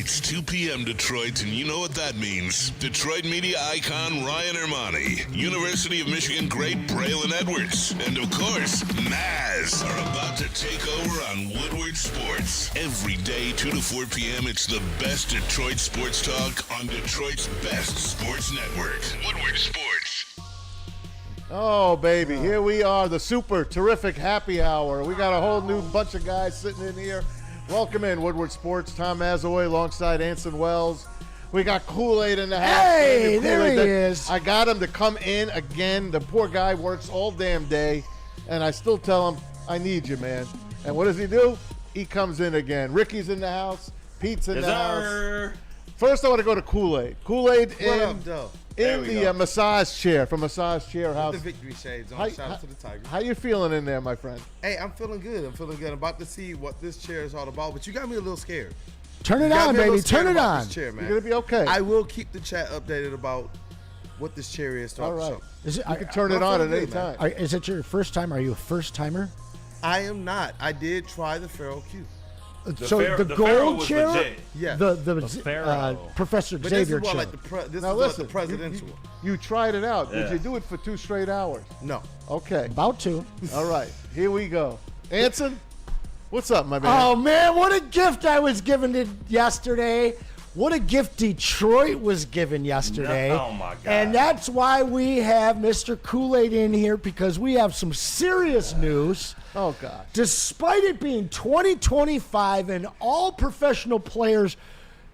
It's 2 p.m. Detroit, and you know what that means. Detroit media icon Ryan Ermanni, University of Michigan great Braylon Edwards, and of course, Maz are about to take over on Woodward Sports. Every day, 2 to 4 p.m., it's the best Detroit sports talk on Detroit's best sports network, Woodward Sports. Oh, baby, here we are, the super terrific happy hour. We got a whole new bunch of guys sitting in here. Welcome in, Woodward Sports. Tom Mazoy alongside Anson Wells. We got Kool-Aid in the house. Hey, there he is. I got him to come in again. The poor guy works all damn day, and I still tell him, I need you, man. And what does he do? He comes in again. Ricky's in the house. Pete's in the house. First, I want to go to Kool-Aid. Kool-Aid in the massage chair from Massage Chair House. With the victory shades on. Shout out to the Tigers. How you feeling in there, my friend? Hey, I'm feeling good. I'm about to see what this chair is all about, but you got me a little scared. Turn it on, baby. Turn it on. This chair, man. You're going to be okay. I will keep the chat updated about what this chair is. All right. Is it, you can turn it on at any time. Is it your first time? Are you a first timer? I am not. I did try the Pharaoh Q. The gold chair? Legit. Yeah. The Professor But Xavier this is chair. like this Now is listen, like the presidential. you tried it out. Yeah. Did you do it for 2 straight hours? No. Okay. About to. All right. Here we go. Anson, what's up, my man? Oh, man, what a gift I was given yesterday. What a gift Detroit was given yesterday. Oh, my God. And that's why we have Mr. Kool-Aid in here, because we have some serious news. Oh, God. Despite it being 2025 and all professional players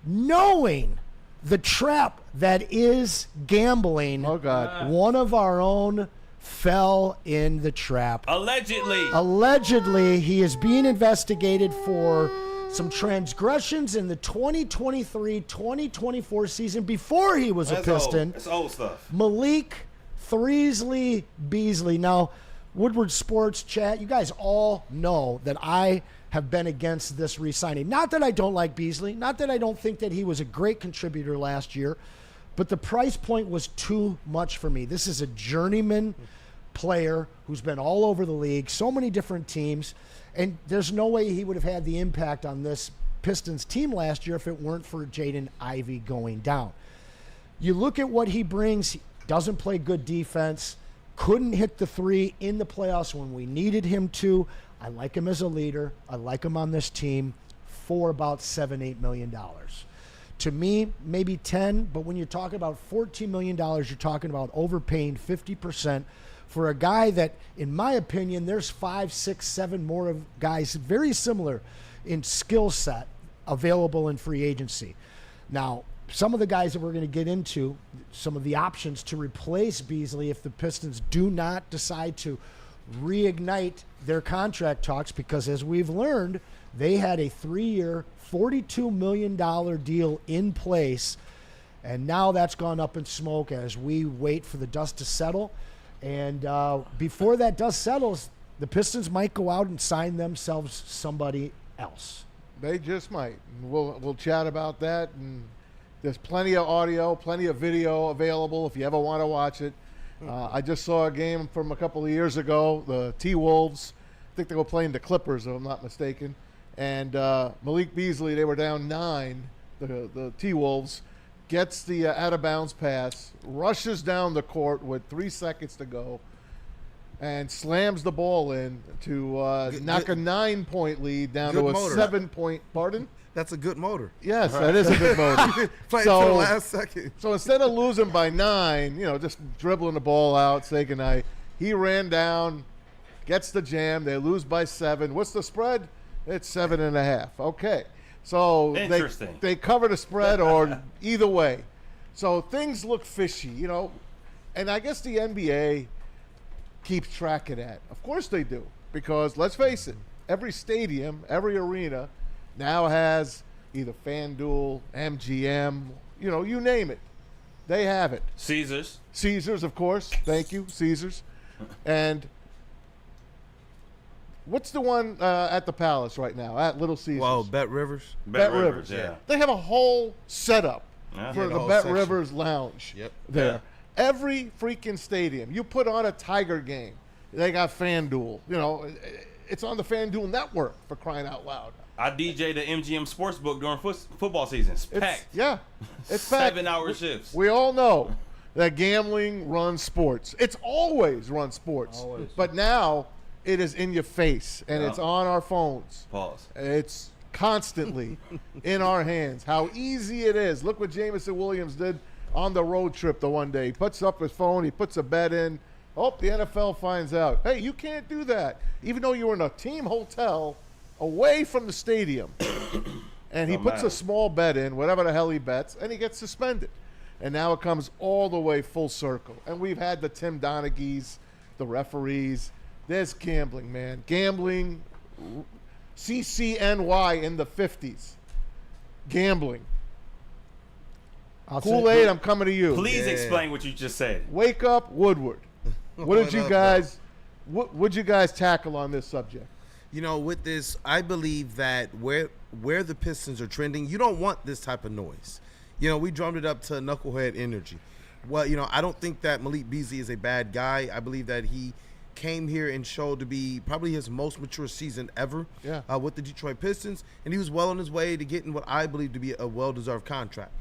knowing the trap that is gambling, Oh, God. one of our own fell in the trap. Allegedly. Allegedly, he is being investigated for some transgressions in the 2023-2024 season before he was a Piston. That's old stuff. Malik Beasley. Now, Woodward Sports chat, you guys all know that I have been against this re-signing. Not that I don't like Beasley, not that I don't think that he was a great contributor last year, but the price point was too much for me. This is a journeyman player who's been all over the league, so many different teams, and there's no way he would have had the impact on this Pistons team last year if it weren't for Jaden Ivey going down. You look at what he brings, he doesn't play good defense, couldn't hit the three in the playoffs when we needed him to. I like him as a leader. I like him on this team for about $7-8 million. To me, maybe 10, but when you're talking about $14 million, you're talking about overpaying 50% for a guy that, in my opinion, there's 5, 6, 7 more of guys very similar in skill set available in free agency. Now, some of the guys that we're going to get into, some of the options to replace Beasley if the Pistons do not decide to reignite their contract talks, because as we've learned, they had a 3-year, $42 million deal in place, and now that's gone up in smoke as we wait for the dust to settle. And before that dust settles, the Pistons might go out and sign themselves somebody else. They just might. We'll chat about that, and there's plenty of audio, plenty of video available if you ever want to watch it. I just saw a game from a couple of years ago, the T-Wolves. I think they were playing the Clippers, if I'm not mistaken. And Malik Beasley, they were down 9, the T-Wolves, gets the out-of-bounds pass, rushes down the court with 3 seconds to go, and slams the ball in to knock a 9-point lead down to a 7-point. Pardon? That's a good motor. Yes, that is a good motor. Playing to the last second. So instead of losing by 9, just dribbling the ball out, say goodnight, he ran down, gets the jam. They lose by 7. What's the spread? It's 7.5. Okay. So they cover the spread or either way. So things look fishy, and I guess the NBA keeps track of that. Of course they do, because let's face it, every stadium, every arena now has either FanDuel, MGM, you name it. They have it. Caesars, of course. Thank you, Caesars. And what's the one at the Palace right now, at Little Caesars? Well, Bet Rivers. Bet Rivers, yeah. They have a whole setup for the Bet section. Rivers Lounge there. Yeah. Every freaking stadium. You put on a Tiger game, they got FanDuel. It's on the FanDuel network, for crying out loud. I DJ the MGM Sportsbook during football season. It's packed. Yeah, it's packed. 7-hour shifts. We all know that gambling runs sports. It's always run sports. Always. But now it is in your face, and it's on our phones. Pause. It's constantly in our hands. How easy it is. Look what Jameson Williams did on the road trip the one day. He puts up his phone. He puts a bet in. Oh, the NFL finds out. Hey, you can't do that. Even though you were in a team hotel away from the stadium. And he puts a small bet in, whatever the hell he bets, and he gets suspended. And now it comes all the way full circle. And we've had the Tim Donaghys, the referees. There's gambling, man. Gambling, CCNY in the 50s. Gambling. Kool-Aid, I'm coming to you. Please explain what you just said. Wake up, Woodward. What did you guys? What would you guys tackle on this subject? You know, with this, I believe that where the Pistons are trending, you don't want this type of noise. You know, we drummed it up to knucklehead energy. Well, you know, I don't think that Malik Beasley is a bad guy. I believe that he came here and showed to be probably his most mature season ever with the Detroit Pistons, and he was well on his way to getting what I believe to be a well-deserved contract.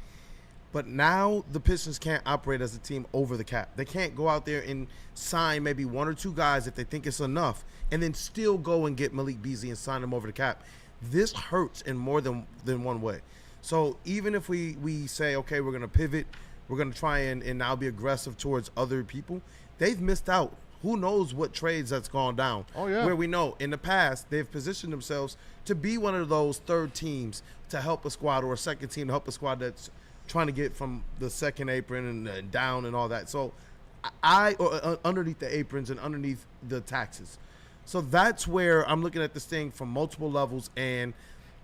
But now the Pistons can't operate as a team over the cap. They can't go out there and sign maybe one or two guys if they think it's enough and then still go and get Malik Beasley and sign him over the cap. This hurts in more than one way. So even if we say, okay, we're going to pivot, we're going to try and now be aggressive towards other people, they've missed out. Who knows what trades that's gone down. Oh, yeah. Where we know in the past they've positioned themselves to be one of those third teams to help a squad or a second team to help a squad that's trying to get from the second apron and down and all that. So underneath the aprons and underneath the taxes. So that's where I'm looking at this thing from multiple levels, and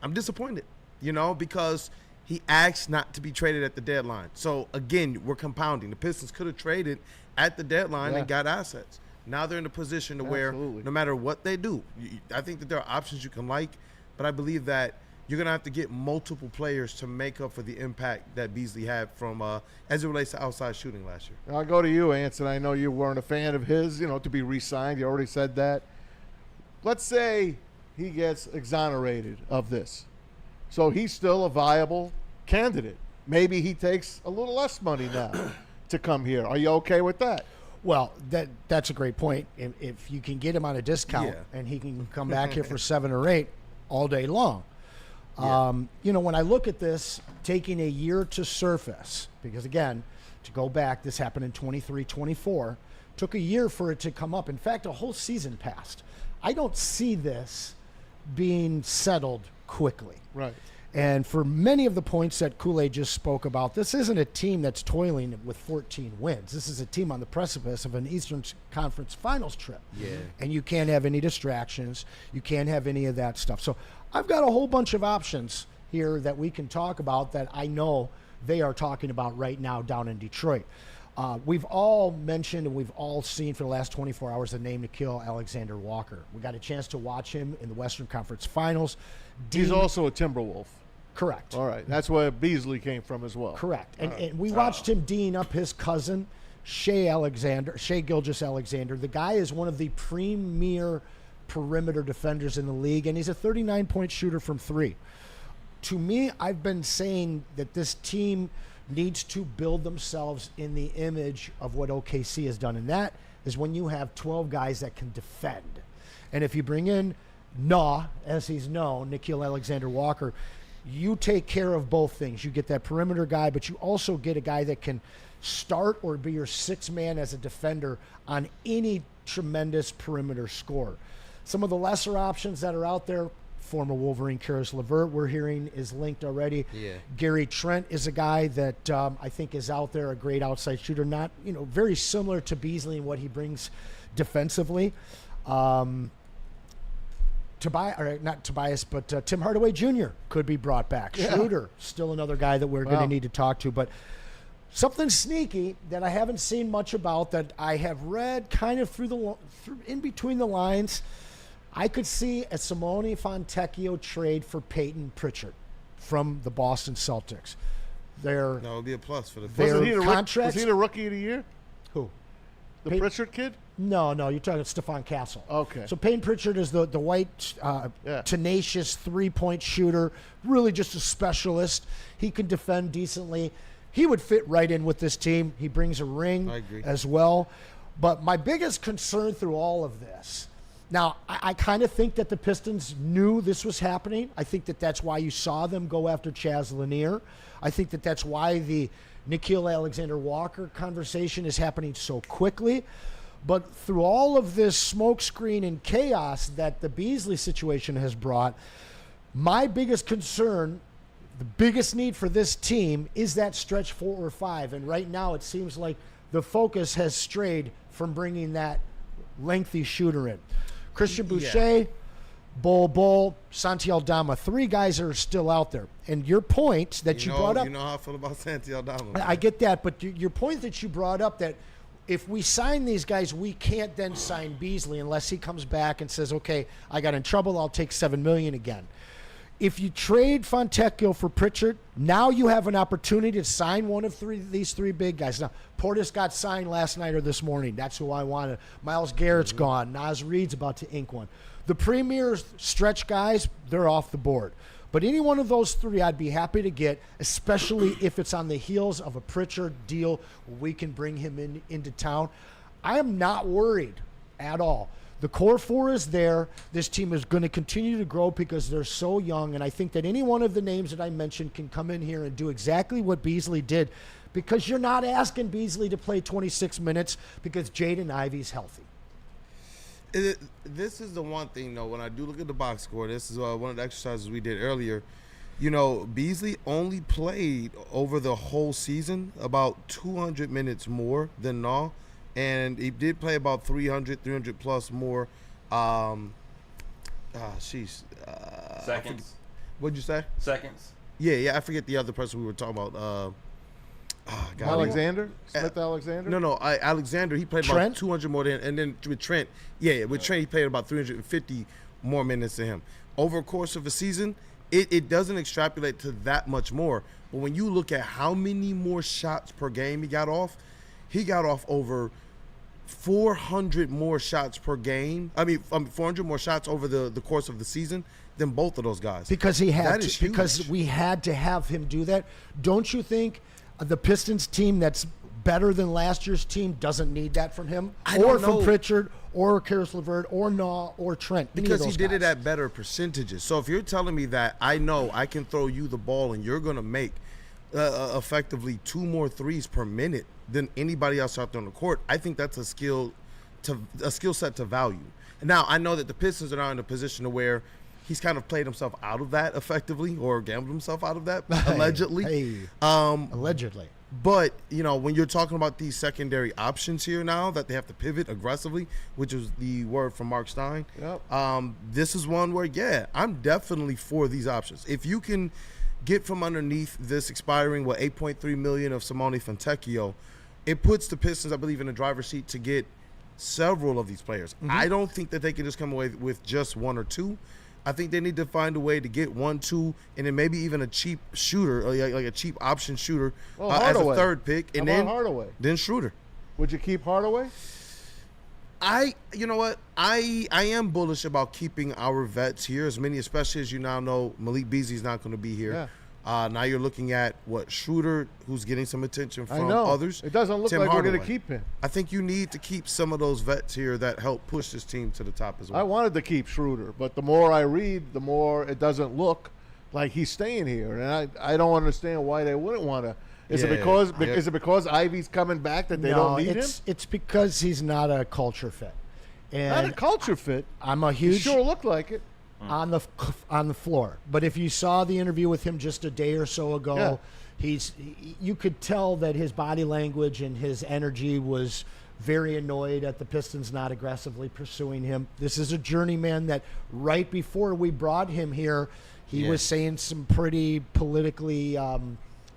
I'm disappointed, you know, because he asked not to be traded at the deadline. So again, we're compounding. The Pistons could have traded at the deadline and got assets. Now they're in a position to where no matter what they do, I think that there are options you can like, but I believe that you're going to have to get multiple players to make up for the impact that Beasley had from as it relates to outside shooting last year. I'll go to you, Anson. I know you weren't a fan of his, you know, to be re-signed. You already said that. Let's say he gets exonerated of this. So he's still a viable candidate. Maybe he takes a little less money now to come here. Are you okay with that? Well, that's a great point. If you can get him on a discount and he can come back here for 7 or 8 all day long. You know, when I look at this, taking a year to surface, because again, to go back, this happened in 23-24, took a year for it to come up. In fact, a whole season passed. I don't see this being settled quickly. Right. And for many of the points that Kool-Aid just spoke about, this isn't a team that's toiling with 14 wins. This is a team on the precipice of an Eastern Conference Finals trip. Yeah. And you can't have any distractions. You can't have any of that stuff. So I've got a whole bunch of options here that we can talk about that I know they are talking about right now down in Detroit. We've all mentioned and we've all seen for the last 24 hours the name Nickeil Alexander-Walker. We got a chance to watch him in the Western Conference Finals. He's also a Timberwolf. Correct. All right. That's where Beasley came from as well. Correct. And we watched him D'ing up his cousin, Shai Gilgeous-Alexander. The guy is one of the premier perimeter defenders in the league, and he's a 39-point shooter from 3. To me, I've been saying that this team needs to build themselves in the image of what OKC has done, and that is when you have 12 guys that can defend. And if you bring in as he's known, Nickeil Alexander-Walker, you take care of both things. You get that perimeter guy, but you also get a guy that can start or be your 6th man as a defender on any tremendous perimeter scorer. Some of the lesser options that are out there, former Wolverine Karis LeVert, we're hearing is linked already. Yeah. Gary Trent is a guy that I think is out there, a great outside shooter, not, you know, very similar to Beasley and what he brings defensively. Tim Hardaway Jr. could be brought back. Schroeder, still another guy that we're going to need to talk to. But something sneaky that I haven't seen much about that I have read kind of through in between the lines, I could see a Simone Fontecchio trade for Peyton Pritchard from the Boston Celtics. That would be a plus for the Was he the Rookie of the Year? Who? The Pritchard kid? No, you're talking Stephon Castle. Okay. So Peyton Pritchard is the white, tenacious three-point shooter, really just a specialist. He can defend decently. He would fit right in with this team. He brings a ring as well. But my biggest concern through all of this, now I kind of think that the Pistons knew this was happening. I think that that's why you saw them go after Chaz Lanier. I think that that's why the Nickeil Alexander-Walker conversation is happening so quickly. But through all of this smokescreen and chaos that the Beasley situation has brought, my biggest concern, the biggest need for this team is that stretch 4 or 5. And right now it seems like the focus has strayed from bringing that lengthy shooter in. Christian Boucher, Bol, Santi Aldama, 3 guys are still out there. And your point that you brought up. You know how I feel about Santi Aldama. I get that, but your point that you brought up that if we sign these guys, we can't then sign Beasley unless he comes back and says, okay, I got in trouble, I'll take $7 million again. If you trade Fontecchio for Pritchard, now you have an opportunity to sign one of these 3 big guys. Now, Portis got signed last night or this morning. That's who I wanted. Myles Garrett's gone. Naz Reid's about to ink one. The premier stretch guys, they're off the board. But any one of those 3 I'd be happy to get, especially if it's on the heels of a Pritchard deal where we can bring him into town. I am not worried at all. The core 4 is there. This team is going to continue to grow because they're so young, and I think that any one of the names that I mentioned can come in here and do exactly what Beasley did, because you're not asking Beasley to play 26 minutes because Jaden Ivey's healthy. This is the one thing, though, when I do look at the box score, this is one of the exercises we did earlier. You know, Beasley only played over the whole season about 200 minutes more than Naw, and he did play about 300 plus more. Seconds. What'd you say? Seconds. Yeah, I forget the other person we were talking about. Alexander? Smith Alexander? No, Alexander, he played Trent? about 200 more than, and then with Trent, with Trent, he played about 350 more minutes than him. Over a course of a season, it doesn't extrapolate to that much more. But when you look at how many more shots per game he got off over 400 more shots per game. 400 more shots over the course of the season than both of those guys. Because he had That to, is huge. because we had to have him do that. Don't you think the Pistons team that's better than last year's team doesn't need that from him? I or don't from know. Pritchard, or Karis LeVert, or Naw, or Trent? Any of Because he those did it guys. at better percentages. So if you're telling me that I know I can throw you the ball and you're going to make effectively 2 more threes per minute than anybody else out there on the court, I think that's a skill set to value. Now, I know that the Pistons are now in a position to where he's kind of played himself out of that effectively, or gambled himself out of that, allegedly. Allegedly. But, when you're talking about these secondary options here now that they have to pivot aggressively, which is the word from Mark Stein, this is one where, I'm definitely for these options. If you can get from underneath this expiring, $8.3 million of Simone Fontecchio, it puts the Pistons, I believe, in the driver's seat to get several of these players. I don't think that they can just come away with just 1 or 2. I think they need to find a way to get 1, 2, and then maybe even a cheap shooter, like a cheap option shooter as a third pick, and How about Hardaway? Then Schroeder. Would you keep Hardaway? You know what? I am bullish about keeping our vets here, especially as you now know Malik Beasley's not going to be here. Yeah. Now you're looking at Schroeder, who's getting some attention from others. It doesn't look Tim like we're Hardaway. going to keep him. I think you need to keep some of those vets here that help push this team to the top as well. I wanted to keep Schroeder, but the more I read, the more it doesn't look like he's staying here, and I don't understand why they wouldn't want to. Is it because Ivy's coming back that they don't need him? It's because he's not a culture fit. And Not a culture fit. I'm a He huge sure looked like it. on the floor. But if you saw the interview with him just a day or so ago, you could tell that his body language and his energy was very annoyed at the Pistons not aggressively pursuing him. This is a journeyman that right before we brought him here, he was saying some pretty politically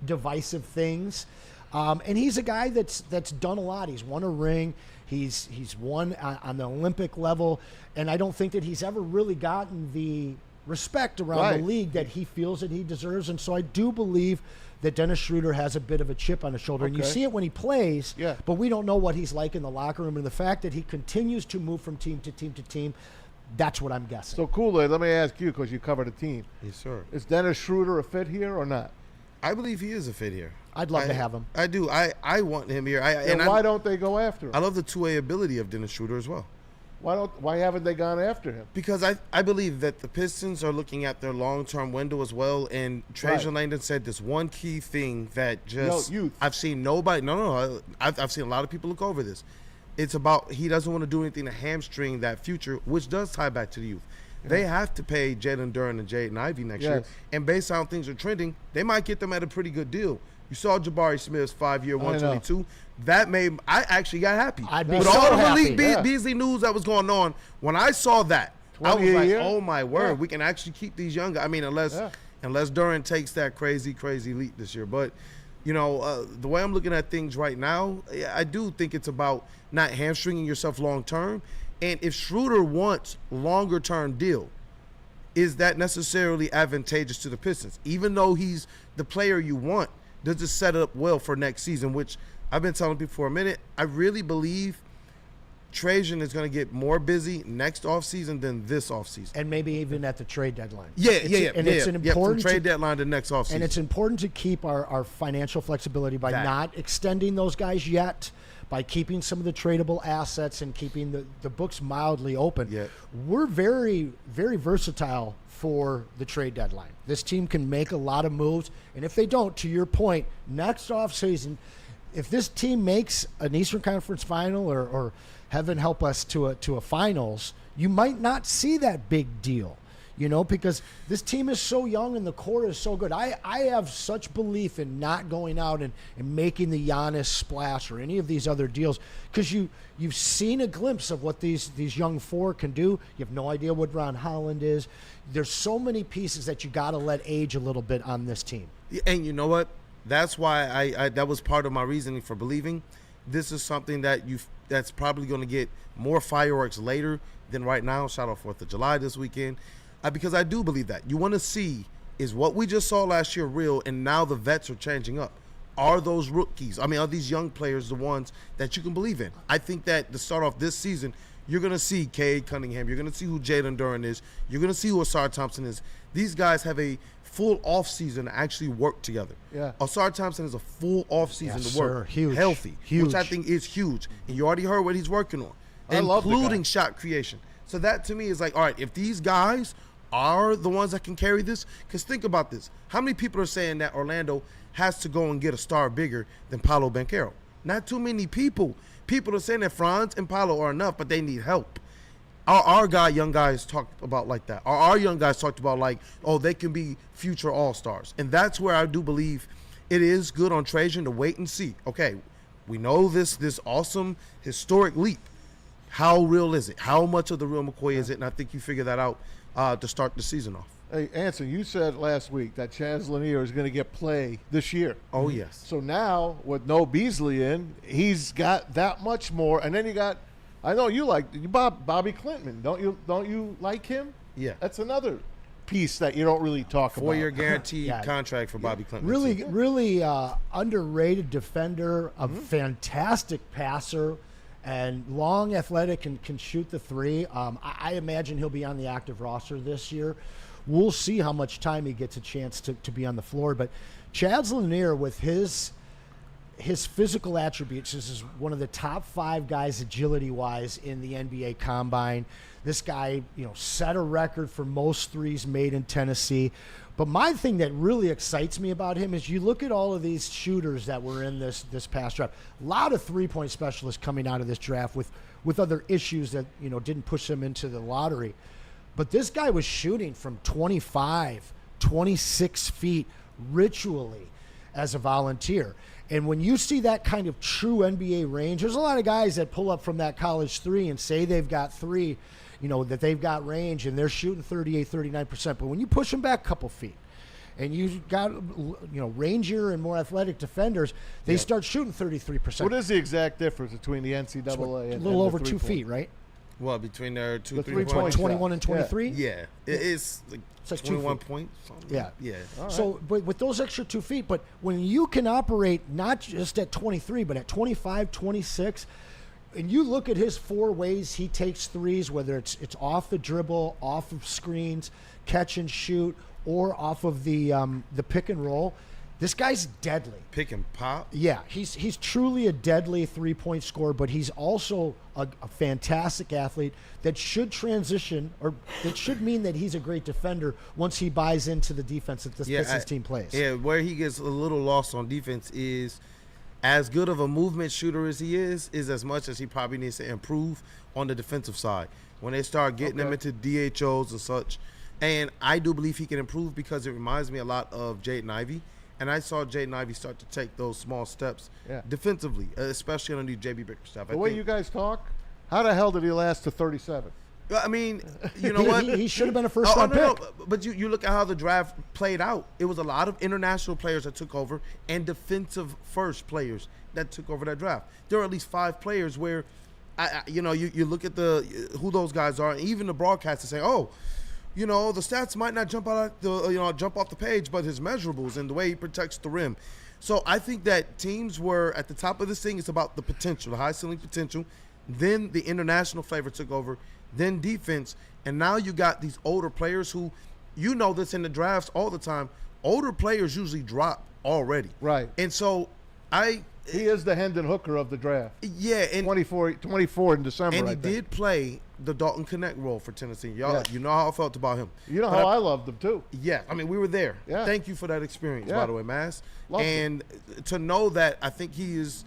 divisive things. And he's a guy that's done a lot. He's won a ring. He's won on the Olympic level, and I don't think that he's ever really gotten the respect around the league that he feels that he deserves. And so I do believe that Dennis Schroeder has a bit of a chip on his shoulder. And you see it when he plays, but we don't know what he's like in the locker room. And the fact that he continues to move from team to team to team, that's what I'm guessing. So, Kool-Aid, let me ask you, because you cover the team. Yes, sir. Is Dennis Schroeder a fit here or not? I believe he is a fit here. I'd love to have him. I do. I want him here. Why don't they go after him? I love the two-way ability of Dennis Schroeder as well. Why haven't they gone after him? Because I believe that the Pistons are looking at their long-term window as well. And Trajan Langdon said this one key thing that just youth. I've seen nobody. I've seen a lot of people look over this. It's about he doesn't want to do anything to hamstring that future, which does tie back to the youth. Yeah. They have to pay Jalen Duren and Jaden Ivey next year. And based on how things are trending, they might get them at a pretty good deal. You saw Jabari Smith's 5-year, 122. That made I actually got happy. I'd be With so all the happy. Malik Beasley news that was going on, when I saw that, I was like, oh my word, we can actually keep these young guys. I mean, unless Duren takes that crazy leap this year. But you know, the way I'm looking at things right now, I do think it's about not hamstringing yourself long term. And if Schroeder wants longer term deal, is that necessarily advantageous to the Pistons? Even though he's the player you want, does it set up well for next season? Which I've been telling people for a minute. I really believe Trajan is going to get more busy next offseason than this offseason. And maybe even at the trade deadline. It's an important from trade deadline to next offseason. And it's important to keep our financial flexibility by not extending those guys yet, by keeping some of the tradable assets and keeping the books mildly open. Yeah. We're very, very versatile for the trade deadline. This team can make a lot of moves. And if they don't, to your point, next offseason, if this team makes an Eastern Conference final or heaven help us to a finals, you might not see that big deal, you know, because this team is so young and the core is so good. I have such belief in not going out and making the Giannis splash or any of these other deals, because you've seen a glimpse of what these young four can do. You have no idea what Ron Holland is. There's so many pieces that you got to let age a little bit on this team. And you know what? That's why I that was part of my reasoning for believing this is something that's probably going to get more fireworks later than right now. Shout out 4th of July this weekend. Because I do believe that. You want to see, is what we just saw last year real, and now the vets are changing up? Are those rookies, are these young players the ones that you can believe in? I think that to start off this season, you're going to see Cade Cunningham. You're going to see who Jalen Duren is. You're going to see who Asar Thompson is. These guys have a full offseason to actually work together. Yeah. Asar Thompson is a full offseason to work huge. healthy, Huge. which I think is huge. And you already heard what he's working on, including shot creation. So that to me is like, all right, if these guys are the ones that can carry this, because think about this. How many people are saying that Orlando has to go and get a star bigger than Paolo Banchero? Not too many people. People are saying that Franz and Paolo are enough, but they need help. Our young guys talked about like that. Our young guys talked about like, oh, they can be future all-stars. And that's where I do believe it is good on Trajan to wait and see. Okay, we know this awesome historic leap. How real is it? How much of the real McCoy is it? And I think you figure that out to start the season off. Hey, Anson, you said last week that Chaz Lanier is going to get play this year. Oh, yes. So now, with no Beasley in, he's got that much more. And then you got, I know you like Bobby Clinton. Don't you like him? Yeah. That's another piece that you don't really talk about. 4-year guaranteed contract for Bobby Clinton. Really underrated defender, a fantastic passer, and long, athletic, and can shoot the three. I imagine he'll be on the active roster this year. We'll see how much time he gets a chance to be on the floor. But Chaz Lanier, with his physical attributes, this is one of the top 5 guys agility-wise in the NBA Combine. This guy, set a record for most threes made in Tennessee. But my thing that really excites me about him is you look at all of these shooters that were in this past draft. A lot of three-point specialists coming out of this draft with other issues that didn't push them into the lottery. But this guy was shooting from 25, 26 feet ritually as a volunteer. And when you see that kind of true NBA range, there's a lot of guys that pull up from that college three and say they've got three, that they've got range and they're shooting 38, 39%. But when you push them back a couple feet and you've got, rangier and more athletic defenders, they start shooting 33%. What is the exact difference between the NCAA and a little over the 2 feet, right? Well, between their two, The 3 3-point points. 21 and 23. Yeah, it's like It's like 21 2 feet. points. Something. Yeah. Yeah. So, but with those extra 2 feet, but when you can operate not just at 23, but at 25, 26, and you look at his 4 ways he takes threes, whether it's off the dribble, off of screens, catch and shoot, or off of the pick and roll, this guy's deadly. Pick and pop. Yeah, he's truly a deadly 3-point scorer, but he's also a fantastic athlete that should transition, or that should mean that he's a great defender once he buys into the defense that this Pistons team plays. Yeah, where he gets a little lost on defense is as good of a movement shooter as he is as much as he probably needs to improve on the defensive side. When they start getting him into DHOs and such, and I do believe he can improve because it reminds me a lot of Jaden Ivey. And I saw Jaden Ivey start to take those small steps defensively, especially on the JB Bickerstaff stuff. The way you guys talk, how the hell did he last to 37? I mean, you know what? He should have been a first-round pick. No. But you look at how the draft played out. It was a lot of international players that took over and defensive first players that took over that draft. There are at least 5 players where, you look at who those guys are, and even the broadcasters say, oh, you know, the stats might not jump off the page, but his measurables and the way he protects the rim. So I think that teams were at the top of this thing. It's about the potential, the high ceiling potential. Then the international flavor took over. Then defense, and now you got these older players who, you know, this in the drafts all the time. Older players usually drop already, Right. And so He is the Hendon Hooker of the draft. yeah, and 24 in December, and I he think. did play the Dalton Connect role for Tennessee. Y'all, you know how I felt about him. You know But how I loved him, too. Yeah, I mean, we were there. Yeah. Thank you for that experience, Yeah. by the way, Maz. Loved And to know that I think he is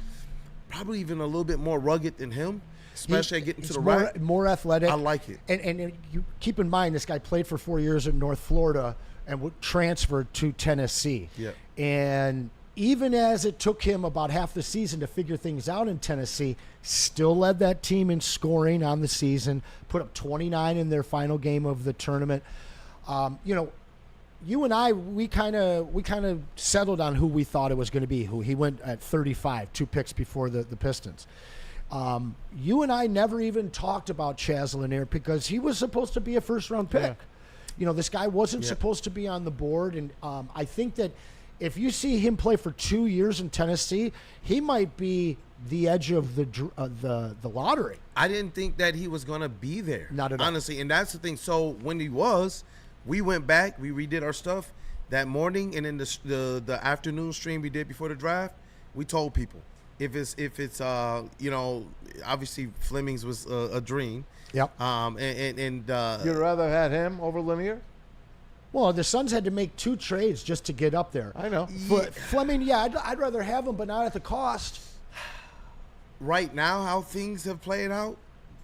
probably even a little bit more rugged than him, especially at getting to He's the more, rack. more athletic. I like it. And you keep in mind, this guy played for 4 years in North Florida and transferred to Tennessee. Yeah. And even as it took him about half the season to figure things out in Tennessee, still led that team in scoring on the season, put up 29 in their final game of the tournament. You and I, we kind of settled on who we thought it was going to be. Who he went at 35, 2 picks before the Pistons. You and I never even talked about Chaz Lanier because he was supposed to be a first-round pick. Yeah. You know, this guy wasn't supposed to be on the board, and I think that if you see him play for 2 years in Tennessee, he might be the edge of the lottery. I didn't think that he was going to be there. Not at all. Honestly, and that's the thing. So when he was, we went back, we redid our stuff that morning, and in the afternoon stream we did before the draft, we told people if it's obviously Fleming's was a dream. Yep. You'd rather had him over Lanier? Well, the Suns had to make 2 trades just to get up there. I know. Fleming, I'd rather have him, but not at the cost. Right now, how things have played out,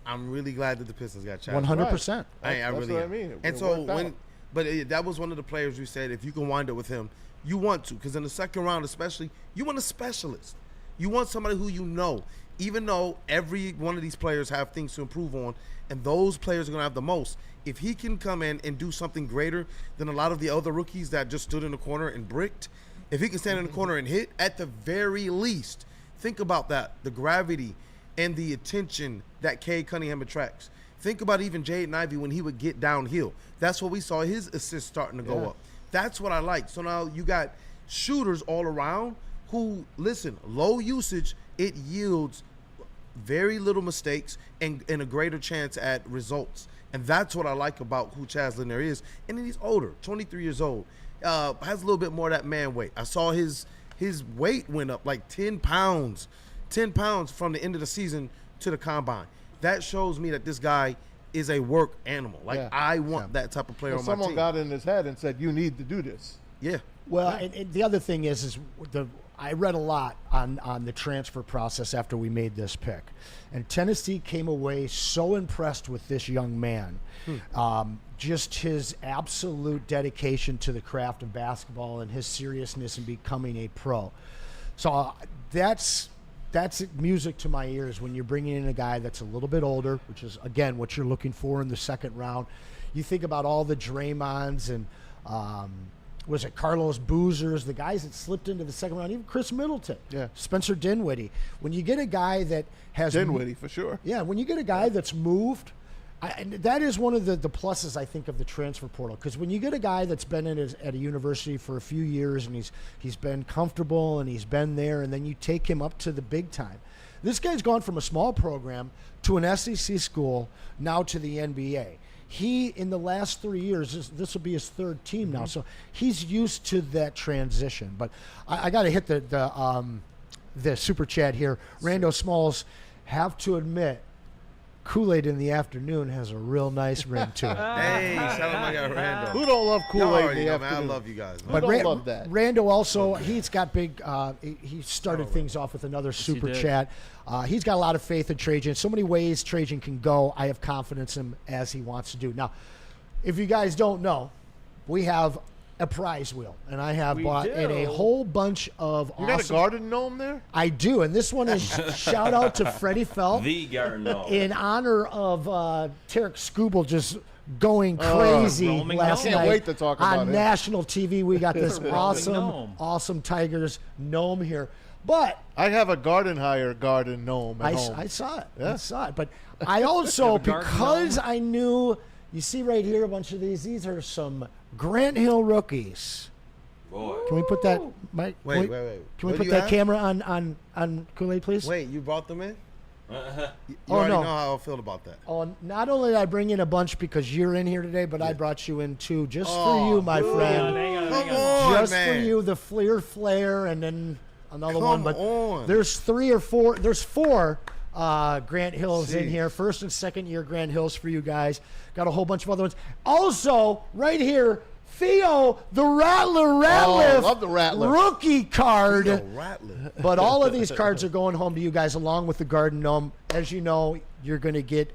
I'm really glad that the Pistons got Chaz. 100%. I That's really what I am. mean. And It so worked out. that was one of the players we said if you can wind up with him, you want to, because in the second round especially, you want a specialist. You want somebody who you know, even though every one of these players have things to improve on, and those players are going to have the most. If he can come in and do something greater than a lot of the other rookies that just stood in the corner and bricked, if he can stand in the corner and hit, at the very least, think about that, the gravity and the attention that Cade Cunningham attracts. Think about even Jaden Ivey when he would get downhill. That's what we saw, his assists starting to go up. That's what I like. So now you got shooters all around who, listen, low usage, it yields very little mistakes and a greater chance at results. And that's what I like about who Chaz Lanier is. And then he's older, 23 years old. Has a little bit more of that man weight. I saw his weight went up like 10 pounds from the end of the season to the combine. That shows me that this guy is a work animal. Like, I want that type of player on my team. Someone got in his head and said, you need to do this. Yeah. Well, and the other thing is I read a lot on the transfer process after we made this pick. And Tennessee came away so impressed with this young man. Just his absolute dedication to the craft of basketball and his seriousness in becoming a pro. So that's music to my ears when you're bringing in a guy that's a little bit older, which is, again, what you're looking for in the second round. You think about all the Draymonds and was it Carlos Boozers, the guys that slipped into the second round, even Chris Middleton, Spencer Dinwiddie. When you get a guy that has Dinwiddie, for sure. Yeah, when you get a guy that's moved, And that is one of the pluses, I think, of the transfer portal. Because when you get a guy that's been at a university for a few years and he's been comfortable and he's been there, and then you take him up to the big time. This guy's gone from a small program to an SEC school, now to the NBA. He, in the last 3 years, this will be his third team now, so he's used to that transition. But I got to hit the super chat here. Rando Smalls, have to admit, Kool-Aid in the afternoon has a real nice ring to it. Hey, shout out my guy Rando. Who don't love Y'all Kool-Aid in already the know, man. I afternoon? love you guys. But don't love that. Rando also, he's got big, he started things off with another super did. chat. He's got a lot of faith in Trajan. So many ways Trajan can go. I have confidence in him as he wants to do. Now, if you guys don't know, we have a prize wheel, and I have bought in a whole bunch of You got a garden gnome there? I do, and this one is shout out to Freddie Felt The garden gnome. in honor of Tarek Skubal just going crazy roaming last gnome. night Can't wait to talk about on it. national TV. We got this gnome. awesome Tigers gnome here, but I have a garden gnome at home. I saw it. Yeah. I saw it. But I also, garden because gnome? I knew, you see right here a bunch of these. These are some Grant Hill rookies. Boy. Can we put that, Mike? Wait. Can we What put do you that have? camera on Kool-Aid, please? Wait, you brought them in? You Oh, already no. know how I feel about that. Oh, not only did I bring in a bunch because you're in here today, but I brought you in too, just Oh, for you, my friend. Come on, Just man. for you, the Fleer Flare, and then another Come one. But on. there's four Grant Hills in Jeez. here. First and second year Grant Hills for you guys. Got a whole bunch of other ones. Also, right here, Theo, the Rattler Ratliff love the Ratliff. rookie card. Yo, Rattler. But all of these cards are going home to you guys along with the Garden Gnome. As you know, you're going to get,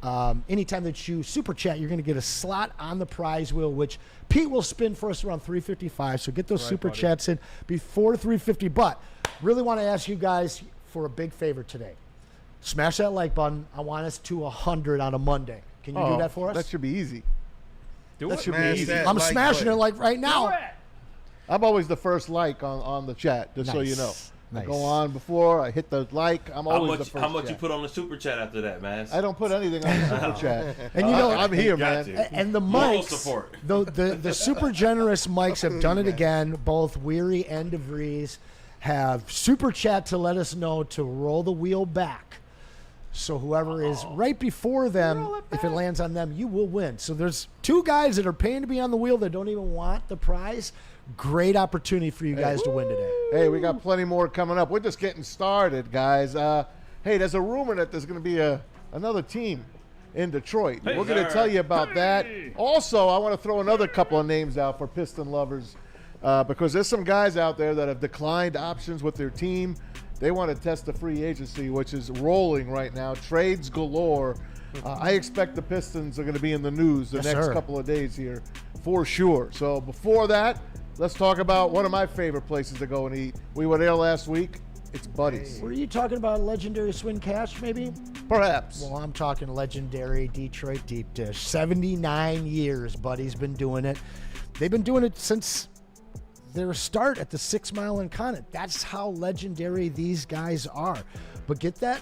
anytime that you super chat, you're going to get a slot on the prize wheel, which Pete will spin for us around 3:55. So get those super chats in before 3:50. But really want to ask you guys for a big favor today. Smash that like button. I want us to 100 on a Monday. Can you do that for us? That should be easy. Do That it. should be Smash easy. that. I'm like smashing button. it like right now. I'm always the first like on the chat, just so you know. Nice. I Nice. go on before I hit the like. I'm How always the much, first. how much chat. you put on the super chat after that, man? I don't put anything on the super chat. And you know, I'm here, Got man. to. And the Moral mics, support. the super generous mics have done it again. Both Weary and DeVries have super chat to let us know to roll the wheel back. So whoever is right before them, if it lands on them, you will win. So there's two guys that are paying to be on the wheel that don't even want the prize. Great opportunity for you guys to win today. Hey, we got plenty more coming up. We're just getting started, guys. Hey, there's a rumor that there's going to be another team in Detroit. Hey, We're going to sir. tell you about that. Also, I want to throw another couple of names out for Piston lovers because there's some guys out there that have declined options with their team. They want to test the free agency, which is rolling right now. Trades galore. I expect the Pistons are going to be in the news the Yes, next sir. couple of days here for sure. So before that, let's talk about one of my favorite places to go and eat. We were there last week. It's Buddy's. Were you talking about legendary Swin Cash, maybe? Perhaps. Well, I'm talking legendary Detroit deep dish. 79 years, Buddy's been doing it. They've been doing it since their start at the 6 Mile and Conant. That's how legendary these guys are. But get that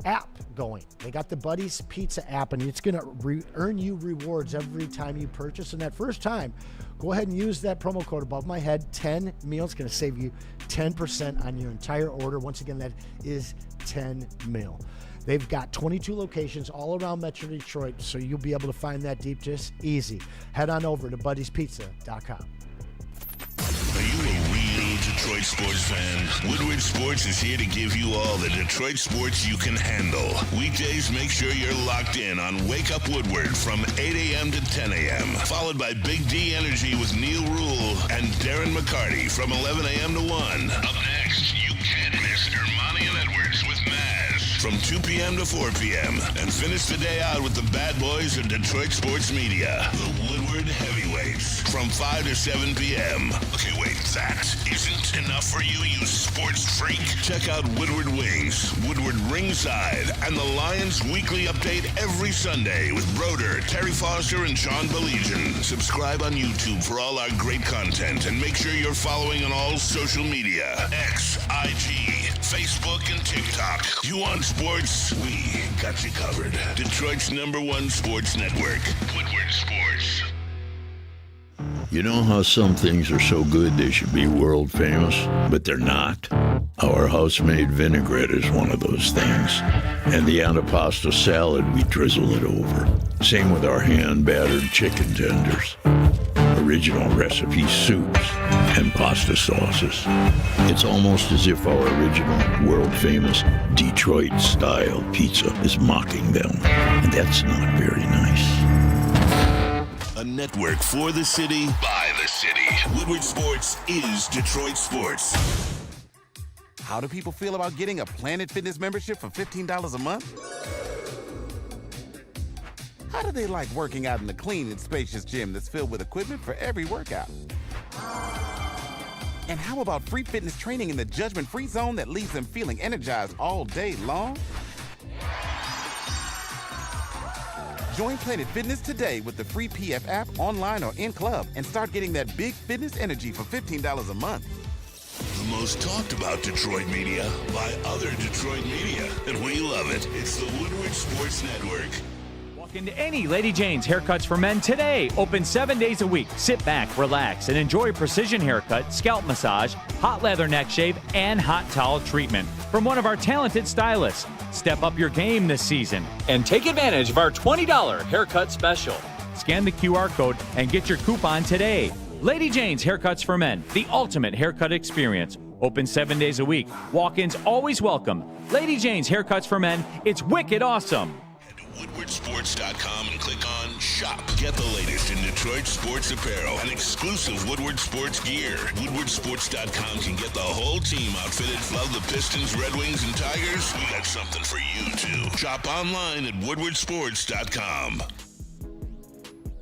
app going. They got the Buddy's Pizza app, and it's going to earn you rewards every time you purchase. And that first time, go ahead and use that promo code above my head, 10 meals. It's going to save you 10% on your entire order. Once again, that is 10 mil. They've got 22 locations all around Metro Detroit, so you'll be able to find that deep dish easy. Head on over to buddyspizza.com. Are you a real Detroit sports fan? Woodward Sports is here to give you all the Detroit sports you can handle. Weekdays, make sure you're locked in on Wake Up Woodward from 8 a.m. to 10 a.m. Followed by Big D Energy with Neil Rule and Darren McCarty from 11 a.m. to 1. Up next, you can't miss Ermanni and Edwards with Maz from 2 p.m. to 4 p.m. And finish the day out with the bad boys of Detroit sports media, the Woodward Heavyweights, from 5 to 7 p.m. Okay, wait, that isn't enough for you, you sports freak? Check out Woodward Wings, Woodward Ringside, and the Lions Weekly Update every Sunday with Broder, Terry Foster, and Sean Belegian. Subscribe on YouTube for all our great content, and make sure you're following on all social media. X, IG, Facebook, and TikTok. You want sports? We got you covered. Detroit's #1 sports network, Woodward Sports. You know how some things are so good they should be world famous, but they're not? Our house-made vinaigrette is one of those things. And the antipasta salad, we drizzle it over. Same with our hand-battered chicken tenders. Original recipe soups and pasta sauces. It's almost as if our original, world-famous Detroit-style pizza is mocking them. And that's not very nice. A network for the city, by the city. Woodward Sports is Detroit Sports. How do people feel about getting a Planet Fitness membership for $15 a month? How do they like working out in the clean and spacious gym that's filled with equipment for every workout? And how about free fitness training in the judgment-free zone that leaves them feeling energized all day long? Join Planet Fitness today with the free PF app, online or in club, and start getting that big fitness energy for $15 a month. The most talked about Detroit media by other Detroit media, and we love it. It's the Woodward Sports Network. Walk into any Lady Jane's Haircuts for Men today. Open 7 days a week. Sit back, relax, and enjoy precision haircut, scalp massage, hot leather neck shave, and hot towel treatment from one of our talented stylists. Step up your game this season and take advantage of our $20 haircut special. Scan the QR code and get your coupon today. Lady Jane's Haircuts for Men, the ultimate haircut experience. Open 7 days a week. Walk-ins always welcome. Lady Jane's Haircuts for Men. It's wicked awesome. Head to woodwardsports.com and click on Shop. Get the latest in Detroit sports apparel and exclusive Woodward Sports gear. Woodwardsports.com can get the whole team outfitted. Love the Pistons, Red Wings, and Tigers? We got something for you, too. Shop online at woodwardsports.com.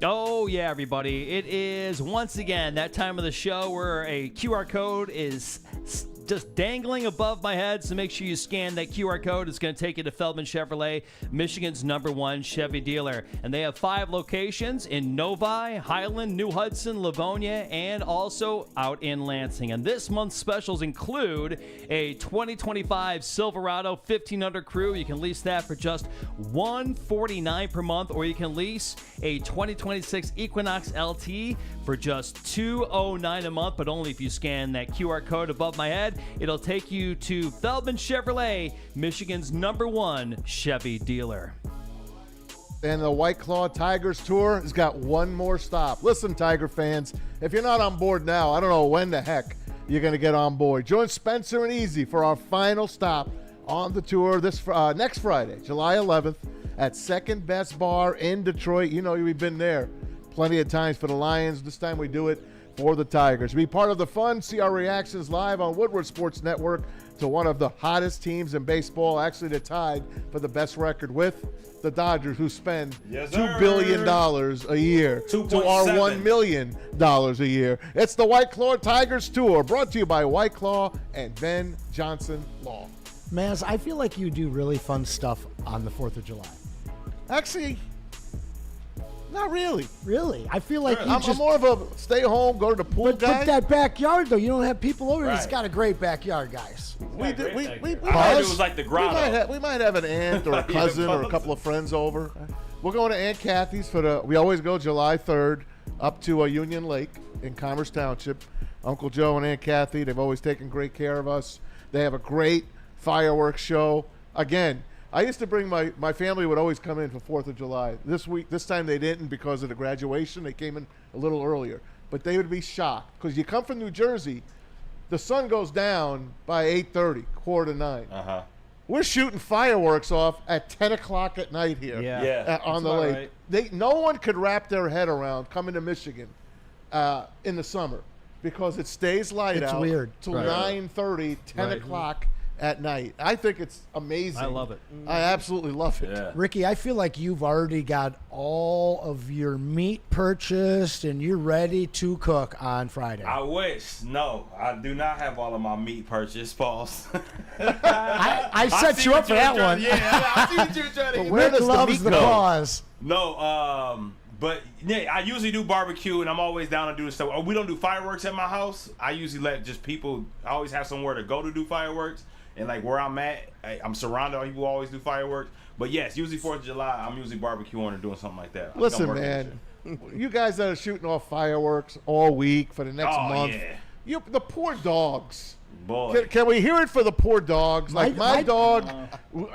Oh, yeah, everybody. It is, once again, that time of the show where a QR code is just dangling above my head. So make sure you scan that QR code. It's going to take you to Feldman Chevrolet, Michigan's #1 Chevy dealer. And they have 5 locations in Novi, Highland, New Hudson, Livonia, and also out in Lansing. And this month's specials include a 2025 Silverado 1500 Crew. You can lease that for just $149 per month, or you can lease a 2026 Equinox LT for just $209 a month, but only if you scan that QR code above my head. It'll take you to Feldman Chevrolet, Michigan's #1 Chevy dealer. And the White Claw Tigers Tour has got one more stop. Listen, Tiger fans, if you're not on board now, I don't know when the heck you're going to get on board. Join Spencer and Easy for our final stop on the tour this next Friday, July 11th, at Second Best Bar in Detroit. You know, we've been there plenty of times for the Lions. This time we do it for the Tigers. Be part of the fun. See our reactions live on Woodward Sports Network to one of the hottest teams in baseball. Actually, they're tied for the best record with the Dodgers, who spend $2 billion a year to our $1 million a year. It's the White Claw Tigers Tour, brought to you by White Claw and Ben Johnson Law. Maz, I feel like you do really fun stuff on the 4th of July. Actually, not really. Really? I feel like I'm more of a stay home, go to the pool guy. But that backyard, though, you don't have people over. Right. It's got a great backyard, guys. We I heard it pause. was like the grotto. We might have an aunt or a cousin or a couple of friends over. We're going to Aunt Kathy's we always go July 3rd up to Union Lake in Commerce Township. Uncle Joe and Aunt Kathy, they've always taken great care of us. They have a great fireworks show. Again, I used to bring my family would always come in for 4th of July. This time they didn't because of the graduation. They came in a little earlier. But they would be shocked because you come from New Jersey, the sun goes down by 8:30, 8:45. Uh-huh. We're shooting fireworks off at 10 o'clock at night here on the lake. Right. No one could wrap their head around coming to Michigan in the summer because it stays light out weird. till 9:30, 10 o'clock at night. I think it's amazing. I love it. I absolutely love it. Yeah. Ricky, I feel like you've already got all of your meat purchased and you're ready to cook on Friday. I wish. No, I do not have all of my meat purchased, Pauls. I set you up for that one. Yeah, I see what you were trying to Where Rick does the loves meat the go? pause. No, But yeah, I usually do barbecue, and I'm always down to do stuff. Or we don't do fireworks at my house. I usually let just people. I always have somewhere to go to do fireworks, and like where I'm at, I'm surrounded by people who always do fireworks. But yes, usually 4th of July, I'm usually barbecuing or doing something like that. Listen, man, you guys that are shooting off fireworks all week for the next month, the poor dogs. Boy. Can we hear it for the poor dogs? Like my dog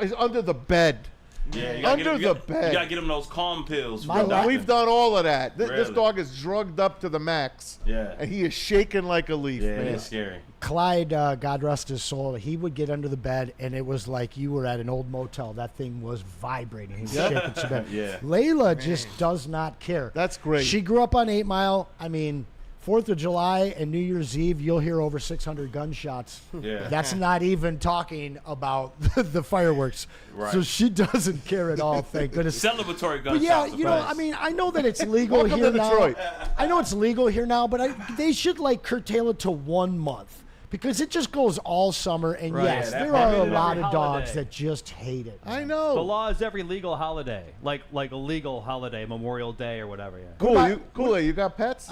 is under the bed. Yeah, under the bed. You gotta get them those calm pills. We've done all of that. This dog is drugged up to the max. Yeah. And he is shaking like a leaf. Yeah, man. it's scary. Clyde, God rest his soul, he would get under the bed, and it was like you were at an old motel. That thing was vibrating. He was shaking so bad. Yeah. Layla just does not care. That's great. She grew up on 8 Mile. I mean, 4th of July and New Year's Eve, you'll hear over 600 gunshots. Yeah. That's not even talking about the fireworks. Right. So she doesn't care at all, thank goodness. Celebratory gunshots. But yeah, you know, I mean, I know that it's legal Welcome here to now. Detroit. I know it's legal here now, but they should like curtail it to 1 month because it just goes all summer. And Right. yes, Yeah, there are a every lot of dogs holiday. that just hate it. I The know. law is every legal holiday, like a legal holiday, Memorial Day or whatever. Yeah. Kool-Aid, you got pets?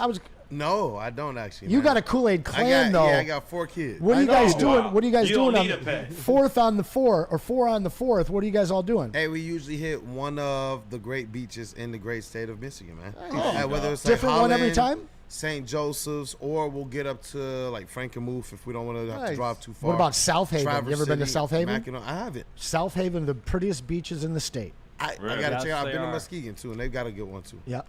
No, I don't actually. You man. got a Kool-Aid clan, though. Yeah, I got 4 kids. What are you guys doing? Wow. What are you guys You doing don't on need a pet. 4th on the 4 or 4 on the 4th? What are you guys all doing? Hey, we usually hit one of the great beaches in the great state of Michigan, man. Oh, whether it's different like one every Holland, time? St. Joseph's, or we'll get up to like Frankenmuth if we don't want to have to Nice. drive too far. What about South Haven? Traverse You ever been to City, South Haven? Mackinac- I haven't. South Haven, the prettiest beaches in the state. I Really? got to Yes, check out. I've they been to are. Muskegon too, and they've got a good one too. Yep.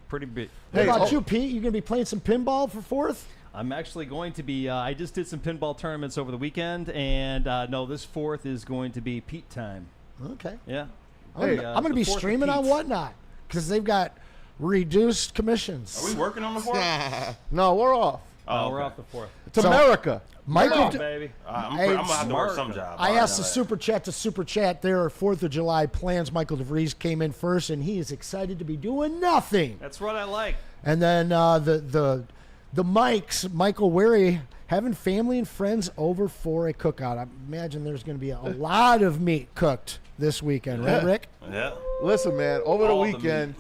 Pretty big. What Hey, about you, Pete? You gonna be playing some pinball for 4th? I'm actually going to be. I just did some pinball tournaments over the weekend, and no, this 4th is going to be Pete time. Okay. Yeah. I'm going to be the 4th of streaming on Pete's. Whatnot because they've got reduced commissions. Are we working on the 4th? No, we're off. Oh, we're okay. off the 4th. It's So- America. Michael, Come on, baby. I'm Hey, gonna have to work smart. some job. I already asked know the that. super chat. There are 4th of July plans. Michael DeVries came in first, and he is excited to be doing nothing. That's what I like. And then the Mikes, Michael Wary, having family and friends over for a cookout. I imagine there's going to be a lot of meat cooked this weekend, right, Rick? Yeah. Listen, man, over the All the weekend,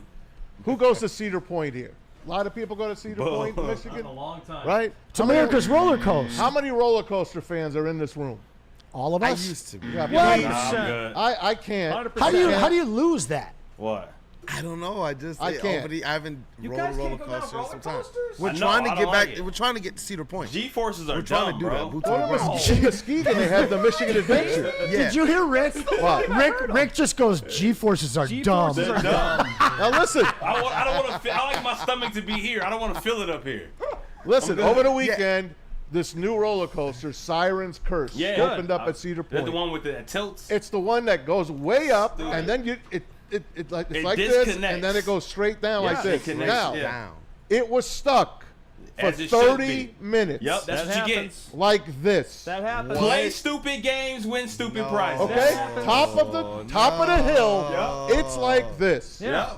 who goes to Cedar Point here? A lot of people go to Cedar Point, Michigan, A long time. right? It's America's roller coaster. How many roller coaster fans are in this room? All of I us. used to be. Yeah, What? please. Nah, I'm good. I can't. 100%. How do you lose that? What? I don't know. I just I can't. I haven't You rolled a guys roller can't go down coaster in roller some time. coasters? We're I know, trying to I get don't back. like it. We're trying to get to Cedar Point. G-forces are We're trying dumb, to do bro. that. Boots Well, on it the ground. was in Muskegon. They had the Michigan Adventure. Yeah. Did you hear Rick? What? Rick just goes, G-forces are dumb. G-forces are dumb. Now listen, I don't want to. I like my stomach to be here. I don't want to feel it up here. listen. Over the weekend, this new roller coaster, Siren's Curse, Yeah. opened up at Cedar That's Point. the one with the tilts. It's the one that goes way up, Stupid. and then it's It like this, disconnects. and then it goes straight down Yeah, like this. it connects, Now, yeah. Down. it was stuck for As it should 30 be. minutes. Yep, that's That what you get. happens. Like this. That happens. Play stupid games, win stupid prizes. Okay, top of the hill. Yeah. It's like this. Yeah.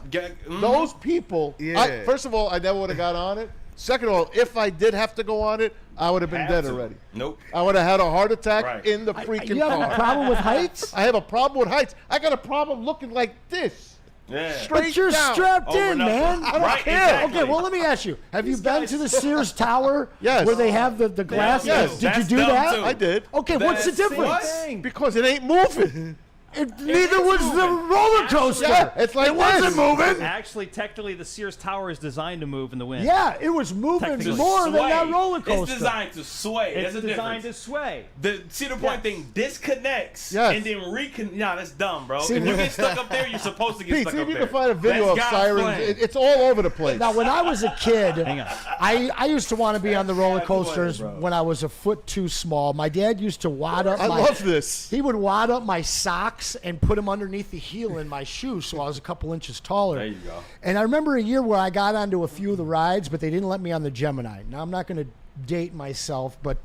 Those people. Yeah. First of all, I never would have got on it. Second of all, if I did have to go on it, I would have been dead already. Nope. I would have had a heart attack Right. in the freaking You have a car. problem with heights? I have a problem with heights. I got a problem looking like this. Yeah. Straight But you're down. strapped Over in, nothing. man. Right, care. exactly. Okay, well, let me ask you. Have you been guys to the Sears Tower Yes. where they have the glass? Yes. Did you That's do dumb, that? too. I did. Okay, what's the That's difference? Thing. Because it ain't moving. Neither was the roller coaster. Yeah, it's like it wasn't this. moving. Actually, technically, the Sears Tower is designed to move in the wind. Yeah, it was moving Technically. more than Sway. that roller coaster. It's designed to sway. It's That's a designed difference. to sway. The Cedar Point thing disconnects Yes. and then reconnects. Nah, that's dumb, bro. See, if you get stuck up there, you're supposed to get Pete, stuck see up if you there. can find a video That's of God's sirens. plan. It's all over the place. Now, when I was a kid, Hang on. I used to want to be on the roller God's coasters way, bro. when I was a foot too small. My dad used to wad up I love this. He would wad up my socks and put them underneath the heel in my shoe so I was a couple inches taller. There you go. And I remember a year where I got onto a few of the rides, but they didn't let me on the Gemini. Now, I'm not going to date myself, but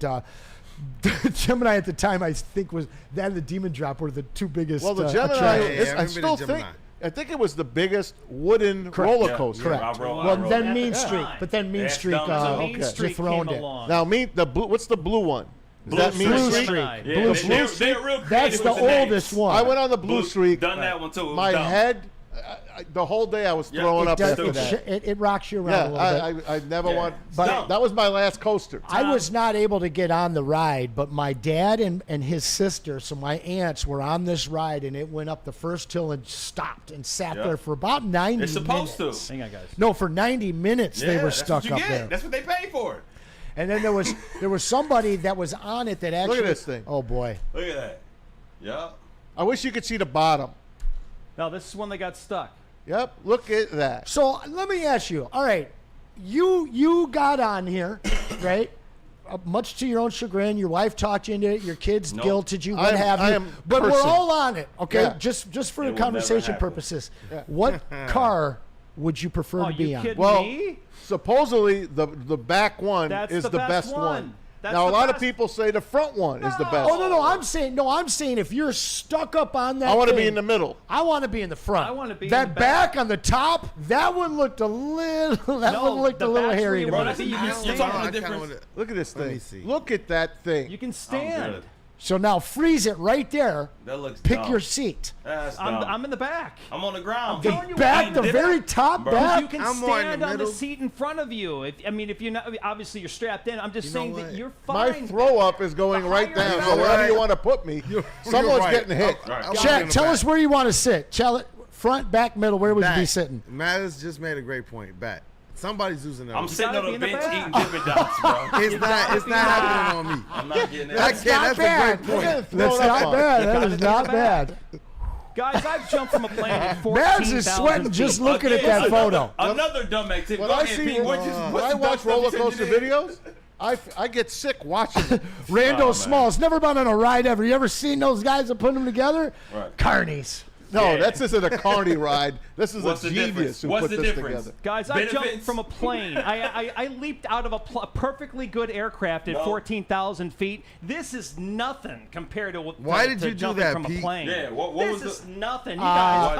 Gemini at the time, I think, was that and the Demon Drop were the two biggest Well, the Gemini, attractions. Yeah, I I remember still the think, Gemini. I think it was the biggest wooden roller Yeah. coaster. Correct. I rode Well, that. then Mean At the Streak, time. but then Mean That's Streak dumb as hell. Mean okay. Streak dethroned came it. along. Now, what's the blue one? Is that Mean Blue Streak? Streak. Gemini. Yeah, Blue they're Streak. real creative That's the with names. oldest one. I went on the Blue Streak. Done that one too. It was My dumb. head The whole day I was throwing up after that. It rocks you around a little bit. I never want. But that was my last coaster. I was not able to get on the ride, but my dad and his sister, so my aunts, were on this ride, and it went up the first hill and stopped and sat there for about 90 minutes. It's supposed to. Hang on, guys. No, for 90 minutes they were stuck up there. That's what they pay for. And then there was somebody that was on it that actually. Look at this thing. Oh boy. Look at that. Yeah. I wish you could see the bottom. No, this is when they got stuck. Yep. Look at that. So let me ask you. All right, you got on here, right? Much to your own chagrin, your wife talked you into it. Your kids guilted you. What have you? But we're all on it, okay? Yeah. Just for the conversation purposes. What car would you prefer to be on? Well, me? supposedly the back one is the best one. Now a lot of people say the front one is the best. Oh no, I'm saying if you're stuck up on that, I want to be in the middle. I want to be in the front. I want to be that in the back on the top. That one looked a little. That one looked a little hairy to me. Look at this thing. Look at that thing. You can stand. So now freeze it right there. That looks Pick dumb. your seat. I'm in the back. I'm on the ground. The back, the very top back. You can stand on the seat in front of you. If you're not, obviously you're strapped in. I'm just saying that you're fine. My throw up is going right down. So wherever you want to put me, someone's getting hit. Chat, tell us where you want to sit. Front, back, middle. Where would you be sitting? Maz just made a great point. Back. Somebody's losing that. I'm sitting on the bench eating Dippin' Dots, bro. It's not happening on me. I'm not getting it. That's not bad. That's not bad. That is not bad. Guys, I've jumped from a plane at 14,000 Maz is sweating feet. just looking at that photo. Another dumb activity. When Go I ahead, see, Pete. when I watch roller coaster videos, I get sick watching it. Randall Smalls never been on a ride ever. You ever seen those guys that put them together? Right. Carnies. No, that's just a carny ride. This is What's a the genius difference? who What's put the this difference? together. Guys, I jumped from a plane. I leaped out of a perfectly good aircraft at 14,000 feet. This is nothing compared to Why did you do jumping that, from Pete? a plane. Yeah, what this was is nothing. You guys,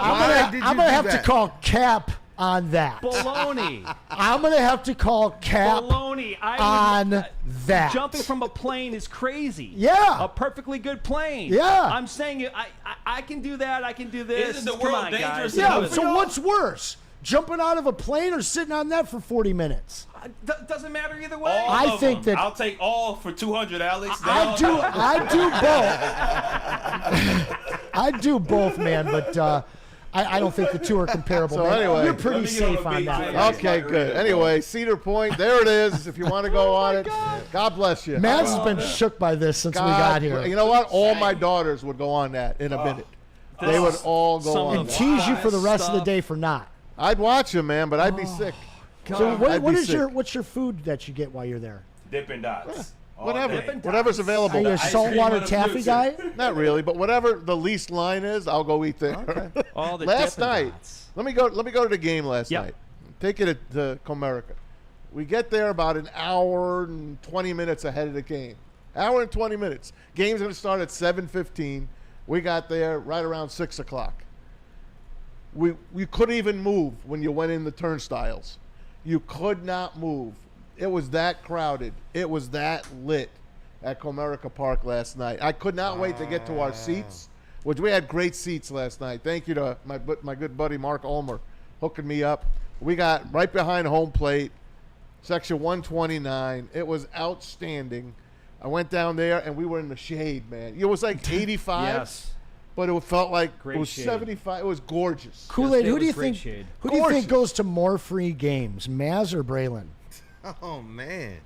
I'm gonna have to call Cap on that. baloney. I'm gonna have to call Cap Baloney. on that. Jumping from a plane is crazy. Yeah. A perfectly good plane. Yeah. I'm saying I can do that. I can do this. Isn't the Come world on, dangerous guys. Yeah. So what's worse? Jumping out of a plane or sitting on that for 40 minutes? Doesn't matter either way. I think that I'll take all for 200, Alex. I do both. I do both, man. But I don't think the two are comparable. So man. anyway, you're pretty safe on that. Okay, good. Anyway, Cedar Point, there it is. If you want to go on it, God bless you. Maz has been shook by this since we got here. You know what? All my daughters would go on that in a minute. They would all go on And that. tease you for the rest of the day for not. I'd watch them, man, but I'd be sick. So I'd what's your food that you get while you're there? Dippin' Dots. Whatever. Dippin' Dots. Whatever's available. Are you a Ice saltwater cream taffy with a guy? Not really, but whatever the least line is, I'll go eat there. All the Last Dippin' night, Dots. let me go to the game last Yep. night. Take it to Comerica. We get there about an hour and 20 minutes ahead of the game. Hour and 20 minutes. Game's going to start at 7:15. We got there right around 6 o'clock. We couldn't even move when you went in the turnstiles. You could not move. It was that crowded. It was that lit at Comerica Park last night. I could not wait to get to our seats, which we had great seats last night. Thank you to my good buddy Mark Ulmer hooking me up. We got right behind home plate, section 129. It was outstanding. I went down there, and we were in the shade, man. It was like 85. Yes. But it felt like Great it was shade. 75. It was gorgeous. Kool-Aid, Yes, who it do you was great think? shade. Who do you think Gorgeous. goes to more free games, Maz or Braylon? Oh man,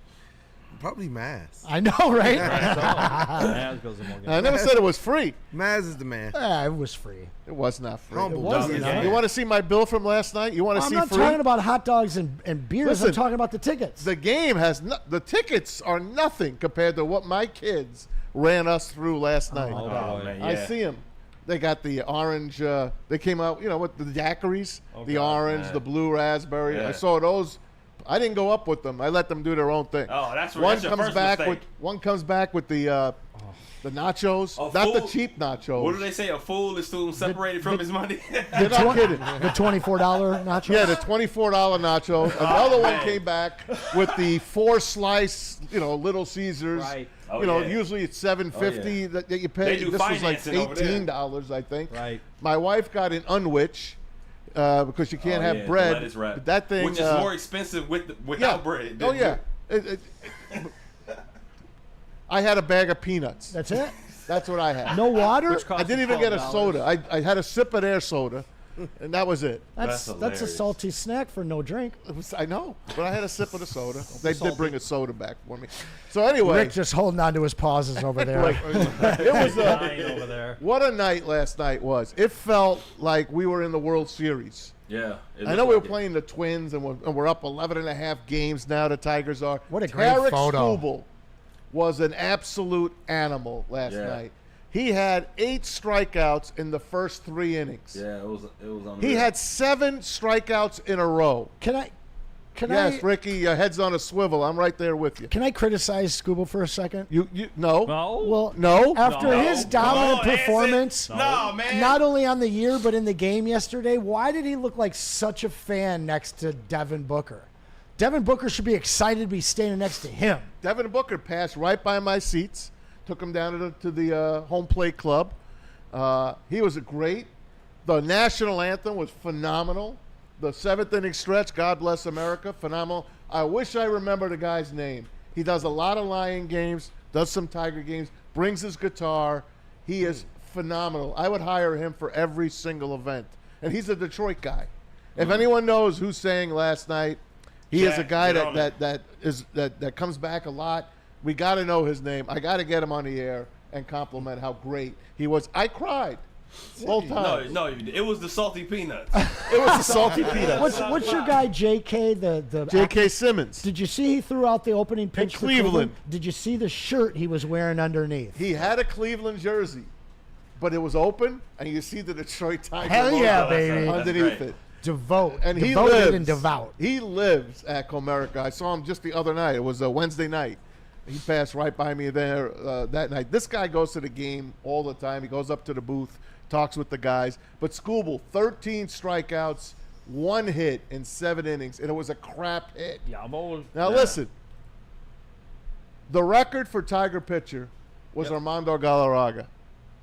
probably Maz. I know, right? Maz goes in more games. I never said it was free. Maz is the man. It was free. It was not free. Humble It wasn't. dog. Yeah. You want to see my bill from last night? You want to I'm see not free? talking about hot dogs and beers. Listen, I'm talking about the tickets. The game has the tickets are nothing compared to what my kids ran us through last night. Oh, man, I yeah. see them. They got the orange. They came out, with the daiquiris, the God, orange, man. the blue raspberry. Yeah. I saw those. I didn't go up with them. I let them do their own thing. Oh, that's one your comes first back mistake. with the nachos, A not the fool- cheap nachos. What do they say? A fool is soon separated from his money. You're not kidding. The $24 nachos. Yeah, the $24 nachos. Another one man. came back with the 4-slice, Little Caesars. Right. Oh, yeah. Usually it's $7.50 that you pay. They do This was like financing over there. $18, I think. Right. My wife got an unwich, because you can't have bread. Lettuce wrap. But that thing, which is more expensive without bread. Oh yeah. I had a bag of peanuts. That's it? That's what I had. No water? I didn't even get a soda. I had a sip of their soda, and that was it. That's a hilarious. salty snack for no drink. I know, but I had a sip of the soda. They did bring a soda back for me. So anyway, Rick just holding on to his pauses over there. it was Dying over there. what a night last night was. It felt like we were in the World Series. Yeah. I know we were playing the Twins, and we're up 11.5 games now. The Tigers are. What a great Tarek photo. Skubal was an absolute animal last night. He had 8 strikeouts in the first 3 innings. Yeah, it was unreal. He had 7 strikeouts in a row. Yes, Ricky, your head's on a swivel. I'm right there with you. Can I criticize Skubal for a second? You no. No. Well, No. After No. his dominant Come on, performance, No, man. not only on the year but in the game yesterday, why did he look like such a fan next to Devin Booker? Devin Booker should be excited to be standing next to him. Devin Booker passed right by my seats, took him down to the home plate club. He was great. The national anthem was phenomenal. The 7th inning stretch, God Bless America, phenomenal. I wish I remember the guy's name. He does a lot of Lion games, does some Tiger games, brings his guitar. He is phenomenal. I would hire him for every single event. And he's a Detroit guy. If anyone knows who sang last night, he is a guy that comes back a lot. We got to know his name. I got to get him on the air and compliment how great he was. I cried both times. No, it was the salty peanuts. It was the salty peanuts. What's your guy J.K. the J.K. Simmons. Did you see he threw out the opening pitch for Cleveland. Did you see the shirt he was wearing underneath? He had a Cleveland jersey, but it was open, and you see the Detroit Tigers Hell yeah, logo baby. underneath great. it. Devoted Lives. and devout. He lives at Comerica. I saw him just the other night. It was a Wednesday night. He passed right by me there that night. This guy goes to the game all the time. He goes up to the booth, talks with the guys. But Skubal, 13 strikeouts, 1 hit in 7 innings, and it was a crap hit. Now listen, the record for Tiger pitcher was Armando Galarraga,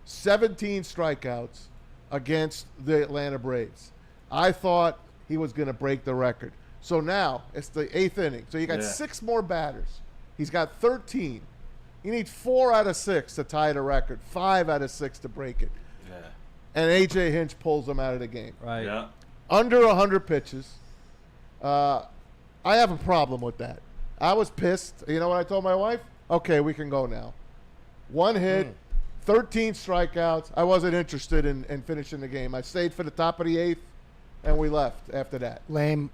17 strikeouts against the Atlanta Braves. I thought he was going to break the record. So now it's the 8th inning. So you got 6 more batters. He's got 13. You need 4 out of 6 to tie the record, 5 out of 6 to break it. Yeah. And A.J. Hinch pulls him out of the game. Right. Yeah. Under 100 pitches. I have a problem with that. I was pissed. You know what I told my wife? Okay, we can go now. 1 hit, 13 strikeouts. I wasn't interested in finishing the game. I stayed for the top of the 8th, and we left after that. Lame.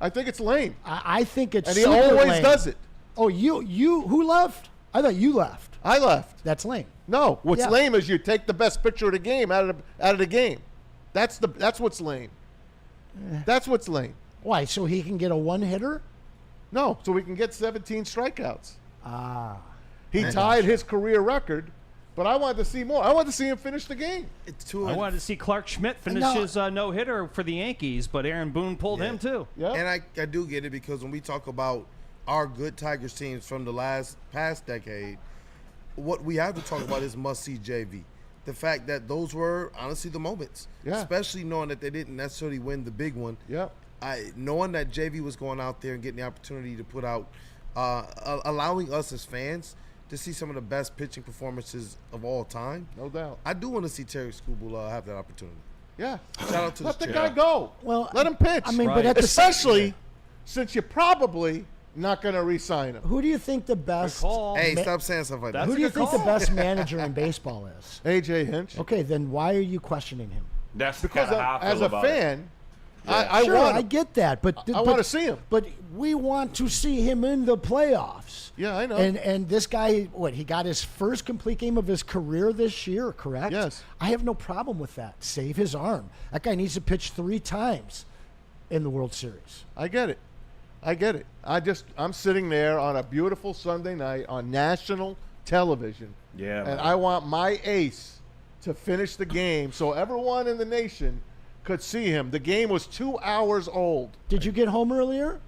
I think it's lame. I think it's And he super always lame. does it. Oh, you who left? I thought you left. I left. That's lame. No, what's Yeah. lame is you take the best pitcher of the game out of the game. That's what's lame. That's what's lame. Why? So he can get a 1-hitter? No, so we can get 17 strikeouts. He Ah. tied his career record, but I wanted to see more. I wanted to see him finish the game. It's too. I wanted to see Clark Schmidt finish his no-hitter for the Yankees, but Aaron Boone pulled him too. Yeah. And I do get it because when we talk about our good Tigers teams from the past decade, what we have to talk about is must-see JV. The fact that those were honestly the moments, especially knowing that they didn't necessarily win the big one. Yeah. Knowing that JV was going out there and getting the opportunity to put out, allowing us as fans to see some of the best pitching performances of all time. No doubt. I do want to see Terry Skubal have that opportunity. Yeah. Shout out to Let the the guy go. Well, let him pitch. I mean, but at the especially since you're probably not going to re-sign him. Who do you think the best? Hey, stop saying stuff like that. Who do you think the best manager in baseball is? A.J. Hinch. Okay, then why are you questioning him? That's Because kinda how I as feel a about fan, it. I Sure, want I him. get that, but I want to see him. But we want to see him in the playoffs. Yeah, I know. And this guy, he got his first complete game of his career this year, correct? Yes. I have no problem with that. Save his arm. That guy needs to pitch 3 times in the World Series. I get it. I'm sitting there on a beautiful Sunday night on national television. Yeah, And man. I want my ace to finish the game so everyone in the nation could see him. The game was 2 hours old. Did you get home earlier?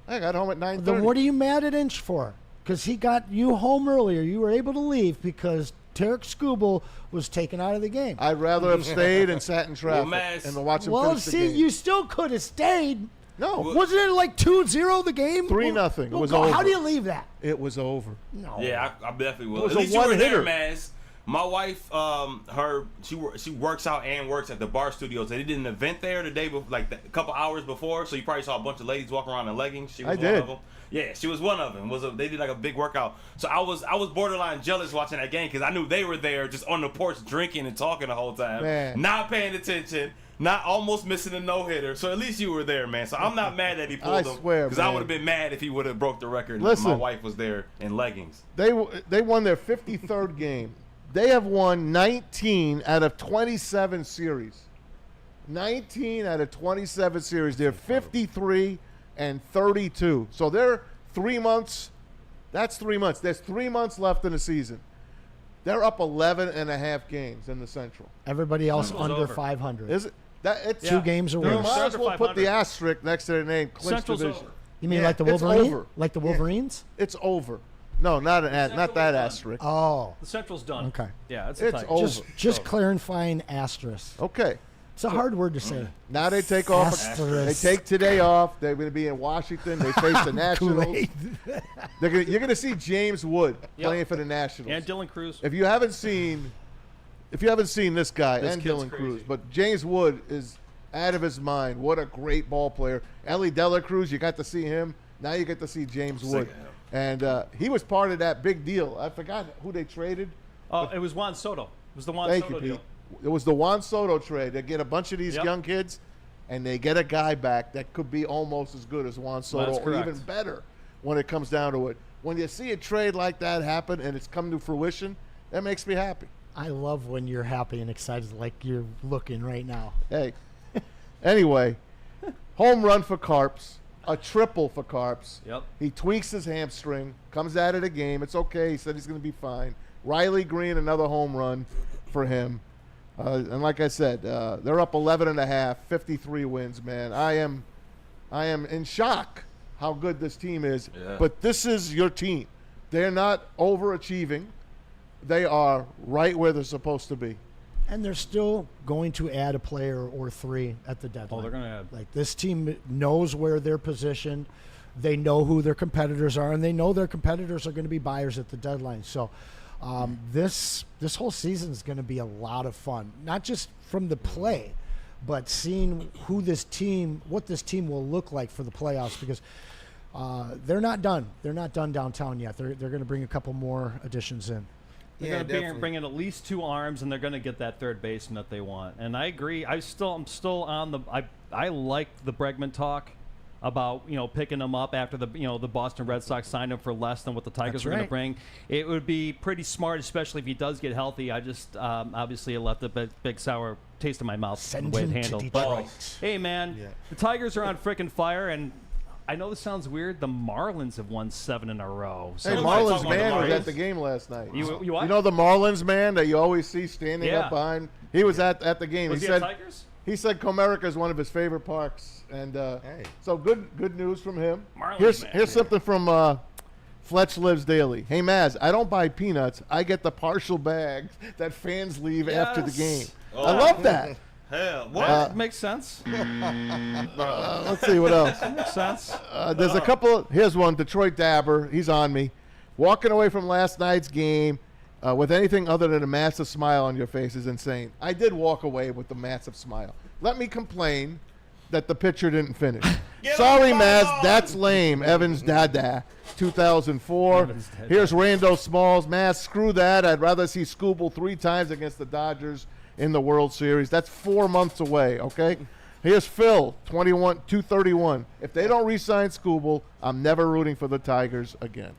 I got home at 9:30. Then what are you mad at Inch for? Because he got you home earlier. You were able to leave because Tarek Skubal was taken out of the game. I'd rather have stayed and sat in traffic Maz- and watch him Well, finish the see, game. you still could have stayed. No, Wasn't it like 2-0 the game? 3-0. It was How over. do you leave that? it was over. No. Yeah, I definitely will. It was At a least you were there, one-hitter. Maz. My wife, she works out and works at the bar studios. They did an event there the day before, like a couple hours before. So you probably saw a bunch of ladies walking around in leggings. She was I one did. of them. Yeah, she was one of them. They did like a big workout. So I was borderline jealous watching that game because I knew they were there just on the porch drinking and talking the whole time, Man. not paying attention. Not almost missing a no-hitter, so at least you were there, man. So I'm not mad that he pulled I them. swear, because I man. would have been mad if he would have broke the record. Listen. My wife was there in leggings. They won their 53rd game. They have won 19 out of 27 series. 19 out of 27 series. They're 53 and 32. So they're 3 months. That's 3 months. There's 3 months left in the season. They're up 11 and a half games in the Central. Everybody else Central's under over. 500. Is it? It's 2 games You away. might as They're well put 500. the asterisk next to their name. Clinch Central's division. over. You mean Yeah, like the it's Wolverines? over. Like the Yeah. Wolverines? It's over. No, not that was done. asterisk. Oh, The Central's done. Okay. Yeah, it's a It's tie. over. just clarifying asterisk. Okay. It's a hard word to say. Now they take off. Asterisk. They take today off. They're going to be in Washington. They face the Nationals. Kool-Aid. You're going to see James Wood playing for the Nationals. And Dylan Cruz. If you haven't seen this guy This and kid's Dylan Cruz, crazy. but James Wood is out of his mind. What a great ball player. Ellie Dela Cruz, you got to see him. Now you get to see James Wood. And he was part of that big deal. I forgot who they traded. Oh, it was Juan Soto. It was the Juan Thank Soto you, Pete. deal. It was the Juan Soto trade. They get a bunch of these Yep. young kids, and they get a guy back that could be almost as good as Juan Soto, That's or correct. even better when it comes down to it. When you see a trade like that happen and it's come to fruition, that makes me happy. I love when you're happy and excited like you're looking right now. Hey. Anyway, home run for Carps, a triple for Carps. Yep. He tweaks his hamstring, comes out of the game. It's okay. He said he's going to be fine. Riley Green, another home run for him. And like I said, they're up 11 and a half, 53 wins, man. I am in shock how good this team is. Yeah. But this is your team. They're not overachieving. They are right where they're supposed to be. And they're still going to add a player or 3 at the deadline. Oh, they're going to add. Like, this team knows where they're positioned. They know who their competitors are, and they know their competitors are going to be buyers at the deadline. So this whole season is going to be a lot of fun, not just from the play, but seeing what this team will look like for the playoffs, because they're not done. They're not done downtown yet. They're going to bring a couple more additions in. They're Yeah, going to definitely. bring in at least 2 arms, and they're going to get that third baseman that they want. And I agree. I'm still on the. I like the Bregman talk about picking him up after the the Boston Red Sox signed him for less than what the Tigers That's were going right. to bring. It would be pretty smart, especially if he does get healthy. I just obviously it left a big sour taste in my mouth Send the way it him to handled. Detroit. But hey, man, Yeah. the Tigers are on freaking fire, and I know this sounds weird. The Marlins have won 7 in a row. So Hey, Somebody Marlins talking about man the was Marlins? at the game last night. You what? You know the Marlins man that you always see standing Yeah. up behind? He was at the game. Was he he said at Tigers? he said Comerica is one of his favorite parks, and Hey. so good news from him. Marlins man. Here's something from Fletch Lives Daily. Hey Maz, I don't buy peanuts. I get the partial bags that fans leave after the game. Yes. I love that. Hell, what? That makes sense. Let's see what else. Makes sense. There's a couple. Here's one. Detroit Dabber. He's on me. Walking away from last night's game with anything other than a massive smile on your face is insane. I did walk away with the massive smile. Let me complain that the pitcher didn't finish. Sorry, off my Maz. lawn. That's lame. Evans Dada, 2004. Here's Rando Smalls. Maz, screw that. I'd rather see Skubal 3 times against the Dodgers in the World Series. That's 4 months away, okay? Here's Phil, 231. If they don't re-sign Skubal, I'm never rooting for the Tigers again.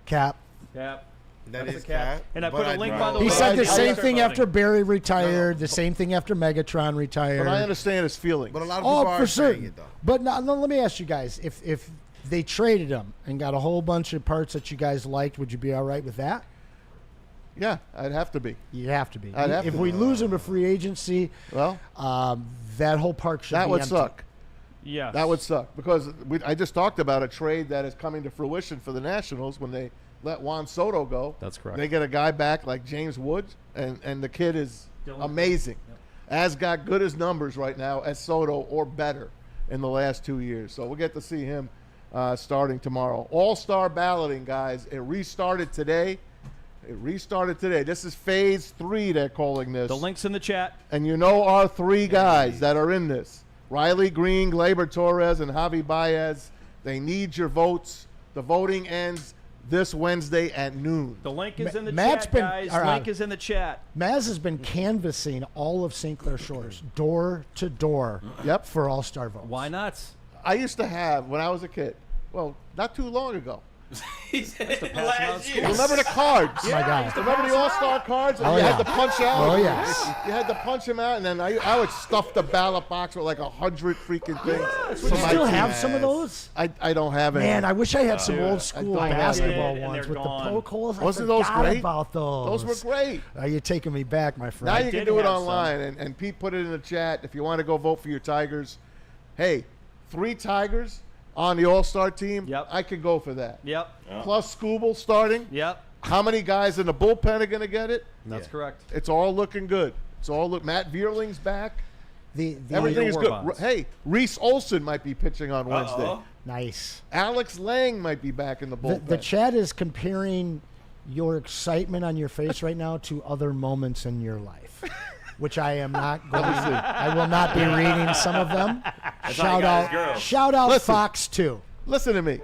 Cap. Yeah. That That's is a cap. cap. And I but put a link, do- by the He way. said the I same start thing voting. after Barry retired, the same thing after Megatron retired. But I understand his feelings. But a lot of people Oh, are for saying certain. it though. But now, let me ask you guys: if they traded him and got a whole bunch of parts that you guys liked, would you be all right with that? Yeah, I'd have to be. You'd have to be. I'd have if to we be. lose him to free agency, Well, that whole park should that be would empty. suck. Yes. That would suck because I just talked about a trade that is coming to fruition for the Nationals when they let Juan Soto go. That's correct. They get a guy back like James Woods, and the kid is amazing. Has got good as numbers right now as Soto or better in the last 2 years. So we'll get to see him starting tomorrow. All-star balloting, guys. It restarted today. This is phase 3, they're calling this. The link's in the chat. And you know our 3 guys that are in this. Riley Green, Gleyber Torres, and Javi Baez. They need your votes. The voting ends this Wednesday at noon. The link is in the Matt's chat, been- guys. all right. Link is in the chat. Maz has been canvassing all of St. Clair Shores, door to door, for All-Star votes. Why not? I used to have, when I was a kid, well, not too long ago. He said last year. Remember the cards? My God. Remember the All-Star cards? Oh, you yeah. had to punch out? Oh, yes. You had to punch them out, and then I would stuff the ballot box with like 100 freaking things. Do you still have some of those? I don't have any. Man, I wish I had some old school don't have basketball any. And ones they're with gone. the poke holes. Wasn't I those forgot great? about those. Those were great. You're taking me back, my friend. Now you can did do it have some. online, and Pete put it in the chat. If you want to go vote for your Tigers, hey, 3 Tigers on the All-Star team, Yep. I could go for that. Yep. Plus Scooble starting. Yep. How many guys in the bullpen are going to get it? That's correct. It's all looking good. Matt Vierling's back. The Everything is War good. Bonds. Hey, Reese Olson might be pitching on Wednesday. Nice. Alex Lang might be back in the bullpen. The chat is comparing your excitement on your face right now to other moments in your life, which I am not going to. I will not be reading some of them. how you got his girl. Shout out Listen. Fox 2. Listen to me.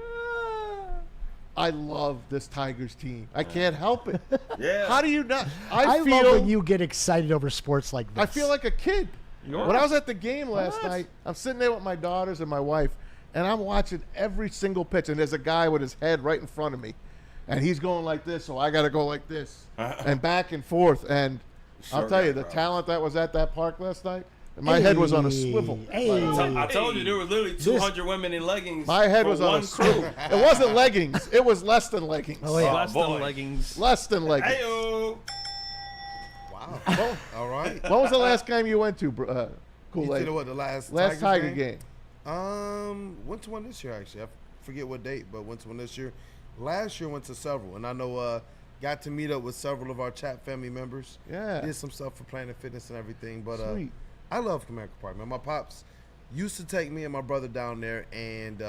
I love this Tigers team. I can't help it. Yeah. How do you not? I feel, love when you get excited over sports like this. I feel like a kid. When I was at the game last night, I'm sitting there with my daughters and my wife, and I'm watching every single pitch, and there's a guy with his head right in front of me, and he's going like this, so I got to go like this, and back and forth. And I'll tell you, the talent that was at that park last night, my head was on a swivel. Hey. I told you there were literally 200 women in leggings. My head for was on one a swivel. It wasn't leggings. It was less than leggings. Oh, yeah. Less boy. than leggings. Less than leggings. Hey-o. Wow. All right. When was the last game you went to, You Kool-Aid? said what, the last Last Tigers Tiger game. Went to one this year actually. I forget what date, but went to one this year. Last year went to several, and I know got to meet up with several of our chat family members. Yeah. Did some stuff for Planet Fitness and everything. But Sweet. I love Comerica Park, man. My pops used to take me and my brother down there, and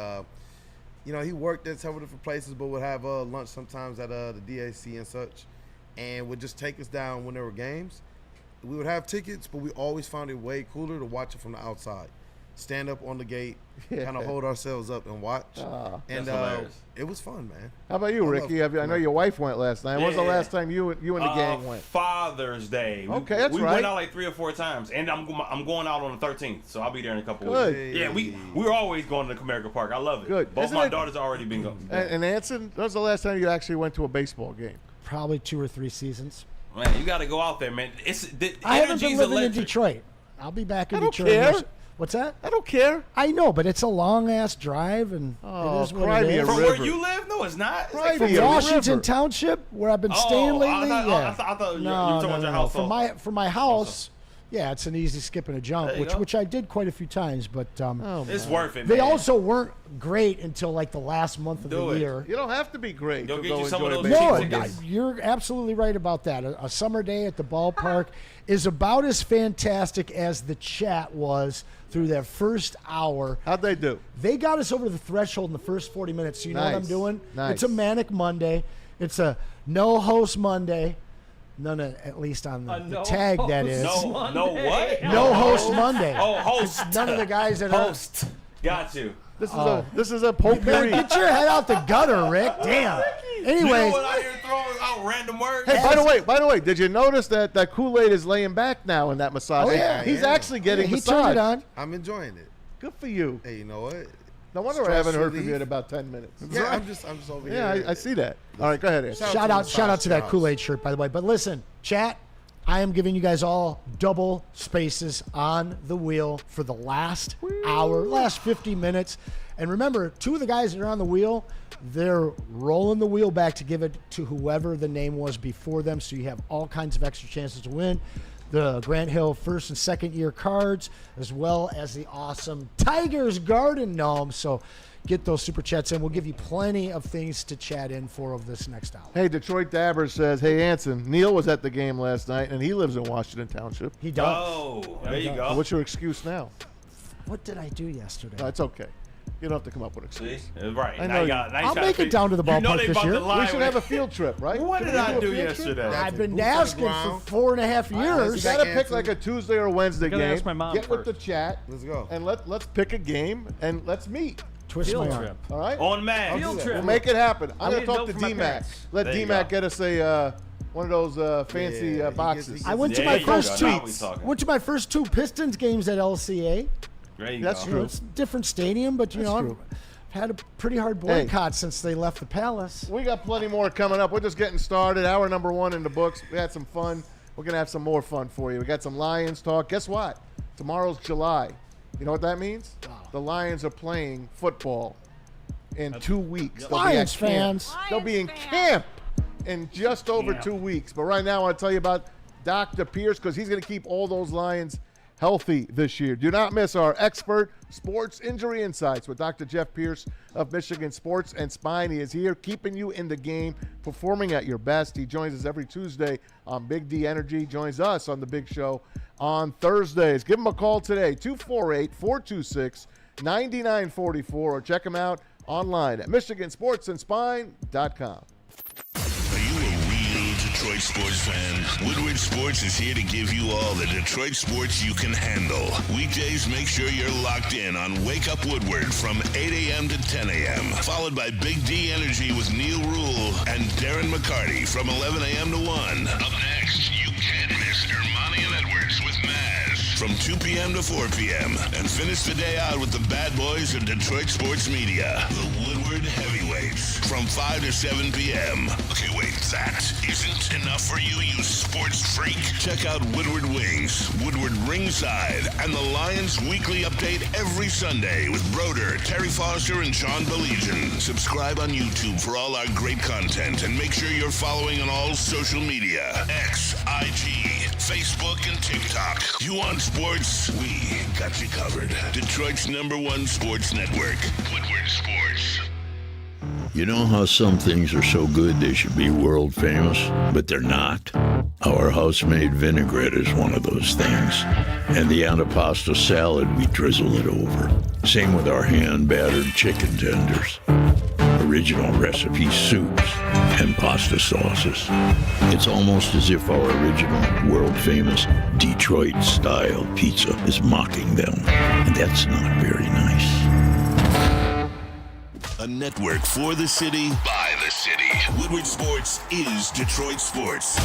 he worked at several different places, but would have lunch sometimes at the DAC and such, and would just take us down when there were games. We would have tickets, but we always found it way cooler to watch it from the outside. Stand up on the gate, kind of hold ourselves up and watch. And That's hilarious. it was fun, man. How about you, I Ricky? love I know your wife went last night. When was the Yeah. last time you and the gang went? Father's Day. Okay, that's we right. went out like 3 or 4 times, and I'm going out on the 13th, so I'll be there in a couple Good. weeks. Yeah, we're always going to Comerica Park. I love it. Good. Both Isn't my it- daughters already been going. And Anson, when was the last time you actually went to a baseball game? Probably 2 or 3 seasons. Man, you got to go out there, man. The I haven't been energy's living electric. in Detroit. I'll be back in I don't Detroit. care. What's that? I don't care. I know, but it's a long ass drive, and Oh, it is what cry it me a is. From river. where you live? No, it's not. It's Cry like me From a Washington river. Township, where I've been staying lately. I Yeah. thought you were no, talking no, about your no. house. From my house, yeah, it's an easy skip and a jump, There you which go. which I did quite a few times. But It's worth it, they man. also weren't great until like the last month of Do the it. year. You don't have to be great Go to get go you some enjoy of those baseball. No, tickets. you're absolutely right about that. A summer day at the ballpark is about as fantastic as the chat was through that first hour. How'd they do? They got us over the threshold in the first 40 minutes. So you know what I'm Nice. doing? Nice. It's a manic Monday. It's a no host Monday. None of, at least on the no tag that host is. No what? No host Monday. Oh, host. None of the guys that are. Host. Got you. This is a potpourri. Get your head out the gutter, Rick. Damn. You Anyway, know what out here throwing out random words? Hey, by the way, did you notice that Kool-Aid is laying back now in that massage? Oh, yeah. He's Yeah. actually getting he massage. turned it on. I'm enjoying it. Good for you. Hey, you know what? No wonder I Stress haven't heard from relief. you in about 10 minutes. Yeah, I'm just over here. Yeah, I see that. All right, go ahead, Anson. Shout out to that House. Kool-Aid shirt, by the way. But listen, chat, I am giving you guys all double spaces on the wheel for the last hour, last 50 minutes. And remember, 2 of the guys that are on the wheel, they're rolling the wheel back to give it to whoever the name was before them. So you have all kinds of extra chances to win. The Grant Hill first and second year cards, as well as the awesome Tigers Garden Gnome. So get those super chats in. We'll give you plenty of things to chat in for over this next hour. Hey, Detroit Dabber says, hey, Anson, Neil was at the game last night, and he lives in Washington Township. He does. Oh, there you go. What's your excuse now? What did I do yesterday? No, it's okay. You don't have to come up with excuses. Right. I Now know you you- got, now you I'll trying make to it down to the you know ballpark they this about year. to lie We should when have they- a field trip, right? What Can did we I a do field yesterday? trip? I've been Boots on the asking for ground. 4.5 years. You got to pick Anson. like a Tuesday or Wednesday gotta game. ask my mom Get with first. the chat. Let's go. And let's pick a game and let's meet. Twist Field my arm. trip. All right? On man. Field Yeah, trip. We'll make it happen. I'm need going to a talk note to from my D-Mac. parents. Let There you D-Mac go. get us one of those fancy Yeah, he boxes. gets- I went to There my you go. first Now two. we talking. Went to my first two Pistons games at LCA. There you That's go. true. It's a different stadium, but That's I've true. had a pretty hard boycott since they left the Palace. We got plenty more coming up. We're just getting started. Hour number 1 in the books. We had some fun. We're going to have some more fun for you. We got some Lions talk. Guess what? Tomorrow's July. You know what that means? The Lions are playing football in 2 weeks. They'll be at Lions camp. fans. They'll be in camp in just over 2 weeks. But right now, I want to tell you about Dr. Pierce because he's going to keep all those Lions healthy this year. Do not miss our expert sports injury insights with Dr. Jeff Pierce of Michigan Sports and Spine. He is here keeping you in the game, performing at your best. He joins us every Tuesday on Big D Energy, joins us on The Big Show on Thursdays. Give him a call today, 248-426-9944, or check him out online at MichiganSportsandSpine.com. Are you a real Detroit sports fan? Woodward Sports is here to give you all the Detroit sports you can handle. Weekdays, make sure you're locked in on Wake Up Woodward from 8 a.m. to 10 a.m., followed by Big D Energy with Neil Rule and Darren McCarty from 11 a.m. to 1. Up next, you can't miss Ermanni and Edwards with Maz from 2 p.m. to 4 p.m. And finish the day out with the bad boys of Detroit sports media, the Woodward Heavyweights, from 5 to 7 p.m. Okay, wait, that isn't enough for you, you sports freak. Check out Woodward Wings, Woodward Ringside, and the Lions Weekly Update every Sunday with Broder, Terry Foster, and Sean Belegian. Subscribe on YouTube for all our great content, and make sure you're following on all social media: X, IG, Facebook, and TikTok. You want sports? We got you covered. Detroit's #1 sports network, Woodward Sports. You know how some things are so good they should be world famous, but they're not? Our house-made vinaigrette is one of those things. And the antipasta salad, we drizzle it over. Same with our hand-battered chicken tenders. Original recipe soups and pasta sauces. It's almost as if our original, world-famous Detroit-style pizza is mocking them. And that's not very nice. A network for the city, by the city. Woodward Sports is Detroit sports.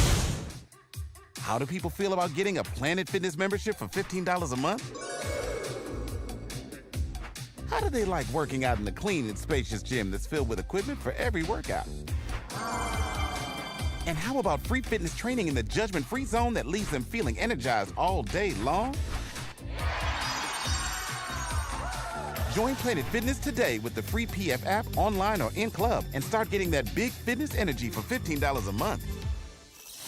How do people feel about getting a Planet Fitness membership for $15 a month? How do they like working out in a clean and spacious gym that's filled with equipment for every workout? And how about free fitness training in the judgment-free zone that leaves them feeling energized all day long? Join Planet Fitness today with the free PF app, online or in club, and start getting that big fitness energy for $15 a month.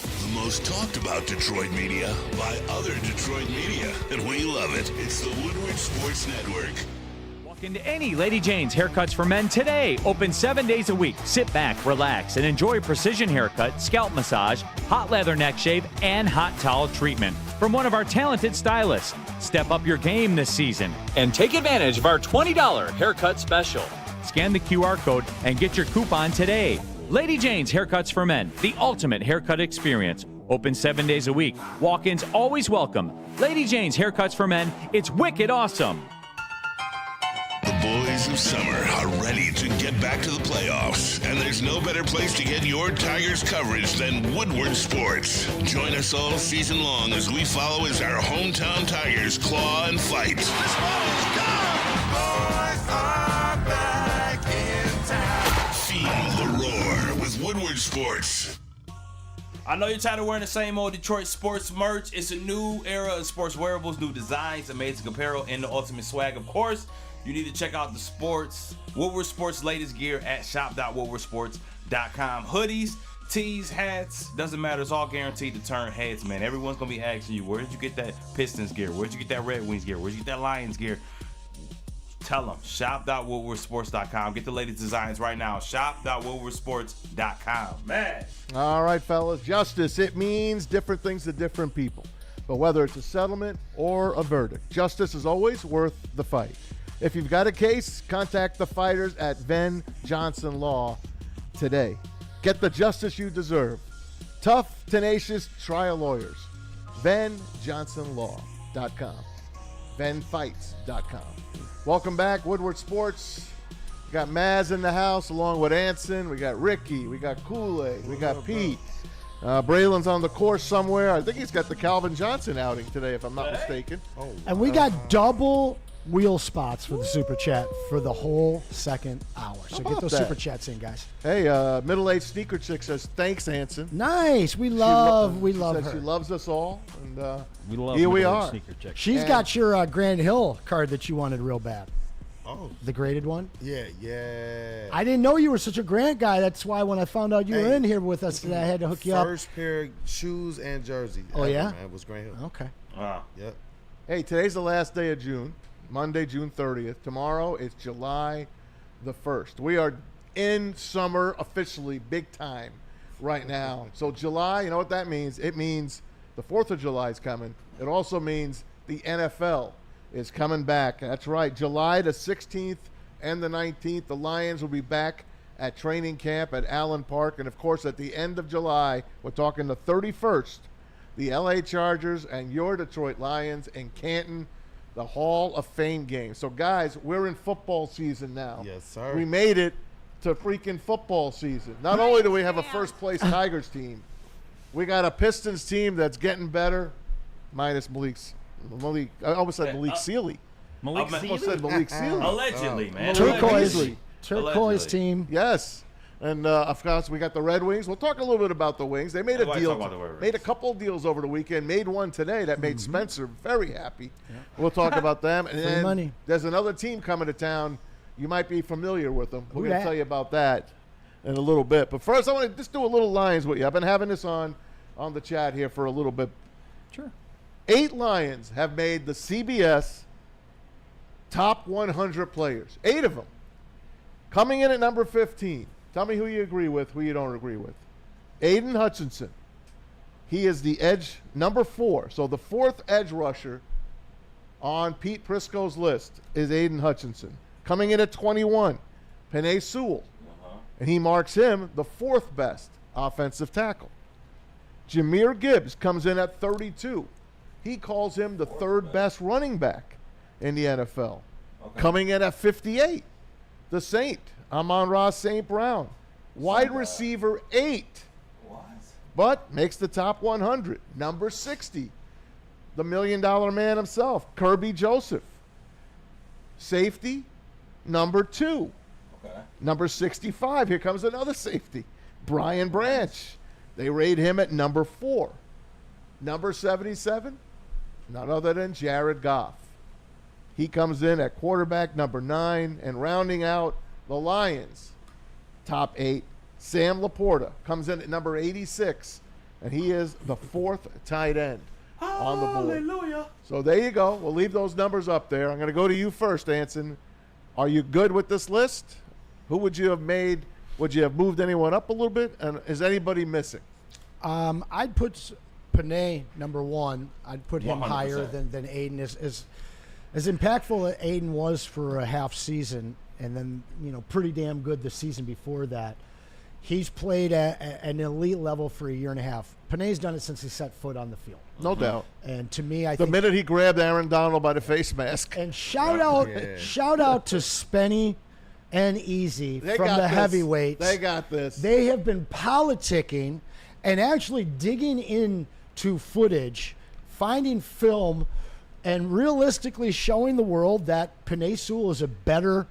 The most talked about Detroit media by other Detroit media, and we love it. It's the Woodward Sports Network. Walk into any Lady Jane's Haircuts for Men today. Open 7 days a week. Sit back, relax, and enjoy precision haircut, scalp massage, hot leather neck shave, and hot towel treatment from one of our talented stylists. Step up your game this season and take advantage of our $20 haircut special. Scan the QR code and get your coupon today. Lady Jane's Haircuts for Men, the ultimate haircut experience. Open 7 days a week. Walk-ins always welcome. Lady Jane's Haircuts for Men. It's wicked awesome. The boys of summer are ready to get back to the playoffs, and there's no better place to get your Tigers coverage than Woodward Sports. Join us all season long as we follow as our hometown Tigers claw and fight. This ball is gone! Boys are back in town. Feel the roar with Woodward Sports. I know you're tired of wearing the same old Detroit sports merch. It's a new era of sports wearables, new designs, amazing apparel, and the ultimate swag, of course. You need to check out the Woodward Sports latest gear at shop.woodwardsports.com. Hoodies, tees, hats, doesn't matter. It's all guaranteed to turn heads, man. Everyone's going to be asking you, where did you get that Pistons gear? Where did you get that Red Wings gear? Where did you get that Lions gear? Tell them, shop.woodwardsports.com. Get the latest designs right now. Shop.woodwardsports.com. Man. All right, fellas. Justice, it means different things to different people. But whether it's a settlement or a verdict, justice is always worth the fight. If you've got a case, contact the fighters at Venn Johnson Law today. Get the justice you deserve. Tough, tenacious trial lawyers. VennJohnsonLaw.com. VennFights.com. Welcome back, Woodward Sports. We got Maz in the house along with Anson. We got Ricky. We got Kool-Aid. We got Pete. Braylon's on the course somewhere. I think he's got the Calvin Johnson outing today, if I'm not mistaken. And we got double wheel spots for the Super Chat for the whole second hour. So get those Super Chats in, guys. Hey, middle-aged sneaker chick says, thanks, Anson. Nice. We love her. She loves us all. And We love here we middle-aged are. sneaker chick. She's got your Grand Hill card that you wanted real bad. Oh, The graded one? yeah. I didn't know you were such a Grant guy. That's why when I found out you were Hey. in here with us today, I had to hook you up. First pair of shoes and jersey. Oh, ever, yeah? Man, was Grant Hill. Okay. Wow. Yep. Hey, today's the last day of June, Monday, June 30th. Tomorrow is July the 1st. We are in summer officially, big time right now. So July, you know what that means? It means the 4th of July is coming. It also means the NFL is coming back. That's right, July the 16th and the 19th. The Lions will be back at training camp at Allen Park. And, of course, at the end of July, we're talking the 31st, the L.A. Chargers and your Detroit Lions in Canton, the Hall of Fame game. So, guys, we're in football season now. Yes, sir. We made it to freaking football season. Not only do we have a first-place Tigers team, we got a Pistons team that's getting better, minus Malik. I almost said Malik Sealy. Malik I I almost Sealy? said Malik Sealy. Allegedly, man. Turquoise Beasley. Allegedly. team. Yes. And, of course, we got the Red Wings. We'll talk a little bit about the Wings. They made a Nobody deal. talk about the Red Wings. Made a couple of deals over the weekend. Made one today that made Spencer very happy. We'll talk about them. And then money. there's another team coming to town. You might be familiar with them. We're Who going to dat? tell you about that in a little bit. But first, I want to just do a little Lions with you. I've been having this on the chat here for a little bit. Sure. 8 Lions have made the CBS top 100 players. 8 of them. Coming in at number 15. Tell me who you agree with, who you don't agree with. Aiden Hutchinson. He is the edge number 4. So the 4th edge rusher on Pete Prisco's list is Aiden Hutchinson. Coming in at 21, Penei Sewell. And he marks him the 4th best offensive tackle. Jahmyr Gibbs comes in at 32. He calls him the 3rd best running back in the NFL. Coming in at 58, the Saint, Amon-Ra St. Brown. Wide receiver 8. But makes the top 100. Number 60, the $1 million man himself, Kirby Joseph. Safety, number 2. Number 65, here comes another safety, Brian Branch. They rate him at number 4. Number 77, none other than Jared Goff. He comes in at quarterback number 9, and rounding out the Lions, top 8, Sam Laporta comes in at number 86, and he is the 4th tight end on the board. Hallelujah. So there you go. We'll leave those numbers up there. I'm going to go to you first, Anson. Are you good with this list? Who would you have made? Would you have moved anyone up a little bit? And is anybody missing? I'd put Penei number 1. I'd put him 100%. higher than Aiden. As impactful as Aiden was for a half season, and then pretty damn good the season before that. He's played at an elite level for a year and a half. Penei's done it since he set foot on the field. No doubt. And to me, I The think minute he grabbed Aaron Donald by the face mask. and shout out to Spenny and Easy They from got the this. heavyweights. They got this. They have been politicking and actually digging into footage, finding film, and realistically showing the world that Penei Sewell is a better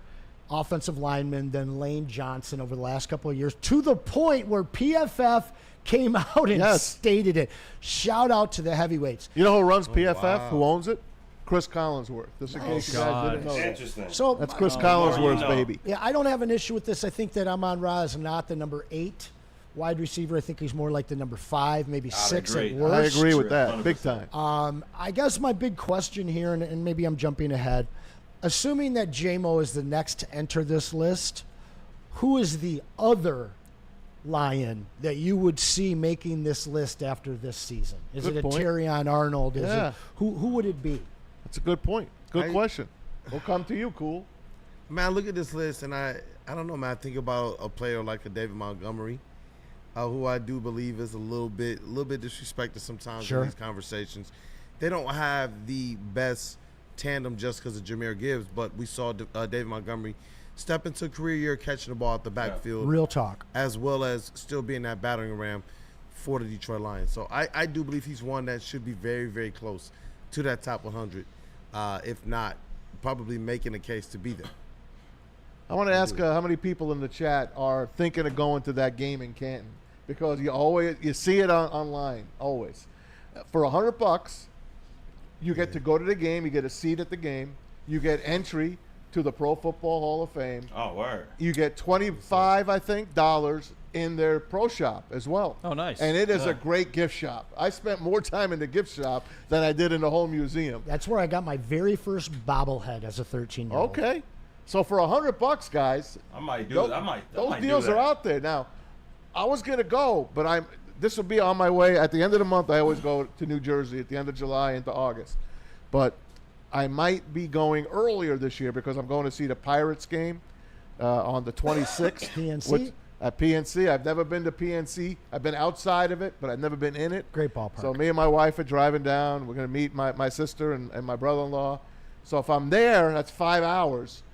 offensive lineman than Lane Johnson over the last couple of years, to the point where PFF came out and stated it. Shout out to the heavyweights. You know who runs PFF? Who owns it? Chris Collinsworth. Just in case you guys didn't know that. Interesting. So That's Chris Collinsworth's know. baby. yeah, I don't have an issue with this. I think that Amon-Ra is not the number 8 wide receiver. I think he's more like the number 5, maybe 6 at agree. I worst. agree with that. 100%. Big time. I guess my big question here, and maybe I'm jumping ahead, assuming that J-Mo is the next to enter this list, who is the other Lion that you would see making this list after this season? Is Good it a point. Terrion Arnold? Is Yeah. it, who would it be? That's a good point. Good question. We'll come to you, Cool. Man, I look at this list and I don't know, man. I think about a player like a David Montgomery, who I do believe is a little bit disrespected sometimes Sure. in these conversations. They don't have the best tandem just because of Jahmyr Gibbs, but we saw David Montgomery step into a career year catching the ball at the backfield, Real talk. as well as still being that battering ram for the Detroit Lions. So I do believe he's one that should be very, very close to that top 100, if not probably making a case to be there. I want to ask how many people in the chat are thinking of going to that game in Canton, because you see it online always. For $100, you get to go to the game. You get a seat at the game. You get entry to the Pro Football Hall of Fame. Oh, word. You get $25, I think, dollars in their pro shop as well. Oh, nice. And it is a great gift shop. I spent more time in the gift shop than I did in the whole museum. That's where I got my very first bobblehead as a 13-year-old. Okay. So for $100, guys, I might do those, it. I might those do deals that. are out there. Now, I was going to go, but this will be on my way. At the end of the month, I always go to New Jersey at the end of July into August. But I might be going earlier this year because I'm going to see the Pirates game on the 26th. PNC? At PNC. I've never been to PNC. I've been outside of it, but I've never been in it. Great ballpark. So me and my wife are driving down. We're going to meet my sister and my brother-in-law. So if I'm there, that's 5 hours.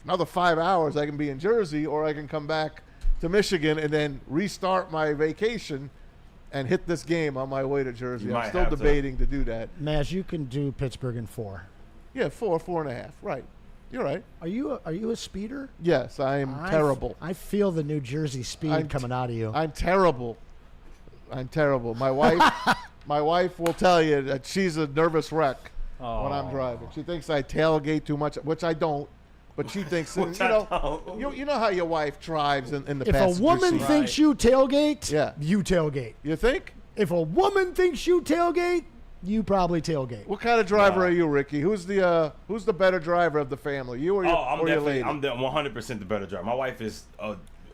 Another 5 hours, I can be in Jersey, or I can come back to Michigan and then restart my vacation and hit this game on my way to Jersey. You I'm might still have to. debating to do that. Maz, you can do Pittsburgh in 4. Yeah, 4.5. Right. You're right. Are you a speeder? Yes, I'm terrible. I feel the New Jersey speed coming out of you. I'm terrible. My wife will tell you that she's a nervous wreck when I'm driving. She thinks I tailgate too much, which I don't. But she thinks, you know how your wife drives in the If a passenger woman seat. thinks you tailgate, Yeah. you tailgate. You think? If a woman thinks you tailgate, you probably tailgate. What kind of driver are you, Ricky? Who's the better driver of the family? You or your, I'm or your definitely, lady? I'm 100% the better driver. My wife is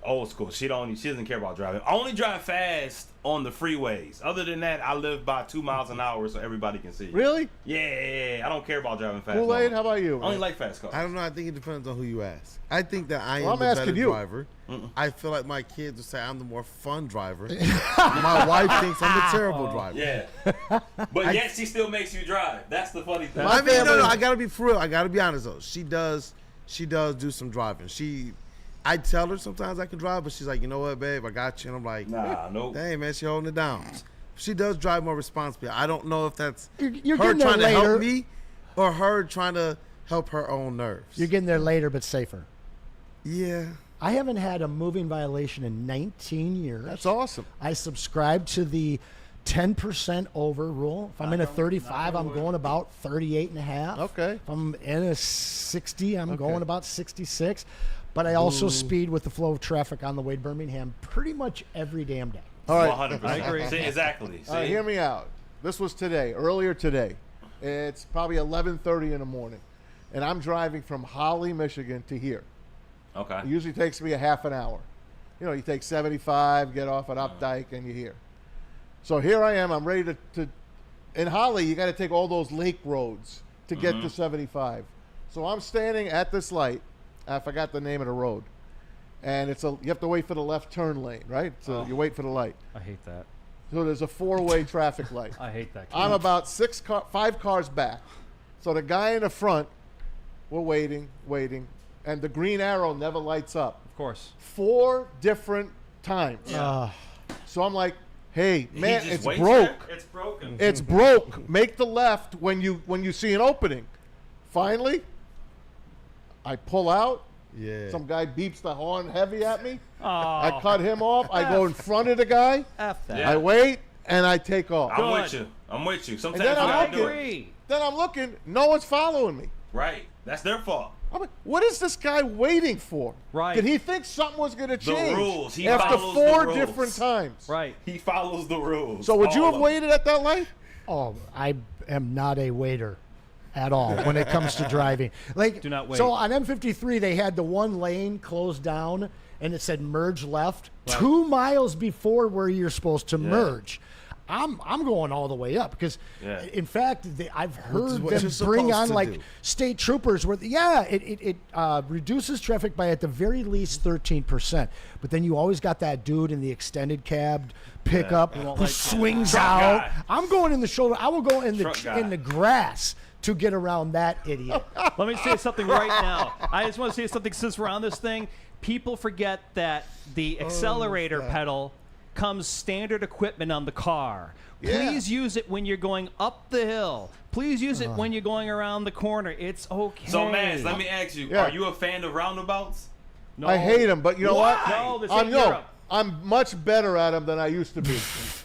old school. She doesn't care about driving. I only drive fast on the freeways. Other than that, I live by 2 miles an hour so everybody can see. Really? Yeah. I don't care about driving fast. Kool-Aid, how about you? I only man? like fast cars. I don't know. I think it depends on who you ask. I think that I am Well, I'm the asking better you. driver. I feel like my kids would say I'm the more fun driver. My wife thinks I'm the terrible driver. Yeah. But yet she still makes you drive. That's the funny thing. I mean, no. I gotta be for real. I gotta be honest though. She does do some driving. I tell her sometimes I can drive, but she's like, you know what, babe, I got you. And I'm like, Nah, nope. dang, man, she holding it down. She does drive more responsibly. I don't know if that's You're her getting there trying to later. help me or her trying to help her own nerves. You're getting there later, but safer. Yeah. I haven't had a moving violation in 19 years. That's awesome. I subscribe to the 10% over rule. If I'm in a 35, I'm going about 38 and a half. Okay. If I'm in a 60, I'm going about 66. But I also speed with the flow of traffic on the way to Birmingham pretty much every damn day. All right. 100%. I agree. See, exactly. See? All right, hear me out. This was earlier today. It's probably 11:30 in the morning, and I'm driving from Holly, Michigan to here. Okay. It usually takes me a half an hour. You take 75, get off at Updike, and you're here. So here I am. I'm ready to in Holly, you got to take all those lake roads to get to 75. So I'm standing at this light. I forgot the name of the road. And you have to wait for the left turn lane, right? So you wait for the light. I hate that. So there's a 4-way traffic light. I hate that. I'm about 5 cars back. So the guy in the front, we're waiting, and the green arrow never lights up. Of course. 4 different times. So I'm like, hey, man, just it's waits broke. there? It's broken. It's broke. Make the left when you see an opening. Finally, I pull out. Yeah. Some guy beeps the horn heavy at me. Oh, I cut him off. I go in front of the guy. F that. Yeah. I wait, and I take off. I'm with you. Sometimes then you I'm gotta do it. agree. Then I'm looking. No one's following me. Right. That's their fault. I'm like, what is this guy waiting for? Right. Did he think something was going to change? rules. He after follows the 4 rules. different times. Right. He follows the rules. So would you All have of waited at that light? Oh, I am not a waiter. at all when it comes to driving. Like, Do not wait. So on M53, they had the one lane closed down, and it said merge left 2 miles before where you're supposed to merge. I'm going all the way up because, in fact, I've heard what them you're bring on supposed to like do. state troopers. Where it reduces traffic by at the very least 13%. But then you always got that dude in the extended cab pickup who swings Truck out. guy. I'm going in the shoulder. I will go in Truck guy. the grass to get around that idiot. Let me say something right now. I just want to say something since we're on this thing. People forget that the accelerator pedal comes standard equipment on the car. Please use it when you're going up the hill. Please use it when you're going around the corner. It's okay. So, Maz, let me ask you: Yeah. Are you a fan of roundabouts? No. I hate them, but you know what? No, this I'm ain't Europe. I'm much better at them than I used to be.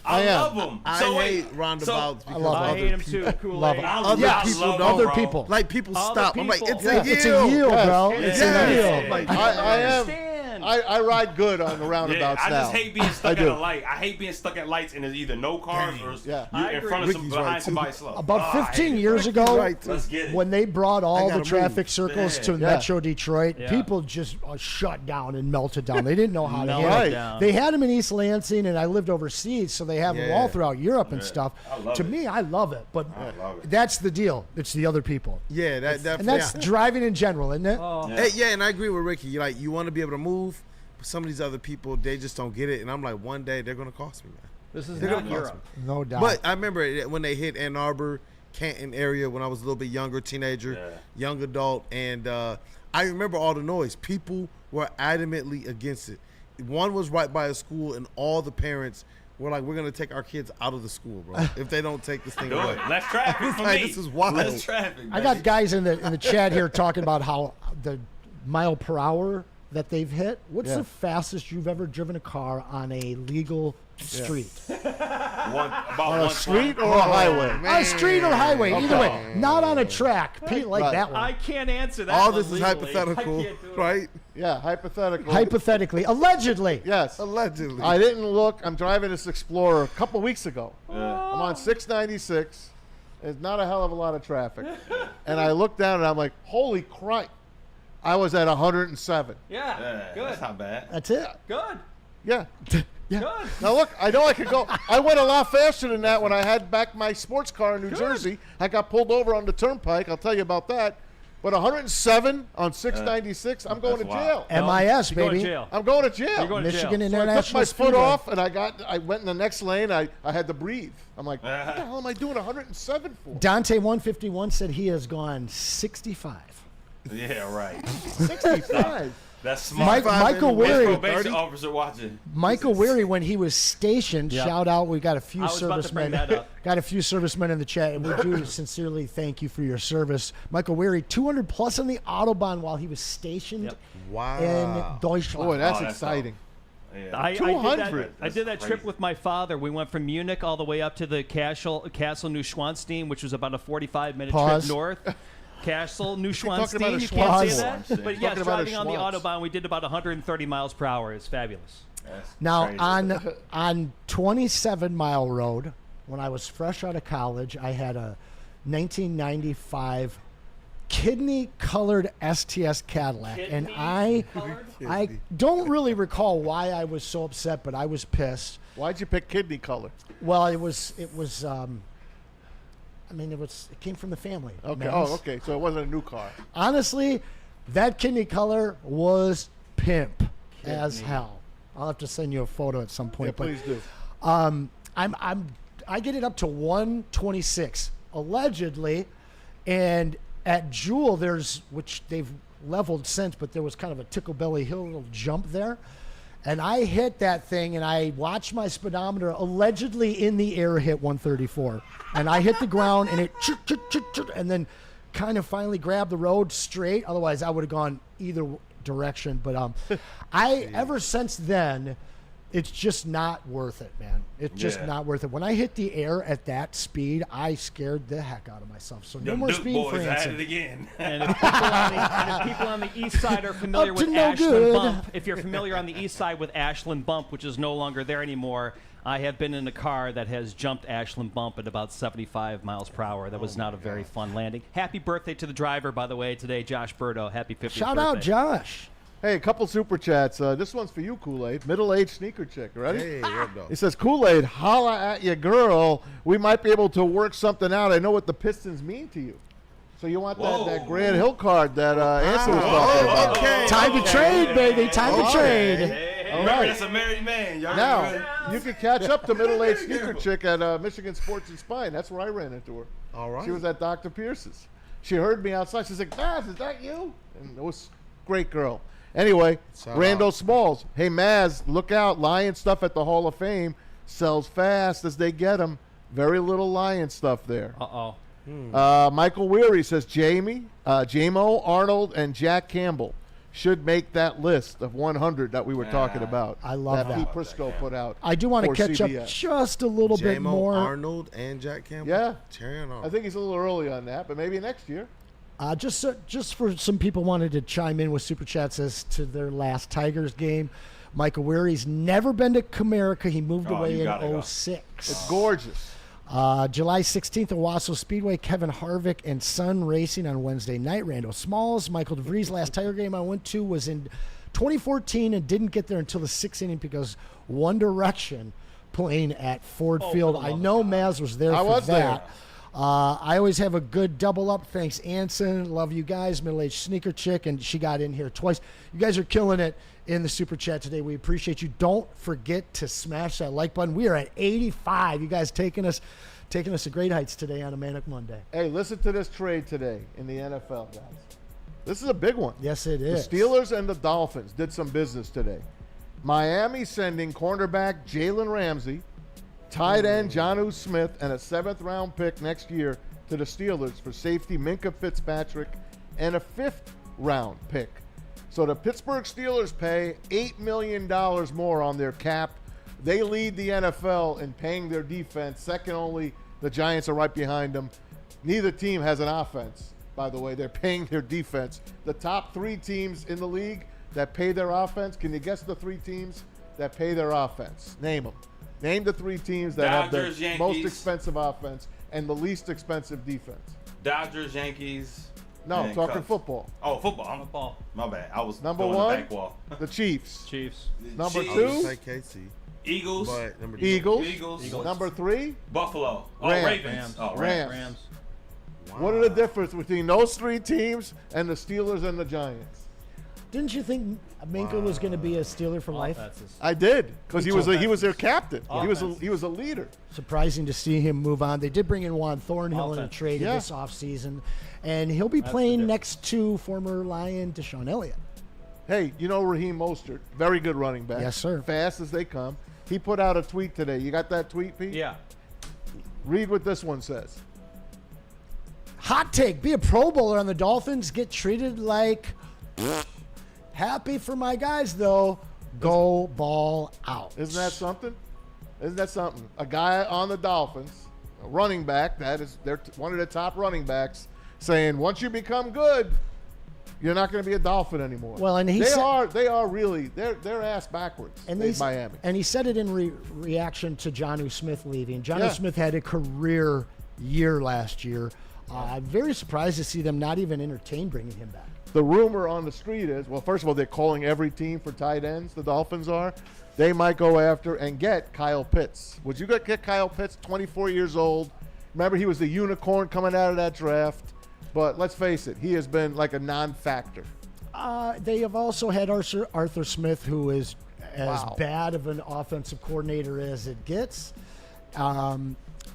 I am. love them. I So hate wait, roundabouts so, because I other hate him people. too. Love Kool-Aid. it. Other Yes, people love don't. other bro. people. Like people Other stop. I'm like, people. it's Yeah, a yield. it's a yield, Yes. bro. Yeah. It's Yeah. a yield. Yeah. Like, I am. understand. I ride good on the Yeah, roundabouts I now. just hate being stuck I at do. a light. I hate being stuck at lights and there's either no cars or Yeah. you I in agree. front of some Ricky's behind right, too. somebody slow. About Oh, I 15 hate it. years ago, right, too. Let's get it. when they brought all the gotta traffic move. circles to Yeah. Metro Detroit, Yeah. people just shut down and melted down. They didn't know how to Melted handle it. down. They had them in East Lansing, and I lived overseas, so they have them all throughout Europe and stuff. I love To it. me, I love it, but love it. that's the deal. It's the other people. Yeah, that And that's driving in general, isn't it? Hey, and I agree with Ricky. You like, you want to be able to move, but some of these other people, they just don't get it. And I'm like, one day they're gonna cost me, man. This is They're not gonna cost Europe. me. No doubt. But I remember when they hit Ann Arbor, Canton area when I was a little bit younger, teenager, young adult, and I remember all the noise. People were adamantly against it. One was right by a school, and all the parents were like, "We're gonna take our kids out of the school, bro, if they don't take this thing Do away." it. Less traffic for Like, me. this is wild. Less traffic. I got guys in the chat here talking about how the mile per hour that they've hit. What's the fastest you've ever driven a car on a legal street? about On a 120. street or a highway? On a street or highway, either Okay. way. Not on a track. Pete like Right. that one. I can't answer that. All one this is legally. hypothetical, I can't do it. right? Yeah, hypothetical. Hypothetically, allegedly. Yes. Allegedly. I didn't look. I'm driving this Explorer a couple weeks ago. I'm on 696. There's not a hell of a lot of traffic. And I looked down and I'm like, holy crap. I was at 107. Yeah, Yeah, good. That's not bad. That's it. Good. Yeah. Yeah. Good. Now look, I know I could go. I went a lot faster than that when I had back my sports car in New Jersey. I got pulled over on the turnpike. I'll tell you about that. But 107 on 696, I'm going to That's jail. wild. MIS, You're going baby. to jail. I'm going to jail. You're going to Michigan jail. So I took International my foot Speedway. off and I went in the next lane. I had to breathe. I'm like, what the hell am I doing 107 for? Dante 151 said he has gone 65. Yeah, right. 65. That's smart. Michael His Weary. probation officer watching. Michael Weary, when he was stationed, Yep. shout out. We got a few I was about to bring servicemen. that up. Got a few servicemen in the chat, and we do sincerely thank you for your service. Michael Weary, 200 plus on the Autobahn while he was stationed Yep. Wow. in Deutschland. Boy, that's Oh, that's exciting. Yeah. I did 200. that, I did that trip crazy. with my father. We went from Munich all the way up to the Castle Neuschwanstein, which was about a 45-minute Pause. trip north. Castle talking about Neuschwanstein. a You can't say Schwanz. that. But yes, Talking about a driving on the Schwanz. Autobahn, we did about 130 miles per hour. It's fabulous. That's Now crazy. on 27 Mile Road, when I was fresh out of college, I had a 1995 kidney-colored STS Cadillac, and I don't really recall why I was so upset, but I was pissed. Why'd you pick kidney color? Well, it came from the family. Okay. man. Oh, okay. So it wasn't a new car. Honestly, that kidney color was pimp as hell. I'll have to send you a photo at some point. Yeah, please do. I get it up to 126 allegedly, and at Jewel which they've leveled since, but there was kind of a Tickle Belly Hill little jump there, and I hit that thing, and I watched my speedometer allegedly in the air hit 134, and I hit the ground, and it and then kind of finally grabbed the road straight. Otherwise, I would have gone either direction. But ever since then, It's just not worth it, man. It's just not worth it. When I hit the air at that speed, I scared the heck out of myself. So no more Duke speed boys for at Anson. it again. And if people on the east side are familiar Up to with no Ashland good. Bump, if you're familiar on the east side with Ashland Bump, which is no longer there anymore, I have been in a car that has jumped Ashland Bump at about 75 miles per hour. That was not a very fun landing. Happy birthday to the driver, by the way, today, Josh Burdo. Happy 50th Shout birthday. out, Josh. Hey, a couple super chats. This one's for you, Kool-Aid. Middle-aged sneaker chick. Ready? Hey, what the? He says, Kool-Aid, holla at your girl. We might be able to work something out. I know what the Pistons mean to you. So you want that Grand Hill card that Anson was talking about. Okay. Time to trade, baby. Time to trade. Hey, All remember, right. that's a married man. Y'all Now, remember? you can catch up to middle-aged sneaker chick at Michigan Sports and Spine. That's where I ran into her. All right. She was at Dr. Pierce's. She heard me outside. She's like, Maz, is that you? And it was a great girl. Anyway, Shout Randall out. Smalls. Hey, Maz, look out. Lion stuff at the Hall of Fame sells fast as they get them. Very little Lion stuff there. Uh-oh. Michael Weary says Jamo, Arnold, and Jack Campbell should make that list of 100 that we were talking about. I love that. Pete Prisco put out. I do want to for catch up CBS. just a little bit J-Mo, more. Arnold, and Jack Campbell. Yeah. Carrying on. I think he's a little early on that, but maybe next year. Just for some people wanted to chime in with super chats as to their last Tigers game. Michael Weary's never been to Comerica. He moved away you in gotta go. 06. It's gorgeous. July 16th, Owasso Speedway, Kevin Harvick and Sun Racing on Wednesday night. Randall Smalls, Michael DeVries. Last Tiger game I went to was in 2014 and didn't get there until the 6th inning because One Direction playing at Ford Field. I know Maz was there I for was that. there. I always have a good double up. Thanks, Anson. Love you guys. Middle-aged sneaker chick, and she got in here twice. You guys are killing it in the super chat today. We appreciate you. Don't forget to smash that like button. We are at 85. You guys taking us to great heights today on a Manic Monday. Hey, listen to this trade today in the NFL, guys. This is a big one. Yes, it is. The Steelers and the Dolphins did some business today. Miami sending cornerback Jalen Ramsey, tight end Jonnu Smith, and a 7th-round pick next year to the Steelers for safety Minkah Fitzpatrick and a 5th-round pick. So the Pittsburgh Steelers pay $8 million more on their cap. They lead the NFL in paying their defense. Second only, the Giants are right behind them. Neither team has an offense, by the way. They're paying their defense. The top 3 teams in the league that pay their offense, can you guess the 3 teams that pay their offense? Name them. Name the 3 teams that Dodgers, have the Yankees. most expensive offense and the least expensive defense. Dodgers, Yankees. No, and talking Cubs. football. Oh, football. My bad. I was Number throwing 1, the back wall. the Chiefs. Chiefs. Number Chiefs. 2, Say KC, Eagles. but number 2. Eagles. Eagles. Number 3, Buffalo. Oh, Rams. Ravens. Rams. Oh, Rams. Rams. What are the difference between those 3 teams and the Steelers and the Giants? Didn't you think Minkah was going to be a Steeler for life? Offenses. I did, because he was their captain. Offense. He was a leader. Surprising to see him move on. They did bring in Juan Thornhill in a Offense. trade Yeah. this offseason, and he'll be the playing difference. next to former Lion Deshaun Elliott. Hey, you know Raheem Mostert, very good running back. Yes, sir. Fast as they come. He put out a tweet today. You got that tweet, Pete? Yeah. Read what this one says. Hot take: be a Pro Bowler on the Dolphins. Get treated like. Happy for my guys though. Go ball out. Isn't that something? Isn't that something? A guy on the Dolphins, a running back, they're one of the top running backs, saying once you become good, you're not going to be a Dolphin anymore. Well, and he they said- are really they're ass backwards And in they, Miami. And he said it in reaction to Jonnu Smith leaving. Jonnu Yeah. Smith had a career year last year. I'm very surprised to see them not even entertain bringing him back. The rumor on the street is, well, first of all, they're calling every team for tight ends, the Dolphins are. They might go after and get Kyle Pitts. Would you get Kyle Pitts, 24 years old? Remember, he was the unicorn coming out of that draft. But let's face it, he has been like a non-factor. They have also had Arthur Smith, who is as Wow. bad of an offensive coordinator as it gets.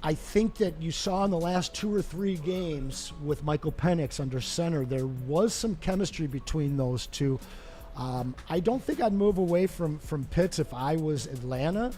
I think that you saw in the last 2 or 3 games with Michael Penix under center, there was some chemistry between those two. I don't think I'd move away from Pitts if I was Atlanta.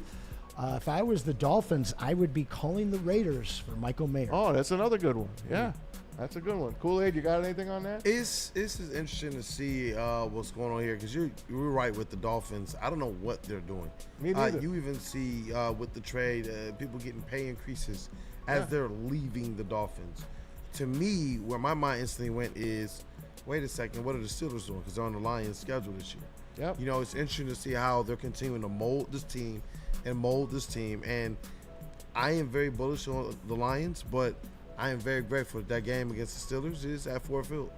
If I was the Dolphins, I would be calling the Raiders for Michael Mayer. Oh, that's another good one. Yeah. That's a good one. Kool-Aid, you got anything on that? It's interesting to see what's going on here because you're right with the Dolphins. I don't know what they're doing. Me neither. You even see with the trade, people getting pay increases as they're leaving the Dolphins. To me, where my mind instantly went is, wait a second, what are the Steelers doing? Because they're on the Lions schedule this year. Yep. You know, it's interesting to see how they're continuing to mold this team. And I am very bullish on the Lions, but I am very grateful that game against the Steelers is at Ford Field.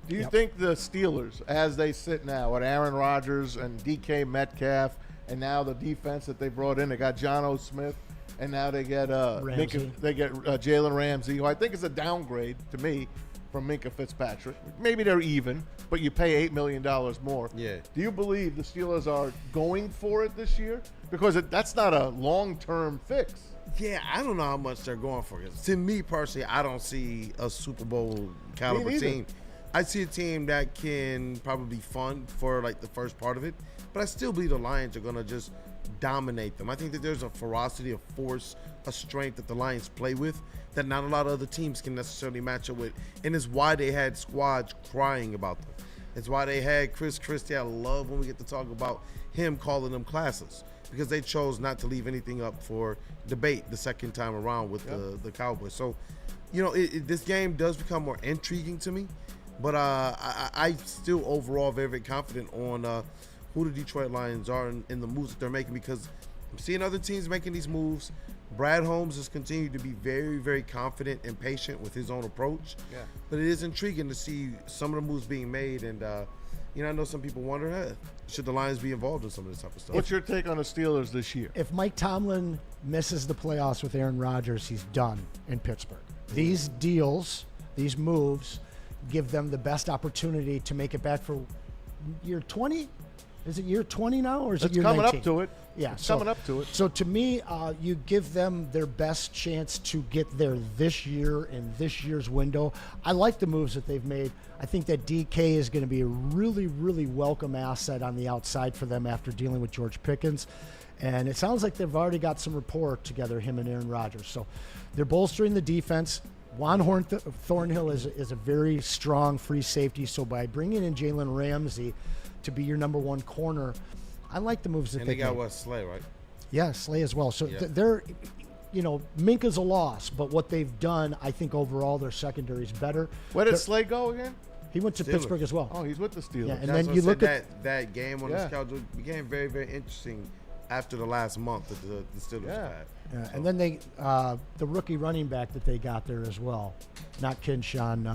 Do you think the Steelers, as they sit now with Aaron Rodgers and DK Metcalf, and now the defense that they brought in, they got John O. Smith, and now they get Jalen Ramsey, who I think is a downgrade to me from Minka Fitzpatrick. Maybe they're even, but you pay $8 million more. Yeah. Do you believe the Steelers are going for it this year? Because that's not a long-term fix. Yeah, I don't know how much they're going for. To me personally, I don't see a Super Bowl caliber team. I see a team that can probably be fun for like the first part of it, but I still believe the Lions are going to just dominate them. I think that there's a ferocity, a force, a strength that the Lions play with that not a lot of other teams can necessarily match up with, and it's why they had squads crying about them. It's why they had Chris Christie. I love when we get to talk about him calling them classes, because they chose not to leave anything up for debate the second time around with the Cowboys. So, you know, this game does become more intriguing to me, but I still overall very, very confident on who the Detroit Lions are and the moves that they're making, because I'm seeing other teams making these moves. Brad Holmes has continued to be very, very confident and patient with his own approach. Yeah. But it is intriguing to see some of the moves being made, and you know, I know some people wonder, should the Lions be involved in some of this type of stuff? What's your take on the Steelers this year? If Mike Tomlin misses the playoffs with Aaron Rodgers, he's done in Pittsburgh. These deals, these moves, give them the best opportunity to make it back for year 20. Is it year 20 now, or is it year 19? It's coming up to it. Yeah, it's coming up to it. So to me, you give them their best chance to get there this year in this year's window. I like the moves that they've made. I think that DK is going to be a really, really welcome asset on the outside for them after dealing with George Pickens. And it sounds like they've already got some rapport together, him and Aaron Rodgers. So they're bolstering the defense. Juan Thornhill is a very strong free safety. So by bringing in Jalen Ramsey to be your number one corner, I like the moves that they got Slay, right? Yeah, Slay as well. So they're, you know, Minka's a loss, but what they've done, I think overall their secondary is better. Where did Slay go again? He went to Pittsburgh as well. Oh, he's with the Steelers. Yeah, and then you look at that game on the schedule became very, very interesting after the last month that the Steelers had. Yeah, and then they the rookie running back that they got there as well, not Kinshawn.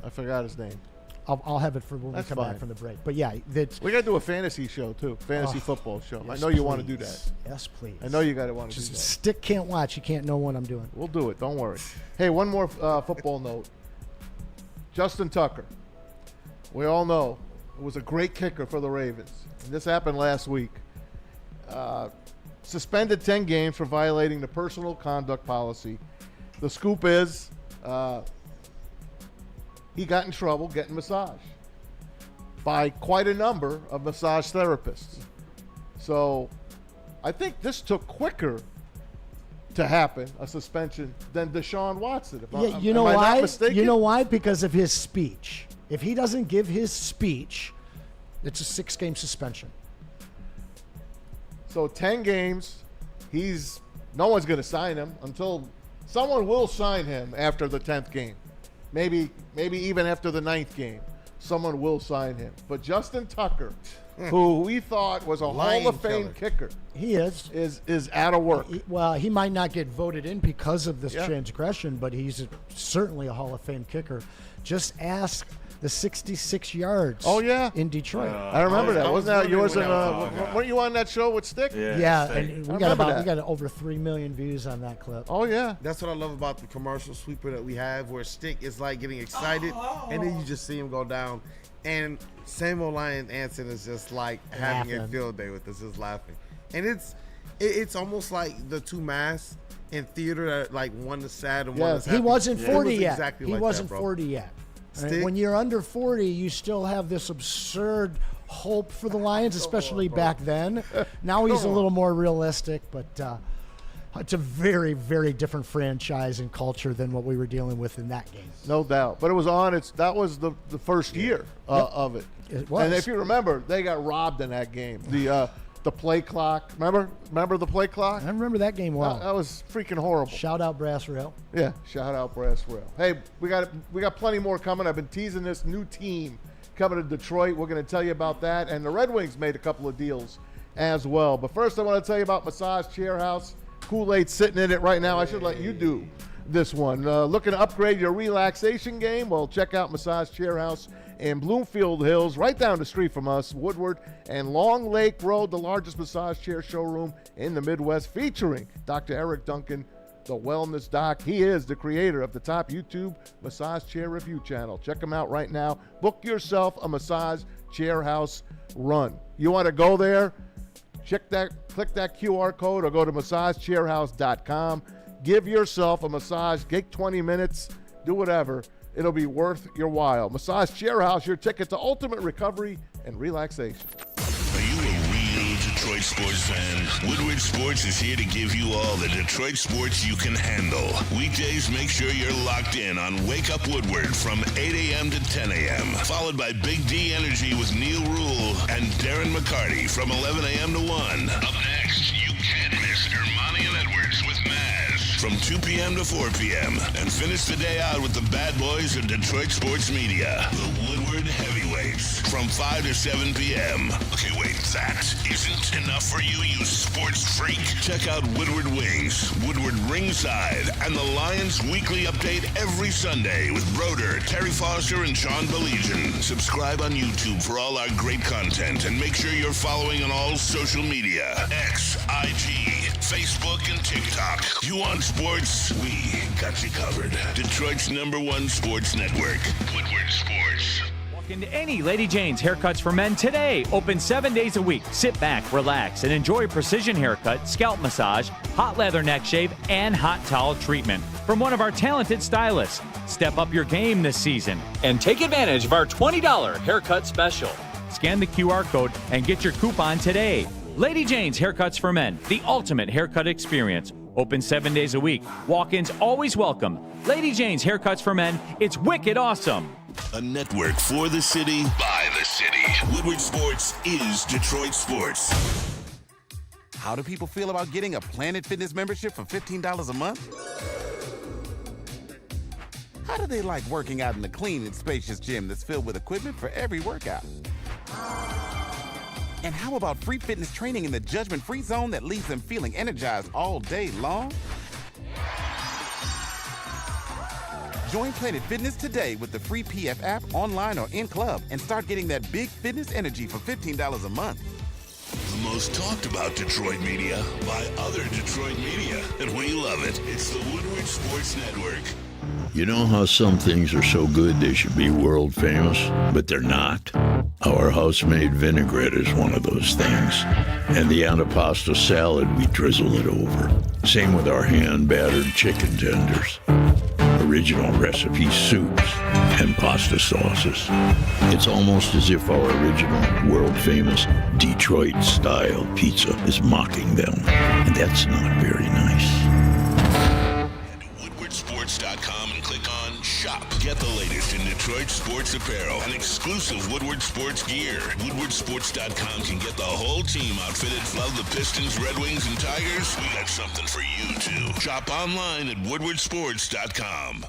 I forgot his name. I'll have it for when we come back from the break. But yeah, we got to do a fantasy show too, fantasy football show. Yes, I know you want to do that. Yes, please. I know you got to want to do that. Stick can't watch. You can't know what I'm doing. We'll do it. Don't worry. Hey, one more football note. Justin Tucker. We all know it was a great kicker for the Ravens. And this happened last week. Suspended 10 games for violating the personal conduct policy. The scoop is he got in trouble getting massage by quite a number of massage therapists. So I think this took quicker to happen, a suspension, than Deshaun Watson. You know why? You know why? Because of his speech. If he doesn't give his speech, it's a 6-game suspension. So 10 games, no one's going to sign him until someone will sign him after the 10th game. Maybe even after the 9th game, someone will sign him. But Justin Tucker, who we thought was a Hall of Fame kicker, he is out of work. He might not get voted in because of this transgression, but he's certainly a Hall of Fame kicker. Just ask the 66 yards. Oh yeah, in Detroit. I remember that. Wasn't that yours? Weren't you on that show with Stick? Yeah, and we got over 3 million views on that clip. Oh yeah, that's what I love about the commercial sweeper that we have, where Stick is like getting excited, and then you just see him go down, and same old Lion Anson is just like having a field day with us, just laughing, and it's almost like the two masks in theater that like one is sad and one is happy. He wasn't 40 yet. Exactly he like wasn't that, 40 yet. Right? When you're under 40, you still have this absurd hope for the Lions, especially back then. Now he's a little more realistic, but It's a very, very different franchise and culture than what we were dealing with in that game. No doubt. But it was on. That was the first year of it. It was. And if you remember, they got robbed in that game. The play clock. Remember the play clock? I remember that game well. That was freaking horrible. Shout out Brass Rail. Yeah, shout out Brass Rail. Hey, we got plenty more coming. I've been teasing this new team coming to Detroit. We're going to tell you about that. And the Red Wings made a couple of deals as well. But first, I want to tell you about Massage Chair House. Kool-Aid sitting in it right now. I should let you do this one. Looking to upgrade your relaxation game? Well, check out Massage Chair House in Bloomfield Hills, right down the street from us, Woodward and Long Lake Road, the largest massage chair showroom in the Midwest, featuring Dr. Eric Duncan, the Wellness Doc. He is the creator of the top YouTube massage chair review channel. Check him out right now. Book yourself a Massage Chair House run. You want to go there? Click that QR code or go to massagechairhouse.com. Give yourself a massage, take 20 minutes, do whatever. It'll be worth your while. Massage Chair House, your ticket to ultimate recovery and relaxation. Are you a real Detroit sports fan? Woodward Sports is here to give you all the Detroit sports you can handle. Weekdays, make sure you're locked in on Wake Up Woodward from 8 a.m. to 10 a.m. Followed by Big D Energy with Neil Rule and Darren McCarty from 11 a.m. to 1. Up next, you can't miss Ermanni and Edwards with Maz from 2 p.m. to 4 p.m. And finish the day out with the bad boys of Detroit sports media, the Woodward Heavyweights, from 5 to 7 p.m. Okay, wait, that isn't enough for you, you sports freak? Check out Woodward Wings, Woodward Ringside, and the Lions Weekly Update every Sunday with Broder, Terry Foster, and Sean Beligian. Subscribe on YouTube for all our great content, and make sure you're following on all social media, X, IG, Facebook, and TikTok. You want sports? We got you covered. Detroit's #1 sports network, Woodward Sports. Walk into any Lady Jane's Haircuts for Men today. Open 7 days a week. Sit back, relax, and enjoy precision haircut, scalp massage, hot leather neck shave, and hot towel treatment from one of our talented stylists. Step up your game this season and take advantage of our $20 haircut special. Scan the QR code and get your coupon today. Lady Jane's Haircuts for Men, the ultimate haircut experience. Open 7 days a week. Walk-ins always welcome. Lady Jane's Haircuts for Men. It's wicked awesome. A network for the city, by the city. Woodward Sports is Detroit sports. How do people feel about getting a Planet Fitness membership for $15 a month? How do they like working out in a clean and spacious gym that's filled with equipment for every workout? And how about free fitness training in the judgment-free zone that leaves them feeling energized all day long? Join Planet Fitness today with the free PF app, online or in club, and start getting that big fitness energy for $15 a month. The most talked about Detroit media by other Detroit media. And we love it. It's the Woodward Sports Network. You know how some things are so good they should be world famous, but they're not? Our house-made vinaigrette is one of those things. And the antipasto salad, we drizzle it over. Same with our hand-battered chicken tenders. Original recipe soups and pasta sauces. It's almost as if our original, world-famous Detroit-style pizza is mocking them. And that's not very nice. Woodwardsports.com and click on Shop. Get the latest in Detroit sports apparel and exclusive Woodward Sports gear. Woodwardsports.com can get the whole team outfitted. Love the Pistons, Red Wings, and Tigers? We got something for you, too. Shop online at woodwardsports.com.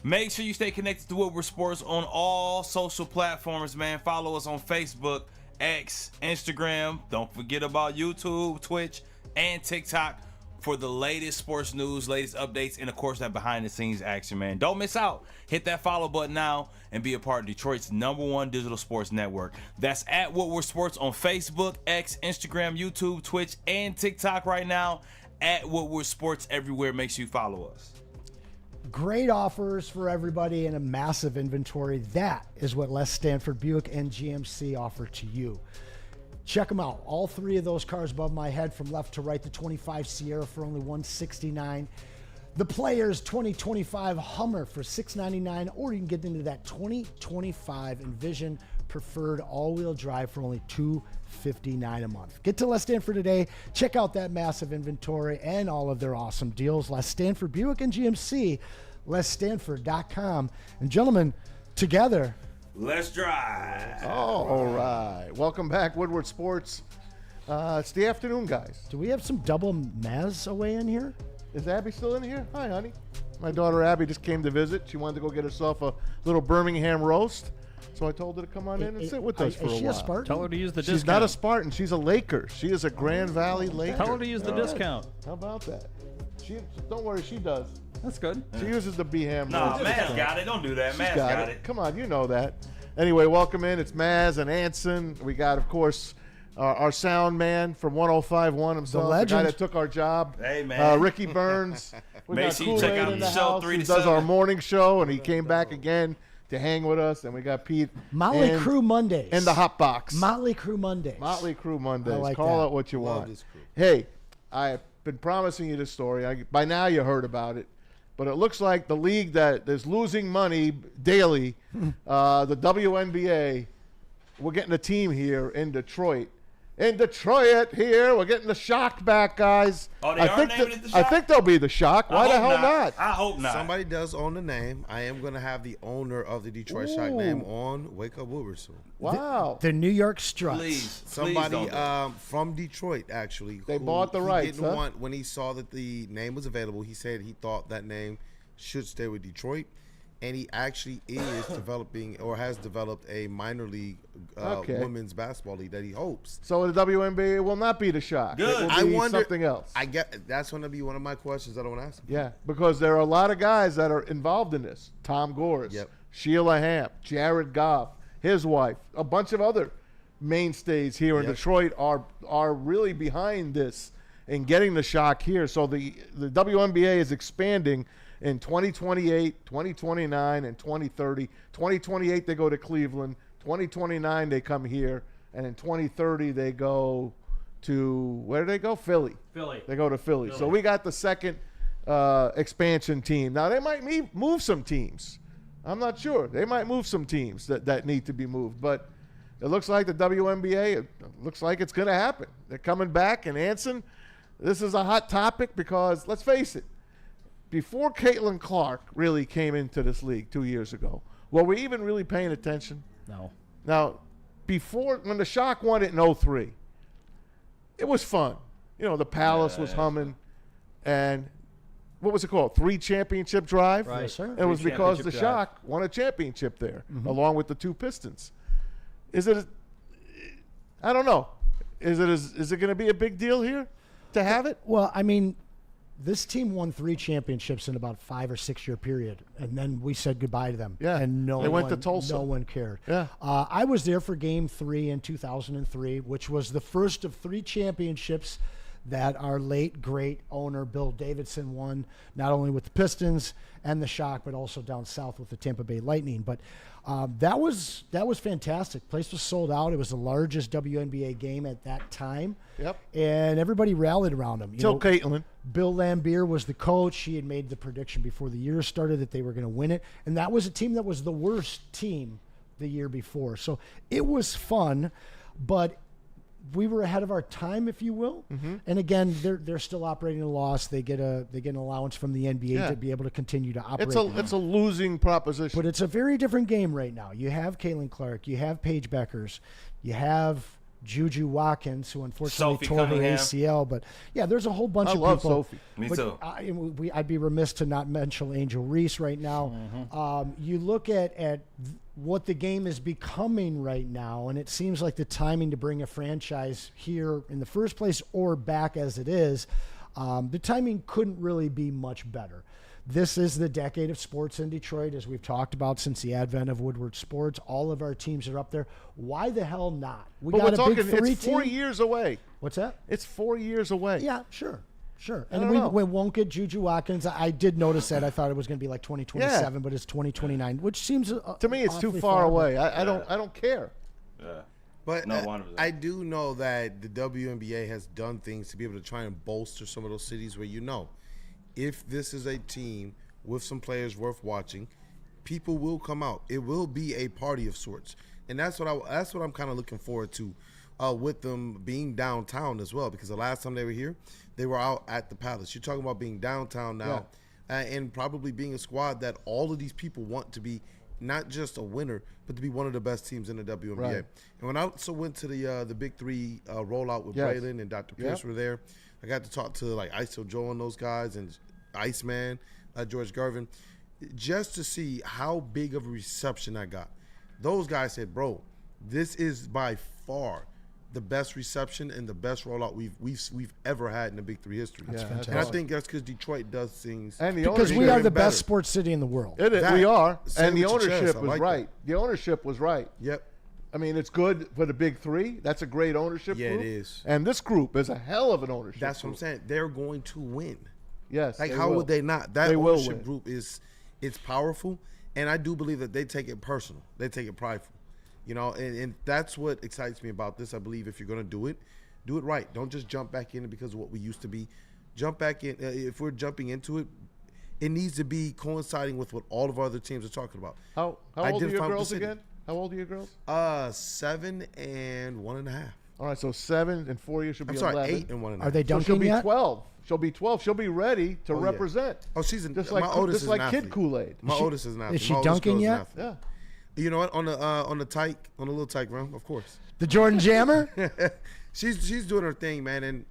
Make sure you stay connected to Woodward Sports on all social platforms, man. Follow us on Facebook, X, Instagram. Don't forget about YouTube, Twitch, and TikTok for the latest sports news, latest updates, and of course that behind-the-scenes action, man. Don't miss out. Hit that follow button now and be a part of Detroit's #1 digital sports network. That's at Woodward Sports on Facebook, X, Instagram, YouTube, Twitch, and TikTok right now. At Woodward Sports everywhere. Make sure you follow us. Great offers for everybody and a massive inventory. That is what Les Stanford Buick and GMC offer to you. Check them out. All three of those cars above my head from left to right. The 25 Sierra for only $169. The Players 2025 Hummer for $699, or you can get into that 2025 Envision preferred all-wheel drive for only $259 a month. Get to Les Stanford today. Check out that massive inventory and all of their awesome deals. Les Stanford Buick and GMC, lesstanford.com. And gentlemen, together, Let's drive. Oh, all right. Welcome back, Woodward Sports. It's the afternoon, guys. do we have some double Maz away in here? Is Abby still in here? Hi, honey. My daughter Abby just came to visit. She wanted to go get herself a little Birmingham roast. So I told her to come on in and sit with us for a Is she while. a Spartan? Tell her to use the She's discount. not a Spartan. She's a Laker. She is a Grand Valley Laker. Tell her to use the All right. discount. How about that? Don't worry, she does. That's good. She uses the BHAM. Nah, roast. Maz got it. Don't do that. She's Maz got it. Come on, you know that. Anyway, welcome in. It's Maz and Anson. We got, of course, our sound man from 105.1 himself, the guy legend. that took our job. Hey, man. Ricky Burns. We Make got sure you check Kool-Aid out in the the show house 3 who to does our 7. morning show, and he came back again to hang with us. And we got Pete. Motley and- Crue Mondays. And the Hot Box. Motley Crue Mondays. Motley Crue Mondays. I like Call that. it what you Love want. this crew. Hey, I've been promising you this story. By now you heard about it. But it looks like the league that is losing money daily, the WNBA, we're getting a team here in Detroit. In Detroit here, we're getting the Shock back, guys. Oh, they are naming it the I Shock? think they'll be the Shock. Why I the hope hell not? I hope not. Somebody does own the name. I am going to have the owner of the Detroit Shock Ooh. name on Wake Up Woodward soon. Wow. The New York Struts. Please. Somebody Please don't. from Detroit, actually. They who bought the he rights, didn't huh? want, when he saw that the name was available, he said he thought that name should stay with Detroit. And he actually is developing or has developed a minor league Okay. women's basketball league that he hopes. So the WNBA will not be the Shock. Good. It will I be wonder something else. I get that's going to be one of my questions that I want to ask him. Yeah, because there are a lot of guys that are involved in this. Tom Gores, Yep. Sheila Hamp, Jared Goff, his wife, a bunch of other mainstays here in Yep. Detroit are really behind this and getting the Shock here. So the WNBA is expanding in 2028, 2029, and 2030. 2028 they go to Cleveland. 2029 they come here, and in 2030 they go to where do they go? Philly. Philly. They go to Philly. So we got the second expansion team. Now they might move some teams. I'm not sure. They might move some teams that need to be moved, but it looks like the WNBA. It looks like it's going to happen. They're coming back, and Anson, this is a hot topic because let's face it. Before Caitlin Clark really came into this league 2 years ago, were we even really paying attention? No. Now, before when the Shock won it in 03, it was fun. You know, the Palace was humming, and what was it called? 3 championship drive. Right. Yes, sir. It was Three because the championship drive. Shock won a championship there, along with the 2 Pistons. Is it? I don't know. Is it going to be a big deal here to have it? Well, I mean, this team won 3 championships in about 5 or 6 year period, and then we said goodbye to them. Yeah, and they went to Tulsa. No one cared. Yeah. I was there for Game 3 in 2003, which was the first of 3 championships that our late great owner Bill Davidson won, not only with the Pistons and the Shock, but also down south with the Tampa Bay Lightning. But that was fantastic. Place was sold out. It was the largest WNBA game at that time. Yep. And everybody rallied around him. Till Caitlin. Bill Lambier was the coach. He had made the prediction before the year started that they were going to win it. And that was a team that was the worst team the year before. So it was fun, but we were ahead of our time, if you will. And again, they're still operating a loss. They get an allowance from the NBA Yeah. to be able to continue to operate. It's a losing proposition. But it's a very different game right now. You have Caitlin Clark, you have Paige Beckers, you have Juju Watkins, who unfortunately Sophie tore her Cunningham. ACL. But yeah, there's a whole bunch I of love people. Sophie. Me But too. I'd be remiss to not mention Angel Reese right now. You look at what the game is becoming right now, and it seems like the timing to bring a franchise here in the first place or back as it is, the timing couldn't really be much better. This is the decade of sports in Detroit, as we've talked about since the advent of Woodward Sports. All of our teams are up there. Why the hell not? We But got we're a big talking, 3 it's 4 team. years away. What's that? It's 4 years away. Yeah, sure. I And don't we know. won't get Juju Watkins. I did notice that. I thought it was going to be like 2027, but it's 2029, which seems To me, it's too awfully far away. but- I don't care. Yeah. But No, 100%. I do know that the WNBA has done things to be able to try and bolster some of those cities where if this is a team with some players worth watching, people will come out. It will be a party of sorts, and that's what I'm kind of looking forward to, with them being downtown as well. Because the last time they were here, they were out at the Palace. You're talking about being downtown now, and probably being a squad that all of these people want to be. Not just a winner, but to be one of the best teams in the WNBA. Right. And when I also went to the Big Three rollout with Braylon and Dr. Pierce were there, I got to talk to like Iso Joe and those guys and Iceman, George Garvin, just to see how big of a reception I got. Those guys said, "Bro, this is by far the best reception and the best rollout we've ever had in the Big Three history." That's fantastic. And I think that's because Detroit does things. And the Because we ownership- are the better. best sports city in the world. It is, we are, Say and the with your chest, ownership I was like right. The ownership was right. Yep. I mean, it's good for the Big Three. That's a great ownership Yeah, group. it is. And this group is a hell of an ownership That's what I'm group. saying. They're going to win. Yes. Like, they how will. would they not? That They will ownership win. group it's powerful, and I do believe that they take it personal. They take it prideful. You know, and that's what excites me about this. I believe if you're going to do it right. Don't just jump back in because of what we used to be. Jump back in. If we're jumping into it, it needs to be coinciding with what all of our other teams are talking about. How old are your Identify with the girls city. again? How old are your girls? 7 and 1.5. All right, so 7 and 4 years. She'll be I'm sorry, 11. 8 and 1.5. Are they So dunking she'll be yet? 12. She'll be 12. She'll be ready to yeah. represent. Oh, she's just my like oldest just is like an Kid athlete. Kool-Aid. My oldest is an athlete. Is she My oldest dunking girl's an yet? athlete. Yeah. You know what? On the little tyke room, of course. The Jordan Jammer? She's doing her thing, man. And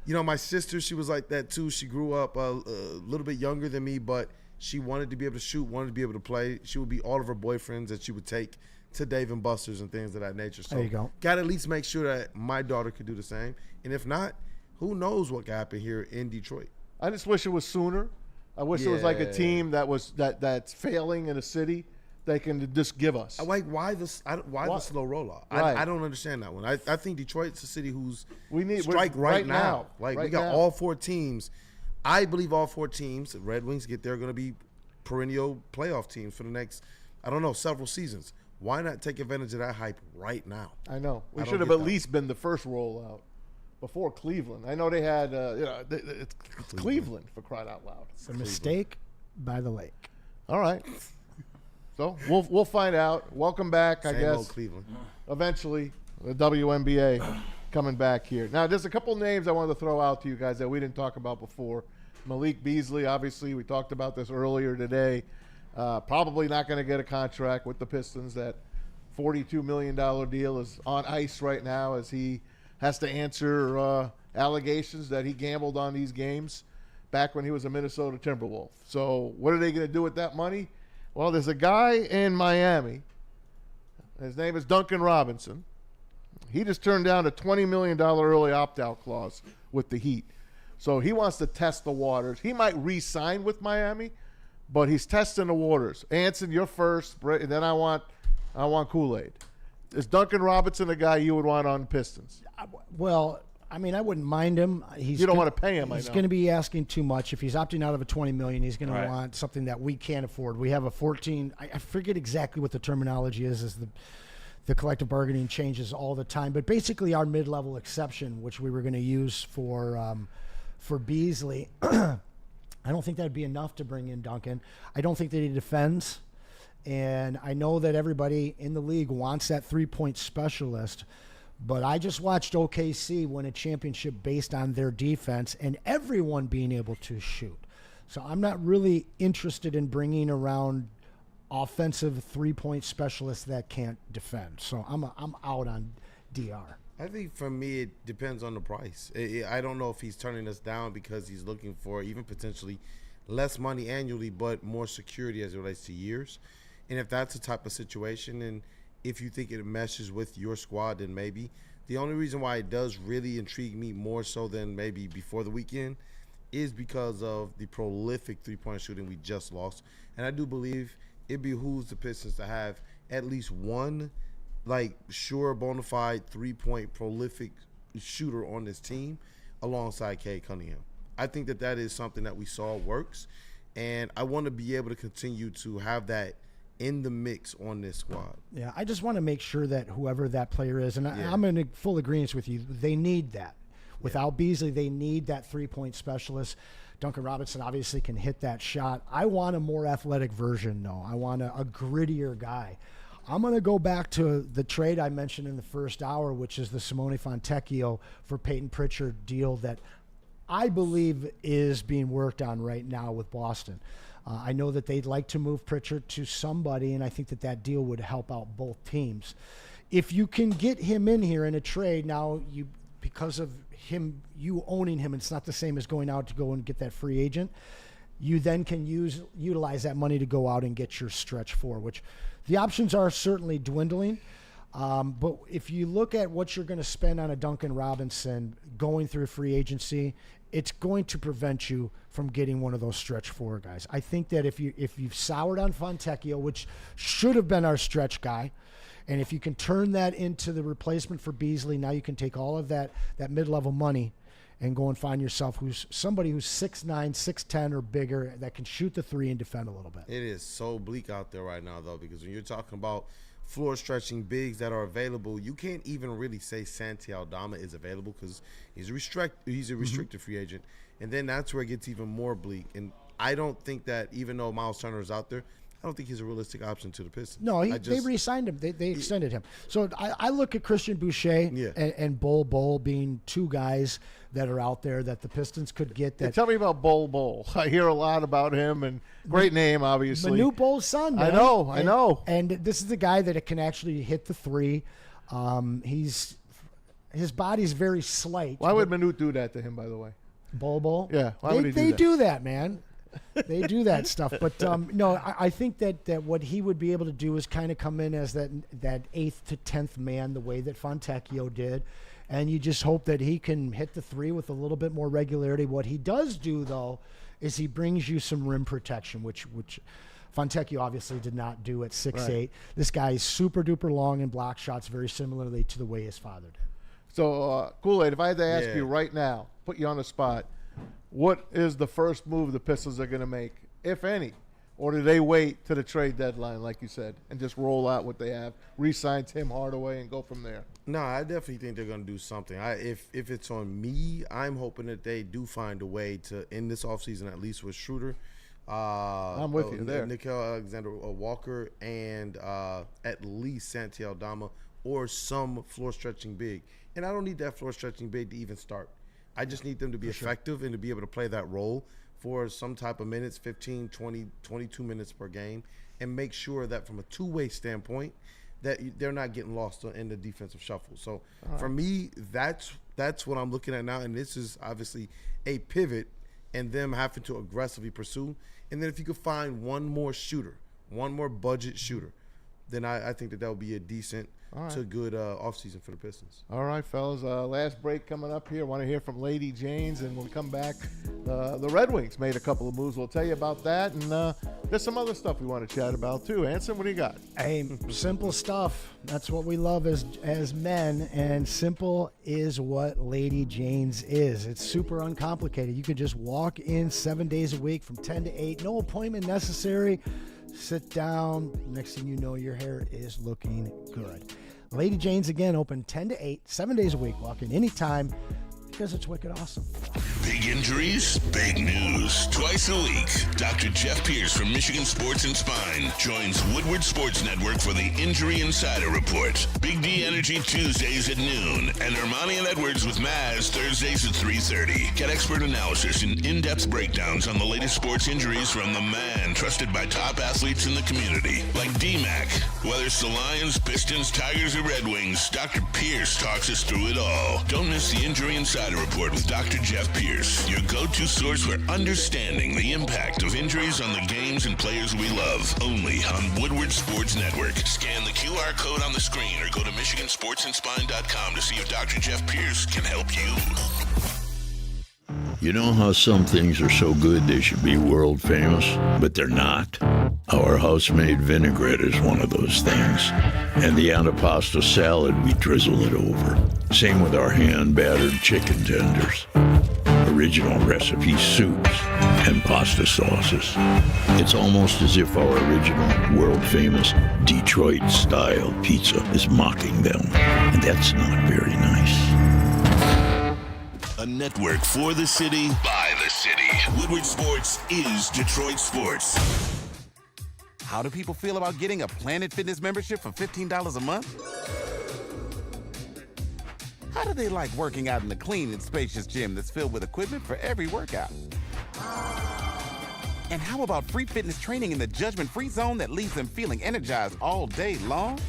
you know, my sister, she was like that too. She grew up a little bit younger than me, but she wanted to be able to shoot, wanted to be able to play. She would be all of her boyfriends that she would take to Dave and Buster's and things of that nature. So There you go. Got to at least make sure that my daughter could do the same. And if not, who knows what could happen here in Detroit? I just wish it was sooner. I wish it was like a Yeah. team that's failing in a city. They can just give us. Like, why the slow rollout? Right. I don't understand that one. I think Detroit's a city who's we're- strike right now. Like, we right got now. all 4 teams. I believe all 4 teams, the Red Wings get there, are going to be perennial playoff teams for the next, I don't know, several seasons. Why not take advantage of that hype right now? I know. We I don't should have get at that. least been the first rollout before Cleveland. I know they had, it's Cleveland for crying out loud. It's a mistake by the lake. All right. So we'll find out. Welcome back, I Same guess. old Cleveland. Eventually, the WNBA coming back here. Now, there's a couple names I wanted to throw out to you guys that we didn't talk about before. Malik Beasley, obviously, we talked about this earlier today. Probably not going to get a contract with the Pistons. That $42 million deal is on ice right now as he has to answer allegations that he gambled on these games back when he was a Minnesota Timberwolf. So what are they going to do with that money? Well, there's a guy in Miami. His name is Duncan Robinson. He just turned down a $20 million early opt-out clause with the Heat. So he wants to test the waters. He might re-sign with Miami, but he's testing the waters. Anson, you're first, and then I want Kool-Aid. Is Duncan Robinson a guy you would want on the Pistons? Well, I mean, I wouldn't mind him. You don't want to pay him, I He's know. going to be asking too much. If he's opting out of a $20 million, he's going Right. to want something that we can't afford. We have a 14. I forget exactly what the terminology is the collective bargaining changes all the time. But basically, our mid-level exception, which we were going to use for Beasley, I don't think that'd be enough to bring in Duncan. I don't think that he defends. And I know that everybody in the league wants that three-point specialist. But I just watched OKC win a championship based on their defense and everyone being able to shoot. So I'm not really interested in bringing around offensive three-point specialists that can't defend. So I'm out on DR. I think for me, it depends on the price. I don't know if he's turning us down because he's looking for even potentially less money annually, but more security as it relates to years. And if that's the type of situation, and if you think it meshes with your squad, then maybe. The only reason why it does really intrigue me more so than maybe before the weekend is because of the prolific three-point shooting we just lost. And I do believe it behooves the Pistons to have at least one, like, sure, bona fide three-point prolific shooter on this team alongside Cade Cunningham. I think that is something that we saw works, and I want to be able to continue to have that in the mix on this squad. Yeah, I just want to make sure that whoever that player is, and Yeah. I'm in full agreement with you, they need that. Without Beasley, they need that three-point specialist Duncan Robinson obviously can hit that shot. I want a more athletic version, though. I want a grittier guy. I'm going to go back to the trade I mentioned in the first hour, which is the Simone Fontecchio for Peyton Pritchard deal that I believe is being worked on right now with Boston. I know that they'd like to move Pritchard to somebody, and I think that deal would help out both teams. If you can get him in here in a trade, now because of you owning him, it's not the same as going out to go and get that free agent. You then can utilize that money to go out and get your stretch four, which the options are certainly dwindling. But if you look at what you're going to spend on a Duncan Robinson going through free agency, it's going to prevent you from getting one of those stretch four guys. I think that if you've soured on Fontecchio, which should have been our stretch guy, and if you can turn that into the replacement for Beasley, now you can take all of that mid-level money and go and find yourself somebody who's 6'9", 6'10", or bigger that can shoot the three and defend a little bit. It is so bleak out there right now, though, because when you're talking about floor stretching bigs that are available, you can't even really say Santi Aldama is available because he's a restricted free agent. And then that's where it gets even more bleak. And I don't think that even though Miles Turner is out there, I don't think he's a realistic option to the Pistons. No, they re-signed him. They extended him. So I look at Christian Boucher and Bol being two guys that are out there that the Pistons could get. That Tell me about Bol. I hear a lot about him, and great name, obviously. Manute Bol's son, man. I know. And this is the guy that can actually hit the three. His body's very slight. Why would Manute do that to him, by the way? Bol? Yeah, why would he do that? They do that, man. They do that stuff. But, no, I think that what he would be able to do is kind of come in as that 8th to 10th man, the way that Fontecchio did. And you just hope that he can hit the three with a little bit more regularity. What he does do, though, is he brings you some rim protection, which Fontecchio obviously did not do at 6'8". Right. This guy is super-duper long in block shots, very similarly to the way his father did. So, Kool-Aid, if I had to ask you right now, put you on the spot, what is the first move the Pistons are going to make, if any? Or do they wait to the trade deadline, like you said, and just roll out what they have, re-sign Tim Hardaway, and go from there? No, I definitely think they're going to do something. If it's on me, I'm hoping that they do find a way to end this offseason, at least with Schroeder. I'm with you there. Nickel Alexander-Walker, and at least Santi Aldama, or some floor-stretching big. And I don't need that floor-stretching big to even start. I just need them to be effective and to be able to play that role for some type of minutes, 15, 20, 22 minutes per game, and make sure that from a two-way standpoint that they're not getting lost in the defensive shuffle. So for me, that's what I'm looking at now, and this is obviously a pivot and them having to aggressively pursue. And then if you could find one more shooter, one more budget shooter, then I think that would be a decent to good offseason for the Pistons. All right, fellas. Last break coming up here. Want to hear from Lady Janes, and when we come back, the Red Wings made a couple of moves. We'll tell you about that, and there's some other stuff we want to chat about too. Anson, what do you got? Hey, simple stuff. That's what we love as men, and simple is what Lady Janes is. It's super uncomplicated. You can just walk in 7 days a week from 10 to 8. No appointment necessary. Sit down. Next thing you know, your hair is looking good. Lady Jane's, again, open 10 to 8, 7 days a week. Walk in anytime because it's wicked awesome. Big injuries, big news. Twice a week, Dr. Jeff Pierce from Michigan Sports and Spine joins Woodward Sports Network for the Injury Insider Report. Big D Energy Tuesdays at noon, and Ermanni and Edwards with Maz Thursdays at 3:30. Get expert analysis and in-depth breakdowns on the latest sports injuries from the man trusted by top athletes in the community, like D-Mac. Whether it's the Lions, Pistons, Tigers, or Red Wings, Dr. Pierce talks us through it all. Don't miss the Injury Insider Report with Dr. Jeff Pierce, your go-to source for understanding the impact of injuries on the games and players we love. Only on Woodward Sports Network. Scan the QR code on the screen or go to MichiganSportsandSpine.com to see if Dr. Jeff Pierce can help you. You know how some things are so good they should be world famous, but they're not? Our house-made vinaigrette is one of those things. And the antipasto salad, we drizzle it over. Same with our hand-battered chicken tenders. Original recipe soups and pasta sauces. It's almost as if our original, world-famous Detroit-style pizza is mocking them. And that's not very nice. A network for the city, by the city. Woodward Sports is Detroit sports. How do people feel about getting a Planet Fitness membership for $15 a month? How do they like working out in a clean and spacious gym that's filled with equipment for every workout? And how about free fitness training in the judgment-free zone that leaves them feeling energized all day long?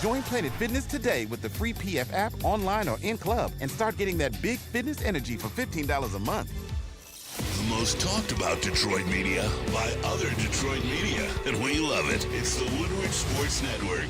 Join Planet Fitness today with the free PF app, online or in club, and start getting that big fitness energy for $15 a month. The most talked about Detroit media by other Detroit media. And we love it. It's the Woodward Sports Network.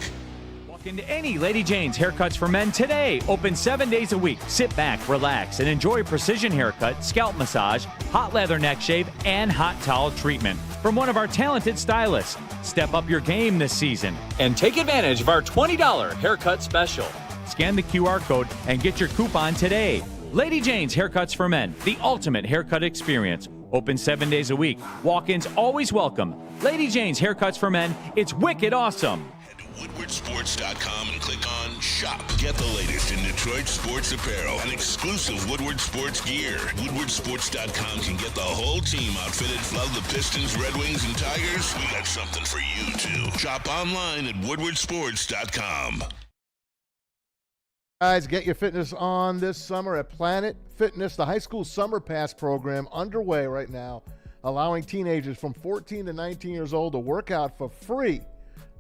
Walk into any Lady Jane's Haircuts for Men today. Open 7 days a week. Sit back, relax, and enjoy precision haircut, scalp massage, hot leather neck shave, and hot towel treatment from one of our talented stylists. Step up your game this season and take advantage of our $20 haircut special. Scan the QR code and get your coupon today. Lady Jane's Haircuts for Men, the ultimate haircut experience. Open 7 days a week. Walk-ins always welcome. Lady Jane's Haircuts for Men. It's wicked awesome. Head to woodwardsports.com and click on Shop. Get the latest in Detroit sports apparel and exclusive Woodward Sports gear. Woodwardsports.com can get the whole team outfitted. Love the Pistons, Red Wings, and Tigers? We got something for you, too. Shop online at woodwardsports.com. Guys, get your fitness on this summer at Planet Fitness. The high school summer pass program underway right now, allowing teenagers from 14 to 19 years old to work out for free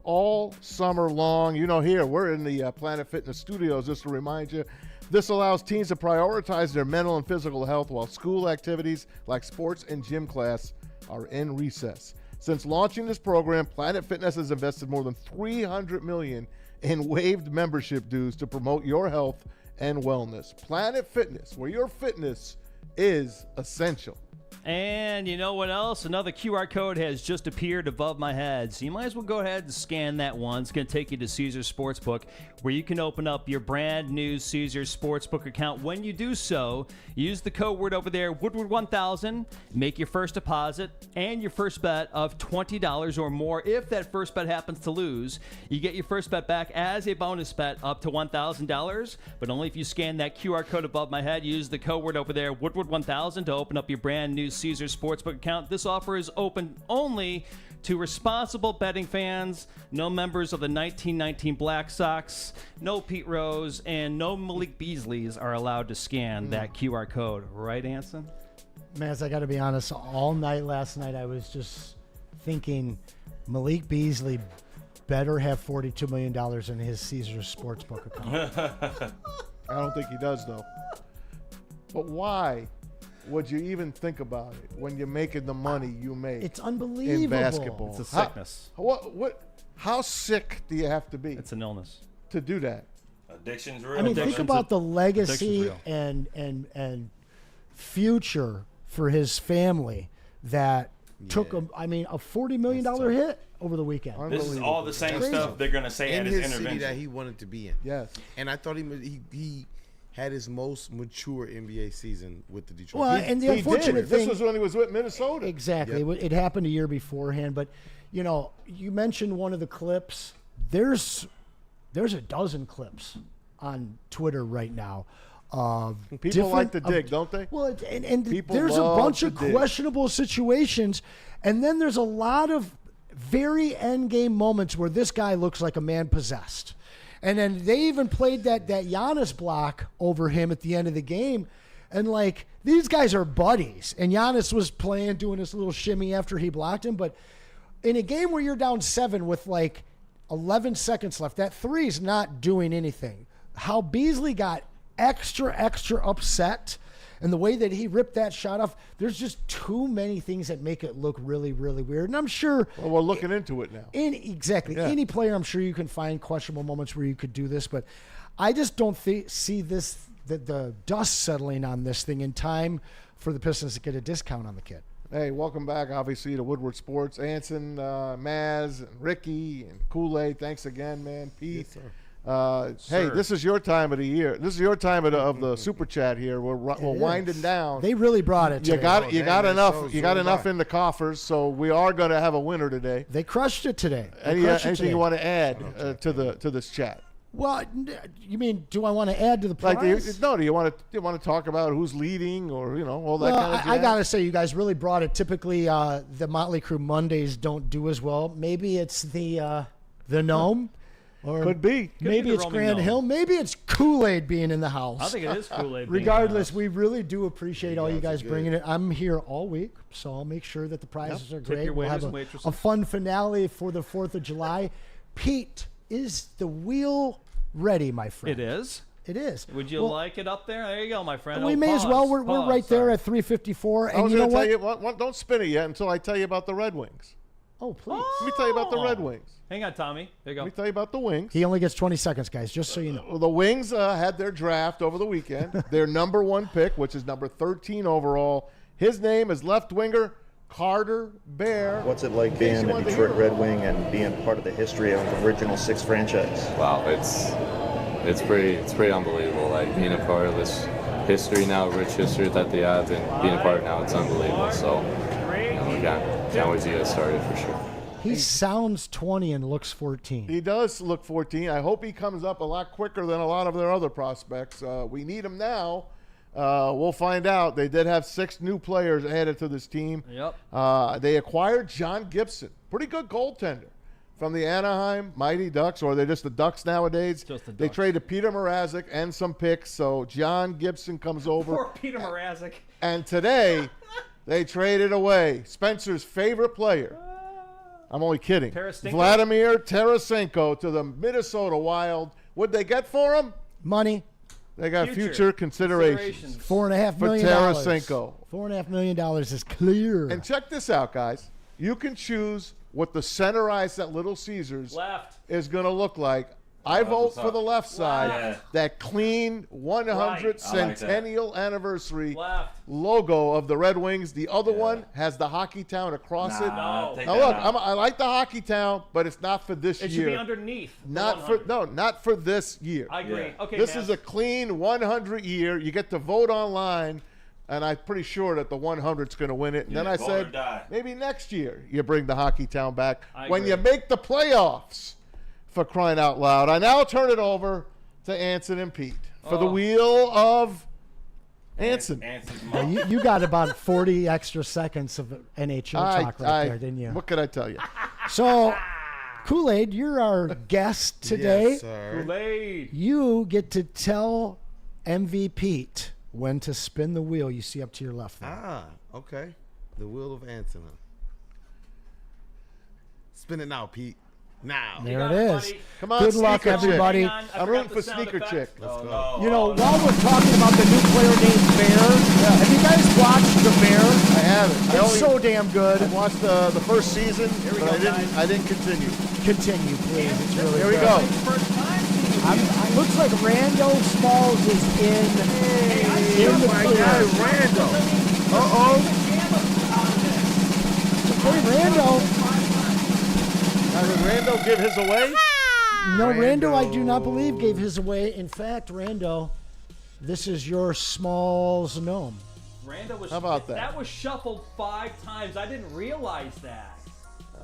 all summer long. You know, here, we're in the Planet Fitness studios, just to remind you. This allows teens to prioritize their mental and physical health while school activities like sports and gym class are in recess. Since launching this program, Planet Fitness has invested more than $300 million in waived membership dues to promote your health and wellness. Planet Fitness, where your fitness is essential. And you know what else? Another QR code has just appeared above my head. So you might as well go ahead and scan that one. It's going to take you to Caesars Sportsbook, where you can open up your brand new Caesars Sportsbook account. When you do so, use the code word over there, Woodward1000, make your first deposit and your first bet of $20 or more. If that first bet happens to lose, you get your first bet back as a bonus bet up to $1,000, but only if you scan that QR code above my head. Use the code word over there, Woodward1000, to open up your brand new Caesars Sportsbook account. This offer is open only to responsible betting fans, no members of the 1919 Black Sox, no Pete Rose, and no Malik Beasleys are allowed to scan that QR code. Right, Anson? Maz, I got to be honest, all night last night I was just thinking Malik Beasley better have $42 million in his Caesars Sportsbook account. I don't think he does, though. But why would you even think about it when you're making the money you make? It's unbelievable. In basketball. It's a sickness. How sick do you have to be It's an illness. to do that? Addiction's real. I mean, think about the legacy Addiction's and future for his family that took a $40 million hit over the weekend. This is all the same Crazy. stuff they're going to say in at his his city intervention. that he wanted to be in. Yes. And I thought he had his most mature NBA season with the Detroit. Well, Pistons. and the unfortunate thing, This was when he was with Minnesota. exactly, it happened a year beforehand. But you know, you mentioned one of the clips. There's a dozen clips on Twitter right now. People like to dig, don't they? Well, and People there's a love bunch to of dig. questionable situations, and then there's a lot of very end game moments where this guy looks like a man possessed. And then they even played that Giannis block over him at the end of the game. And, like, these guys are buddies. And Giannis was playing, doing this little shimmy after he blocked him. But in a game where you're down 7 with, like, 11 seconds left, that three's not doing anything. How Beasley got extra upset and the way that he ripped that shot off, there's just too many things that make it look really, really weird. And I'm sure... Well, we're looking into it now. Any player, I'm sure you can find questionable moments where you could do this, but I just don't see this, the dust settling on this thing in time for the Pistons to get a discount on the kid. Hey, welcome back, obviously, to Woodward Sports. Anson, Maz, and Ricky, and Kool-Aid, thanks again, man. Pete. Yes, sir. Hey, this is your time of the year. This is your time of the super chat here. We're winding down. They really brought it. You Today. got enough in the coffers, so we are going to have a winner today. They crushed it today. Anything you want to add to this chat? Well, you mean, do I want to add to the prize? Do you want to talk about who's leading or all that kind of jazz? I gotta say, you guys really brought it. Typically, the Motley Crue Mondays don't do as well. Maybe it's the Gnome, or could be. Maybe it's Grand Hill. Maybe it's Kool-Aid being in the house. I think it is Kool-Aid. Regardless, we really do appreciate all you guys bringing it. I'm here all week, so I'll make sure that the prizes are great. We'll have a fun finale for the 4th of July. Pete, is the wheel ready, my friend? It is. It is. Would you like it up there? There you go, my friend. We may as well. We're right there at 354. And you know what? Don't spin it yet until I tell you about the Red Wings. Oh, please. Let me tell you about the Red Wings. Hang on, Tommy. There you go. Let me tell you about the Wings. He only gets 20 seconds, guys, just so you know. The Wings had their draft over the weekend. Their number 1 pick, which is number 13 overall. His name is left winger Carter Bear. What's it like being a Detroit Red Wing and being part of the history of the original 6 franchise? Wow, it's pretty unbelievable. Like being a part of this history now, rich history that they have, and being a part now, it's unbelievable. So, we can't wait to get started for sure. He sounds 20 and looks 14. He does look 14. I hope he comes up a lot quicker than a lot of their other prospects. We need him now. We'll find out. They did have 6 new players added to this team. Yep. They acquired John Gibson, pretty good goaltender, from the Anaheim Mighty Ducks, or they're just the Ducks nowadays. Just the They Ducks. traded Peter Mrazek and some picks, so John Gibson comes over. Poor Peter Mrazek. And today, they traded away Spencer's favorite player. I'm only kidding. Tarasenko? Vladimir Tarasenko to the Minnesota Wild. What'd they get for him? Money. They got future considerations. $4.5 for million. Tarasenko. $4.5 million is clear. And check this out, guys. You can choose what the center ice at Little Caesars Left. is going to look like. I vote for the left side. Yeah. That clean 100th Right. centennial anniversary Left. logo of the Red Wings. The other one has the Hockey Town across it. No. Now look, I like the Hockey Town, but it's not for this It year. should be underneath. the Not 100. not for this year. I agree. Okay, This Maz. is a clean 100 year. You get to vote online, and I'm pretty sure that the 100's going to win it. And then I vote or said, die. maybe next year you bring the Hockey Town back I when agree. you make the playoffs. For crying out loud! I now turn it over to Anson and Pete for the wheel of Anson. Anson's Now, you got about 40 extra seconds of NHL talk right there, didn't you? What could I tell you? So, Kool-Aid, you're our guest today. Yes, sir. Kool-Aid. You get to tell MV Pete when to spin the wheel. You see up to your left there. Ah, okay. The wheel of Anson. Spin it now, Pete. Now. There got it it, is. buddy. Come on, Good luck, Sneaker Chick. everybody. Hang on, I I'm forgot rooting the for sound Sneaker effects. Chick. Let's go. You know, while we're talking about the new player named Bear, have you guys watched The Bear? I haven't. It's so damn good. I watched the first season, but go, I didn't continue. Continue, please. It's really Here we good. go. First time. It looks like Rando Smalls is in the my clear. guy, Rando. Hey, Rando. Now, did Rando give his away? No, Rando, I do not believe gave his away. In fact, Rando, this is your Smalls gnome. Rando was. How about that? That was shuffled 5 times. I didn't realize that.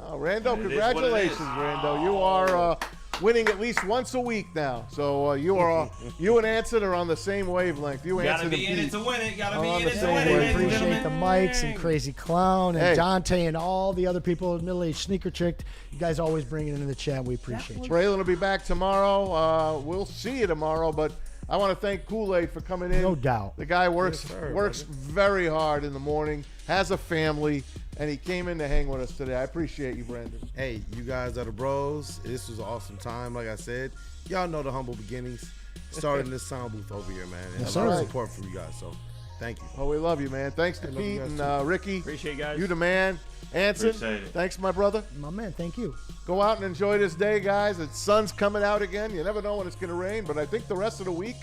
Oh, Rando, It is what it congratulations, is. Rando. You are winning at least once a week now. So you and Anson are on the same wavelength. You Gotta Anson be and in it Pete. to win it. Gotta Oh, be I'm in the it to same win way. it. We ladies and appreciate the gentlemen. Mikes and Crazy Clown and Hey. Dante and all the other people at Middle Age Sneaker Chick. You guys always bring it into the chat. We appreciate you. Braylon will be back tomorrow. We'll see you tomorrow, but I want to thank Kool-Aid for coming in. No doubt. The guy works sir, works very hard in the morning, has a family, and he came in to hang with us today. I appreciate you, Brandon. Hey, you guys are the bros. This was an awesome time. Like I said, y'all know the humble beginnings. Starting this sound booth over here, man. And Yes, a lot sir. of support from you guys. So, thank you. Oh, we love you, man. Thanks to love you Pete guys and Ricky. Appreciate you guys. You the man. Anson, Appreciate it. thanks, my brother. My man, thank you. Go out and enjoy this day, guys. The sun's coming out again. You never know when it's going to rain, but I think the rest of the week,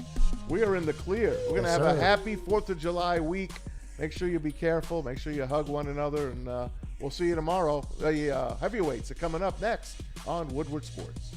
we are in the clear. We're going to Yes, have a sir. happy 4th of July week. Make sure you be careful. Make sure you hug one another, and we'll see you tomorrow. The heavyweights are coming up next on Woodward Sports.